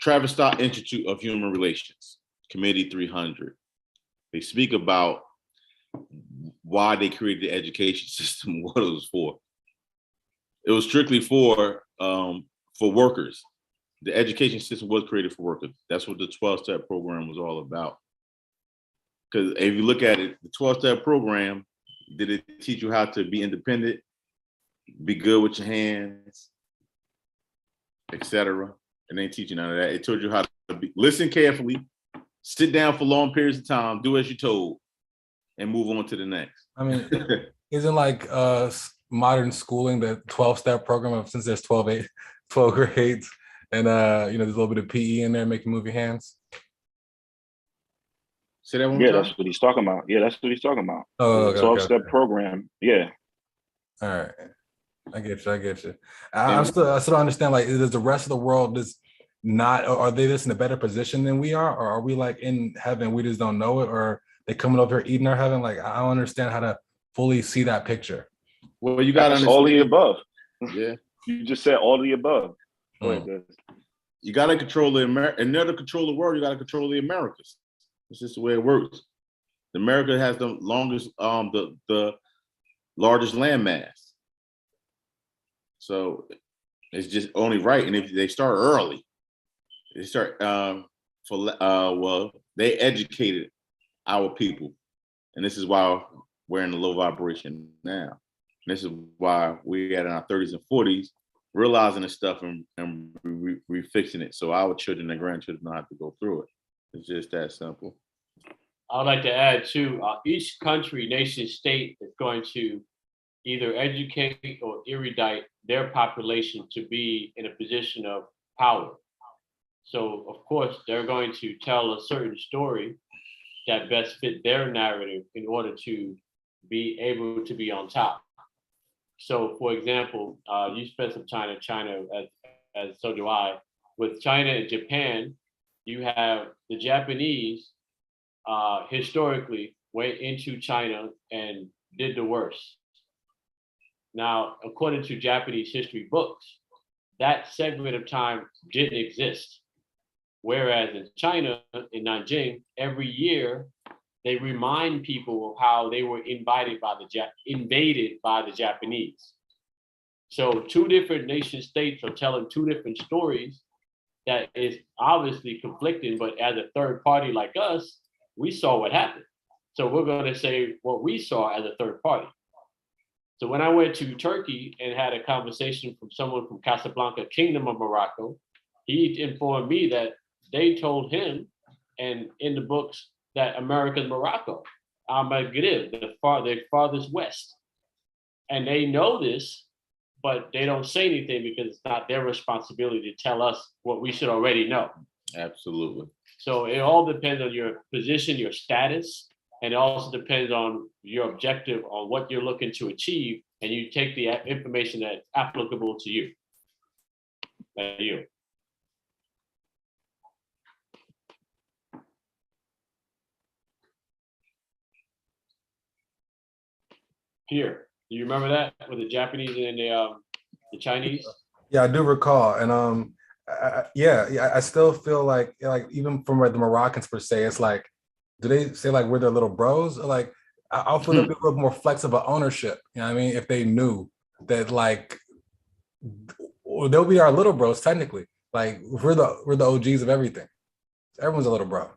Travis Scott Institute of Human Relations, Committee 300. They speak about why they created the education system, what it was for. It was strictly for workers. The education system was created for workers. That's what the 12-step program was all about. Because if you look at it, the 12-step program, did it teach you how to be independent, be good with your hands, etc.? It ain't teaching none of that. It told you how to listen carefully, sit down for long periods of time, do as you're told, and move on to the next.
I mean, isn't like modern schooling the 12-step program of, since there's 12 grades, and there's a little bit of PE in there, make you move your hands?
Say that one
more
time?
That's what he's talking about. Yeah, that's what he's talking about.
Oh,
okay, 12-step program. Yeah.
All right. I get you. I still don't understand, like, does the rest of the world just not, or are they just in a better position than we are? Or are we like in heaven, we just don't know it? Or they coming over here eating our heaven? Like, I don't understand how to fully see that picture.
Well, you got to understand.
All the above.
Yeah.
You just said all the above. Go ahead,
you got to control the America. In order to control the world, you got to control the Americas. It's just the way it works. America has the longest, the largest landmass. So it's just only right. And if they start early, they start they educated our people. And this is why we're in the low vibration now. And this is why we're in our 30s and 40s, realizing this stuff and refixing it. So our children and grandchildren don't have to go through it. It's just that simple.
I'd like to add too, each country, nation, state is going to either educate or erudite their population to be in a position of power. So of course, they're going to tell a certain story that best fit their narrative in order to be able to be on top. So for example, you spent some time in China, as so do I. With China and Japan, you have the Japanese historically went into China and did the worst. Now, according to Japanese history books, that segment of time didn't exist. Whereas in China, in Nanjing, every year they remind people of how they were invaded by the Japanese. So two different nation states are telling two different stories that is obviously conflicting, but as a third party like us, we saw what happened. So we're going to say what we saw as a third party. So when I went to Turkey and had a conversation from someone from Casablanca, Kingdom of Morocco, he informed me that they told him, and in the books, that America's Morocco, Al-Maghrib, the farthest west. And they know this, but they don't say anything because it's not their responsibility to tell us what we should already know.
Absolutely.
So it all depends on your position, your status, and it also depends on your objective on what you're looking to achieve, and you take the information that's applicable to you. Thank you. Here, do you remember that with the Japanese and the Chinese?
Yeah, I do recall, and I still feel like even from the Moroccans per se, it's like, do they say like we're their little bros? Or like I'll feel a little more flexible ownership. You know what I mean? If they knew that like they'll be our little bros technically. Like we're the OGs of everything. Everyone's a little bro.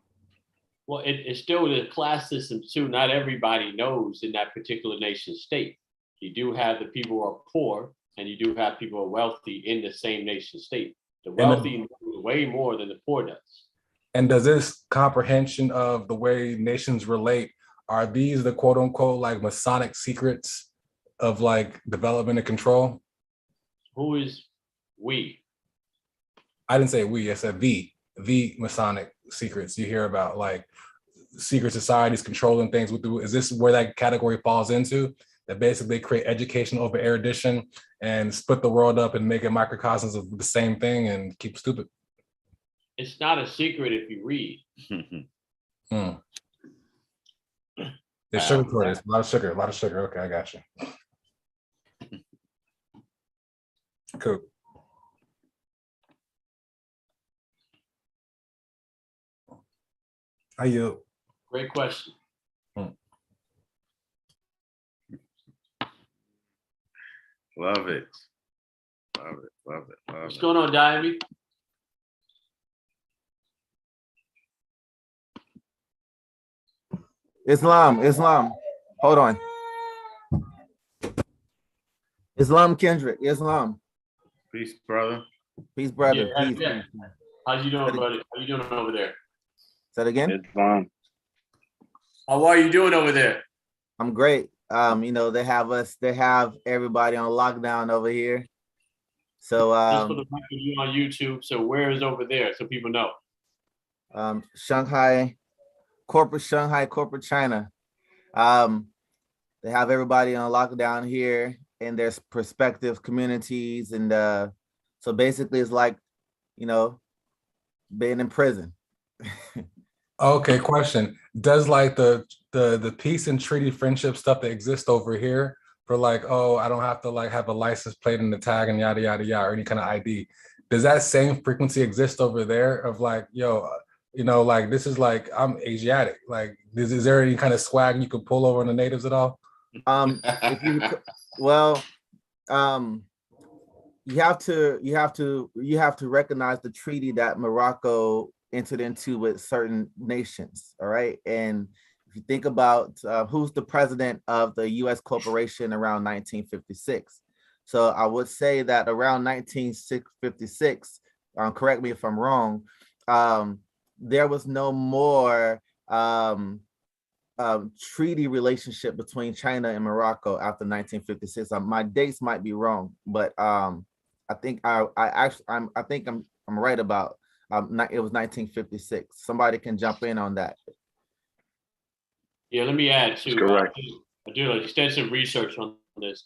Well, it's still the class system too. Not everybody knows in that particular nation state. You do have the people who are poor, and you do have people who are wealthy in the same nation state. The wealthy know way more than the poor does.
And does this comprehension of the way nations relate, are these the quote unquote like Masonic secrets of like development and control?
Who is we?
I didn't say we, I said the Masonic secrets you hear about, like secret societies controlling things with is this where that category falls into? That basically create education over erudition and split the world up and make it microcosms of the same thing and keep stupid.
It's not a secret if you read.
They It's sugar tortoise. A lot of sugar. A lot of sugar. Okay, I got you. Cool. How you?
Great question.
Love it. Love it. Love it. Love
What's
it.
going on, Diamond?
Islam. Hold on. Islam Kendrick. Islam.
Peace, brother.
Peace, brother.
Yeah,
Peace.
yeah. How you doing, buddy? How you doing over there?
Say that again.
It's fine.
How are you doing over there?
I'm great. They have everybody on lockdown over here. So
Just for the record, you on YouTube. So where is over there so people know?
Shanghai, corporate China. They have everybody on lockdown here in their prospective communities, and so basically it's like, being in prison.
Okay, question. Does like the peace and treaty friendship stuff that exists over here for like, oh, I don't have to like have a license plate and the tag and yada yada yada or any kind of ID. Does that same frequency exist over there of like, yo, like this is like I'm Asiatic. Like, is there any kind of swag you could pull over on the natives at all?
If you you have to recognize the treaty that Morocco entered into with certain nations. All right. And if you think about who's the president of the US corporation around 1956. So I would say that around 1956, correct me if I'm wrong, there was no more treaty relationship between China and Morocco after 1956. My dates might be wrong, but I think I'm right about it was 1956. Somebody can jump in on that.
Yeah, let me add too.
Correct.
I do extensive research on this.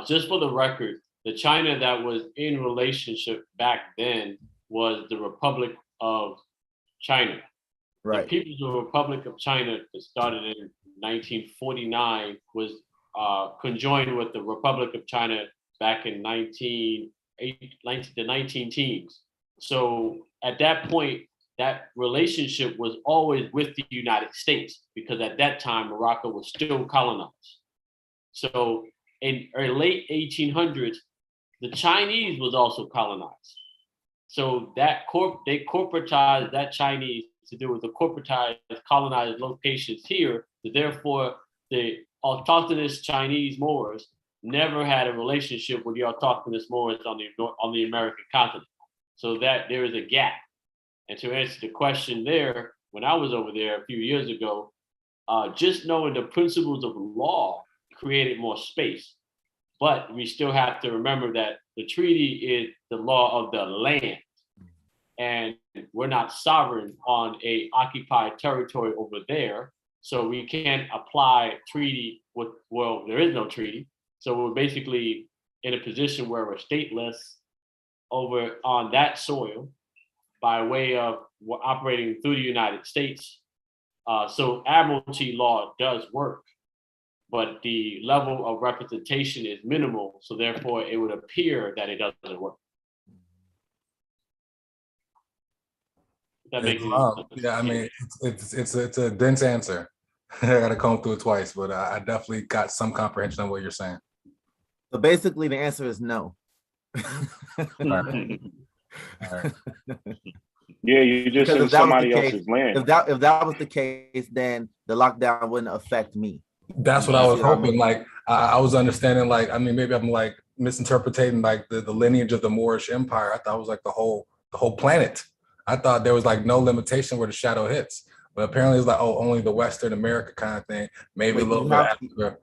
Just for the record, the China that was in relationship back then was the Republic of China.
Right.
The People's Republic of China that started in 1949 was conjoined with the Republic of China back in the 19 teens. So at that point, that relationship was always with the United States because at that time, Morocco was still colonized. So in the late 1800s, the Chinese was also colonized. So that they corporatized that Chinese to do with the corporatized colonized locations here. So therefore, the autochthonous Chinese Moors never had a relationship with the autochthonous Moors on the American continent. So that there is a gap. And to answer the question there, when I was over there a few years ago, just knowing the principles of law created more space. But we still have to remember that the treaty is the law of the land. And we're not sovereign on a occupied territory over there. So we can't apply treaty with, well, there is no treaty. So we're basically in a position where we're stateless over on that soil by way of operating through the United States. So admiralty law does work, but the level of representation is minimal. So therefore it would appear that it doesn't work. That makes sense.
Yeah, I mean, it's a dense answer. I got to comb through it twice, but I definitely got some comprehension of what you're saying.
So basically, the answer is no.
All right. Yeah, you're just in somebody else's land.
If that was the case, then the lockdown wouldn't affect me.
That's what I was hoping. Like I was understanding. Like I mean, maybe I'm like misinterpreting like the lineage of the Moorish Empire. I thought it was like the whole planet. I thought there was like no limitation where the shadow hits, but apparently it's like, oh, only the Western America kind of thing. Maybe a little bit Africa.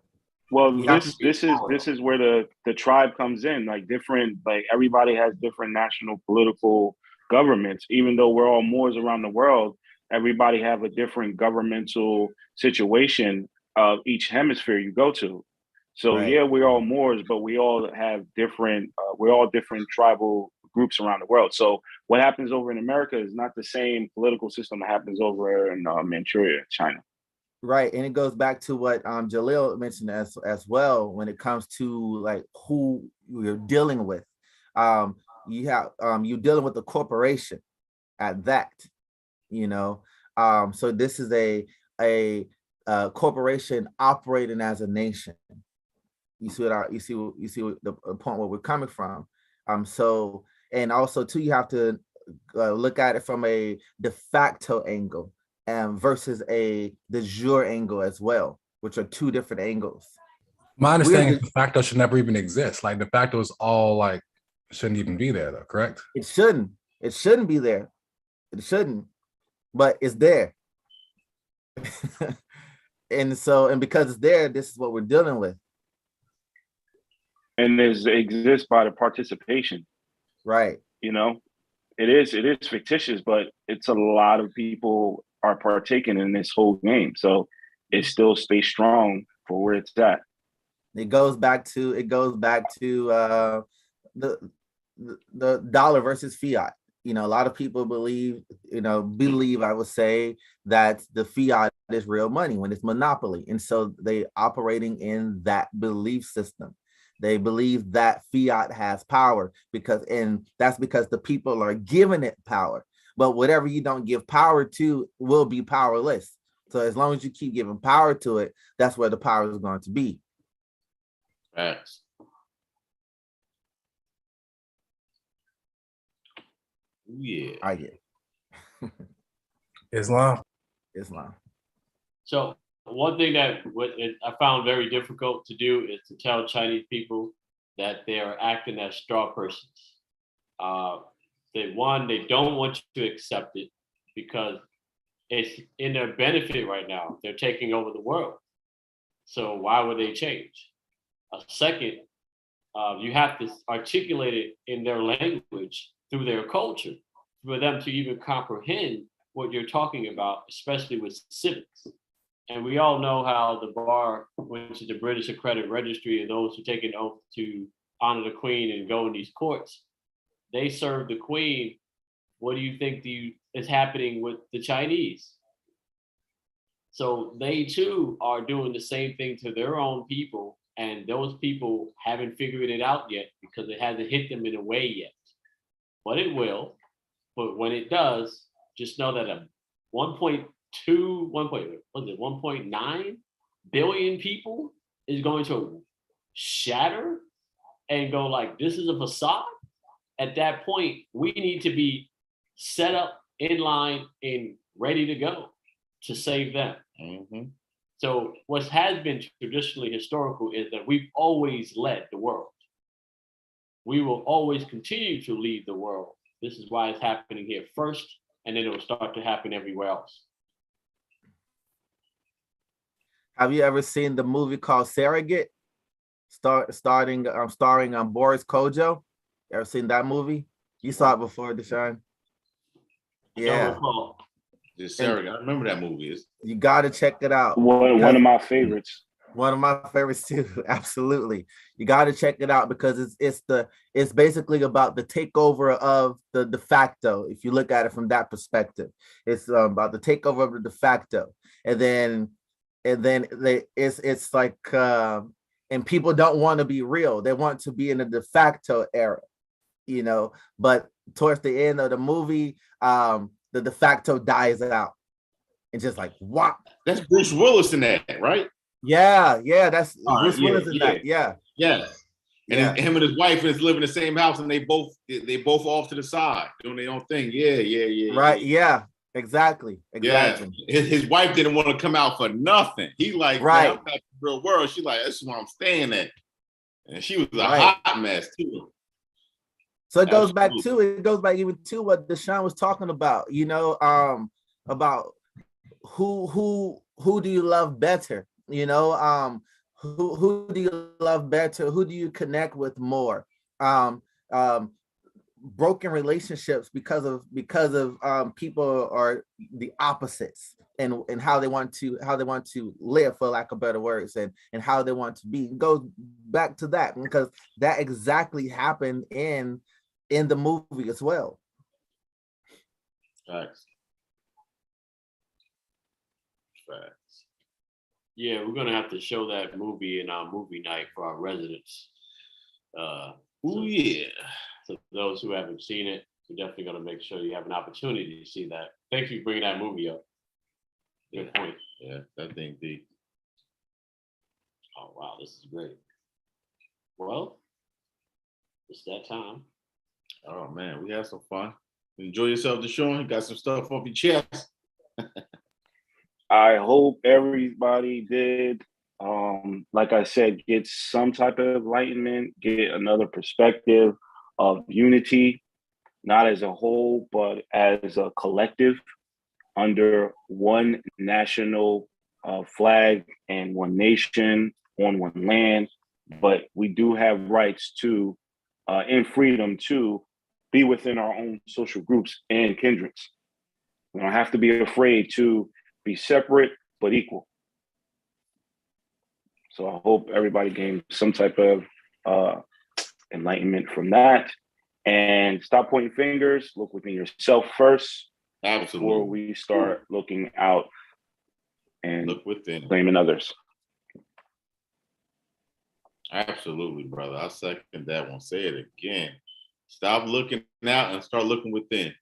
Well, this is where the tribe comes in. Like different, like everybody has different national political governments. Even though we're all Moors around the world, everybody have a different governmental situation of each hemisphere you go to. So right. Yeah, we're all Moors, but we all have different. We're all different tribal groups around the world. So what happens over in America is not the same political system that happens over in Manchuria, China.
Right, and it goes back to what Jalil mentioned as well when it comes to like who you're dealing with. You have you're dealing with a corporation at that, you know. So this is a corporation operating as a nation. You see what the point where we're coming from. So and also too, you have to look at it from a de facto angle versus a de jure angle as well, which are two different angles.
My understanding is de facto should never even exist. Like de facto is all like shouldn't even be there though, correct?
It shouldn't. It shouldn't be there. It shouldn't, but it's there. and because it's there, this is what we're dealing with.
And it exists by the participation.
Right.
You know, it is fictitious, but it's a lot of people are partaking in this whole game. So it still stays strong for where it's at.
It goes back to the dollar versus fiat. You know, a lot of people believe, I would say, that the fiat is real money when it's monopoly. And so they operating in that belief system. They believe that fiat has power and that's because the people are giving it power. But whatever you don't give power to will be powerless. So as long as you keep giving power to it, that's where the power is going to be.
Facts. Yeah.
I get
Islam.
So one thing that I found very difficult to do is to tell Chinese people that they are acting as straw persons. They don't want to accept it because it's in their benefit right now. They're taking over the world. So why would they change? Second, you have to articulate it in their language through their culture for them to even comprehend what you're talking about, especially with civics. And we all know how the bar, which is the British Accredited Registry, and those who take an oath to honor the Queen and go in these courts, they serve the Queen. What do you think is happening with the Chinese? So they too are doing the same thing to their own people, and those people haven't figured it out yet because it hasn't hit them in a way yet. But it will. But when it does, just know that a 1.9 billion people is going to shatter and go like, this is a facade. At that point, we need to be set up in line and ready to go to save them.
Mm-hmm.
So what has been traditionally historical is that we've always led the world. We will always continue to lead the world. This is why it's happening here first, and then it will start to happen everywhere else.
Have you ever seen the movie called Surrogate? Starring Boris Kojo. You ever seen that movie? You saw it before, Dishawn? Yeah.
Just Surrogate. I remember that movie.
You got to check it out.
One of my favorites.
One of my favorites too. Absolutely. You got to check it out because it's basically about the takeover of the de facto. If you look at it from that perspective, it's about the takeover of the de facto. And then it's like, and people don't want to be real. They want to be in a de facto era, but towards the end of the movie, the de facto dies out. And just like, wow.
That's Bruce Willis in that, right?
Yeah, that's Bruce Willis in that. Yeah.
And him and his wife is living in the same house, and they both off to the side doing their own thing. Yeah.
Right. Yeah. Exactly.
Yeah. His wife didn't want to come out for nothing. He like, right. I'm back to the real world. She like, this is where I'm staying at. And she was a hot mess too.
So it goes back even to what Dishawn was talking about, about who do you love better? Who do you love better? Who do you connect with more? Broken relationships because of people are the opposites and how they want to live, for lack of better words, and how they want to be. It goes back to that because that exactly happened in the movie as well.
Facts.
Yeah, we're gonna have to show that movie in our movie night for our residents.
Yeah.
So those who haven't seen it, we're definitely gonna make sure you have an opportunity to see that. Thank you for bringing that movie up. Good point.
Yeah, that thing deep.
Oh wow, this is great. Well, it's that time.
Oh man, we had some fun. Enjoy yourself, Dishawn. You got some stuff off your chest.
I hope everybody did. Like I said, get some type of enlightenment, get another perspective of unity, not as a whole, but as a collective under one national flag and one nation on one land. But we do have rights to and freedom to be within our own social groups and kindreds. We don't have to be afraid to be separate but equal. So I hope everybody gained some type of enlightenment from that. And stop pointing fingers, look within yourself first.
Absolutely.
Before we start looking out and
look within,
blaming others.
Absolutely, brother. I second that one. Say it again. Stop looking out and start looking within.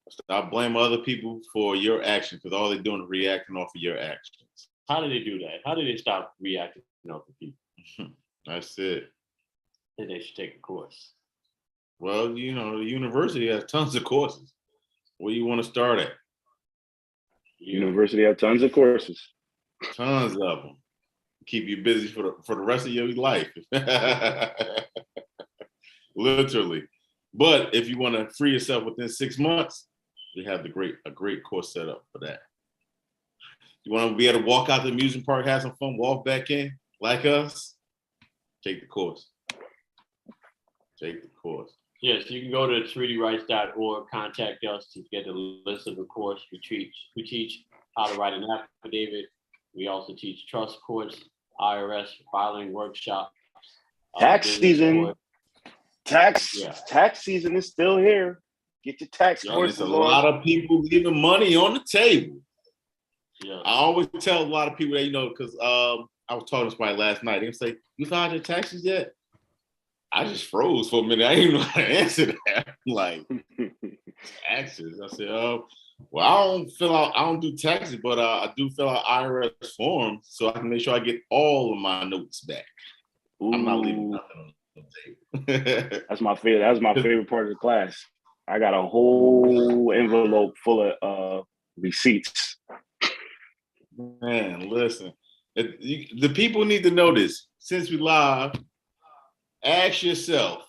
Stop blaming other people for your actions, because all they're doing is reacting off of your actions.
How do they do that? How do they stop reacting off of people?
That's it.
And they should take a course.
Well, you know, the university has tons of courses. Where do you want to start at?
University have tons of courses.
Tons of them. Keep you busy for the rest of your life. Literally. But if you want to free yourself within 6 months, we have a great course set up for that. You want to be able to walk out the amusement park, have some fun, walk back in like us? Take the course. Take the course.
Yes, you can go to treatyrights.org, contact us to get a list of the course. We teach how to write an affidavit. We also teach trust courts, IRS filing workshops.
Tax season. Tax season is still here. Get your tax courses.
There's a lot of people leaving money on the table. Yeah. I always tell a lot of people that, you know, because I was talking to somebody last night. They say, "You filed your taxes yet?" I just froze for a minute. I didn't even know how to answer that. I'm like, taxes. I said, well, I don't do taxes, but I do fill out IRS forms so I can make sure I get all of my notes back. Ooh. I'm not leaving nothing on the table.
That's my favorite. That was my favorite part of the class. I got a whole envelope full of receipts.
Man, listen. The people need to know this. Since we live, ask yourself,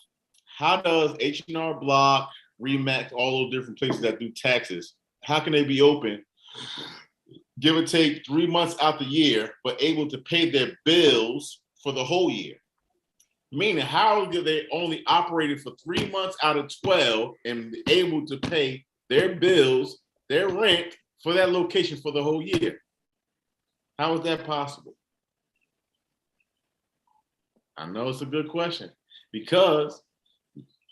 how does H&R Block, RE/MAX, all those different places that do taxes, how can they be open, give or take 3 months out the year, but able to pay their bills for the whole year? Meaning, how do they only operated for 3 months out of 12 and be able to pay their bills, their rent for that location for the whole year? How is that possible? I know it's a good question, because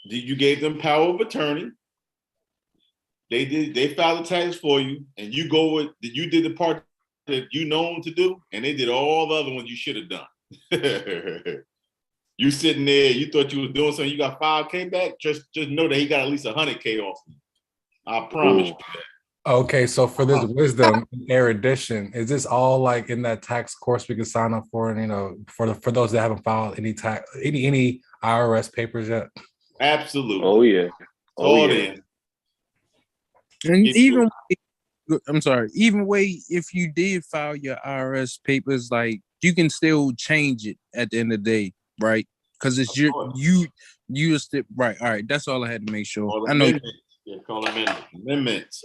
you gave them power of attorney. They filed the taxes for you, and you did the part that you known to do, and they did all the other ones you should have done. You sitting there, you thought you was doing something, you got $5K back. Just know that he got at least $100K off you. I promise you that.
Okay, so for this wisdom erudition, is this all like in that tax course we can sign up for? And, you know, for those that haven't filed any IRS papers yet?
Absolutely.
Oh yeah.
And even way, if you did file your IRS papers, like, you can still change it at the end of the day, right? Because it's you still right. All right, that's all I had to make sure. I know.
Yeah, call amendments.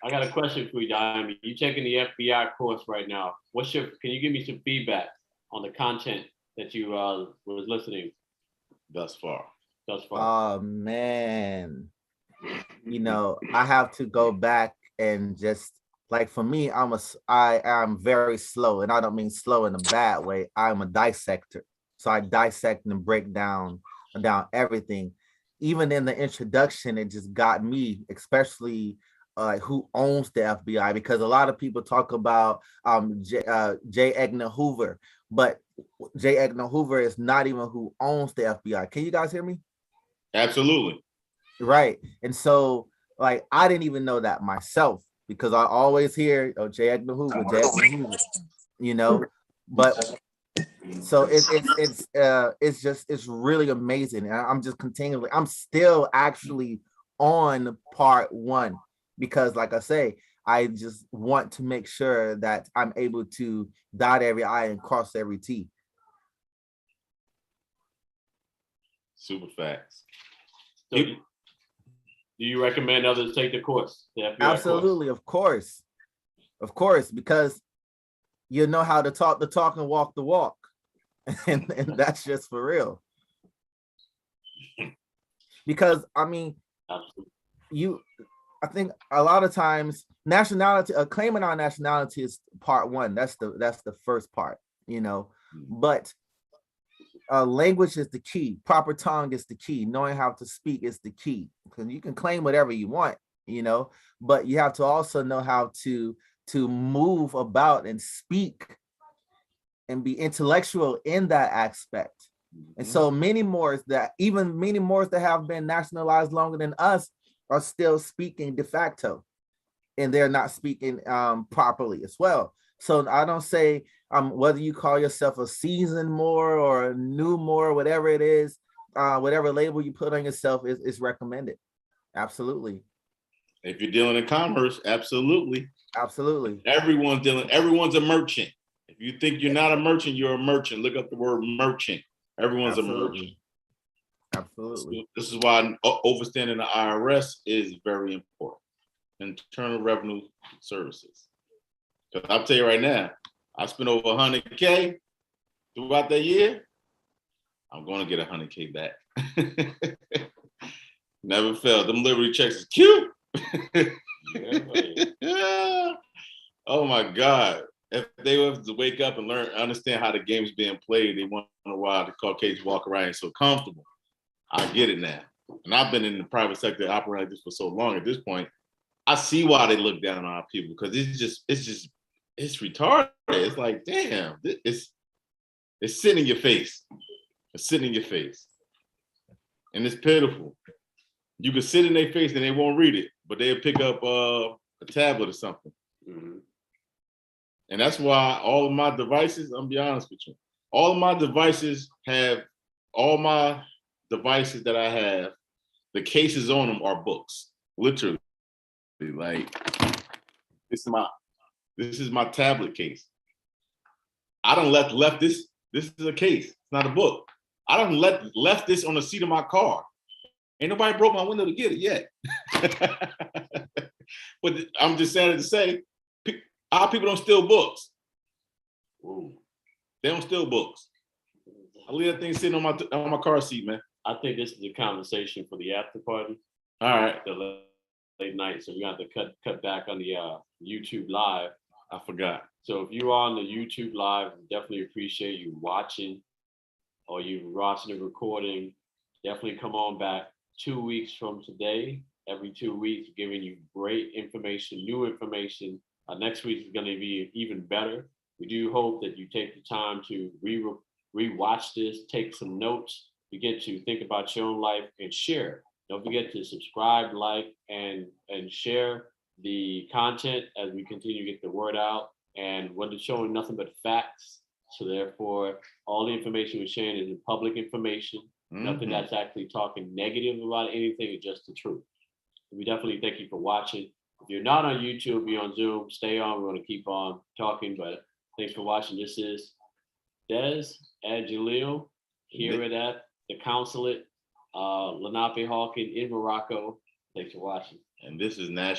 I got a question for you, Diamond. You checking the FBI course right now. Can you give me some feedback on the content that you was listening
thus far?
Oh man. You know, I have to go back and just, like, for me, I am very slow, and I don't mean slow in a bad way. I'm a dissector. So I dissect and break down everything. Even in the introduction, it just got me, especially who owns the FBI, because a lot of people talk about J. Edgar Hoover, but J. Edgar Hoover is not even who owns the FBI. Can you guys hear me?
Absolutely.
Right. And so, like, I didn't even know that myself, because I always hear, oh, J. Edgar Hoover, J. Edgar Hoover, you know. But so it's really amazing. And I'm just continually, I'm still actually on part 1, because like I say, I just want to make sure that I'm able to dot every I and cross every T.
Super facts.
So, do you recommend others take the course? The FBI
Absolutely,
course?
of course, because you know how to talk the talk and walk the walk, and that's just for real. Because I mean, I think a lot of times nationality, claiming our nationality is part 1. That's the first part, you know. But language is the key. Proper tongue is the key. Knowing how to speak is the key. Because you can claim whatever you want, you know, but you have to also know how to move about and speak and be intellectual in that aspect. And so many Moors that have been nationalized longer than us are still speaking de facto, and they're not speaking properly as well. So I don't say whether you call yourself a seasoned Moor or a new Moor, whatever it is, whatever label you put on yourself is recommended. Absolutely.
If you're dealing in commerce, absolutely.
Absolutely.
Everyone's a merchant. If you think you're not a merchant, you're a merchant. Look up the word merchant. Everyone's a merchant.
Absolutely.
This is why overstanding the IRS is very important. Internal Revenue Services. Because I'll tell you right now, I spent over $100K throughout that year. I'm going to get $100K back. Never failed. Them Liberty checks is cute. Oh my God. If they have to wake up and understand how the game is being played, they wonder why the Caucasians walk around so comfortable. I get it now. And I've been in the private sector operating like this for so long. At this point, I see why they look down on our people, because it's retarded. It's like, damn, it's sitting in your face. It's sitting in your face. And it's pitiful. You can sit in their face and they won't read it, but they'll pick up a tablet or something. And that's why all of my devices, I'm gonna be honest with you, all my devices that I have, the cases on them are books, literally. Like, this is my tablet case. I done left this is a case, it's not a book. I done left this on the seat of my car. Ain't nobody broke my window to get it yet. But I'm just saying to say, our people don't steal books. They don't steal books. I leave that thing sitting on my car seat, man.
I think this is a conversation for the after party.
All right.
The late night, so we have to cut back on the YouTube live.
I forgot.
So if you're on the YouTube live, definitely appreciate you watching, or you watching the recording. Definitely come on back 2 weeks from today. Every 2 weeks, giving you great information, new information. Next week is going to be even better. We do hope that you take the time to re-watch this, take some notes, begin to think about your own life, and share. Don't forget to subscribe, like, and share the content as we continue to get the word out. And we're showing nothing but facts. So therefore, all the information we're sharing is public information. Nothing that's actually talking negative about anything, it's just the truth. We definitely thank you for watching. If you're not on YouTube, be on Zoom, stay on. We're going to keep on talking, but thanks for watching. This is Des Jalil here at the consulate, Lenapehoking in Morocco. Thanks for watching.
And this is National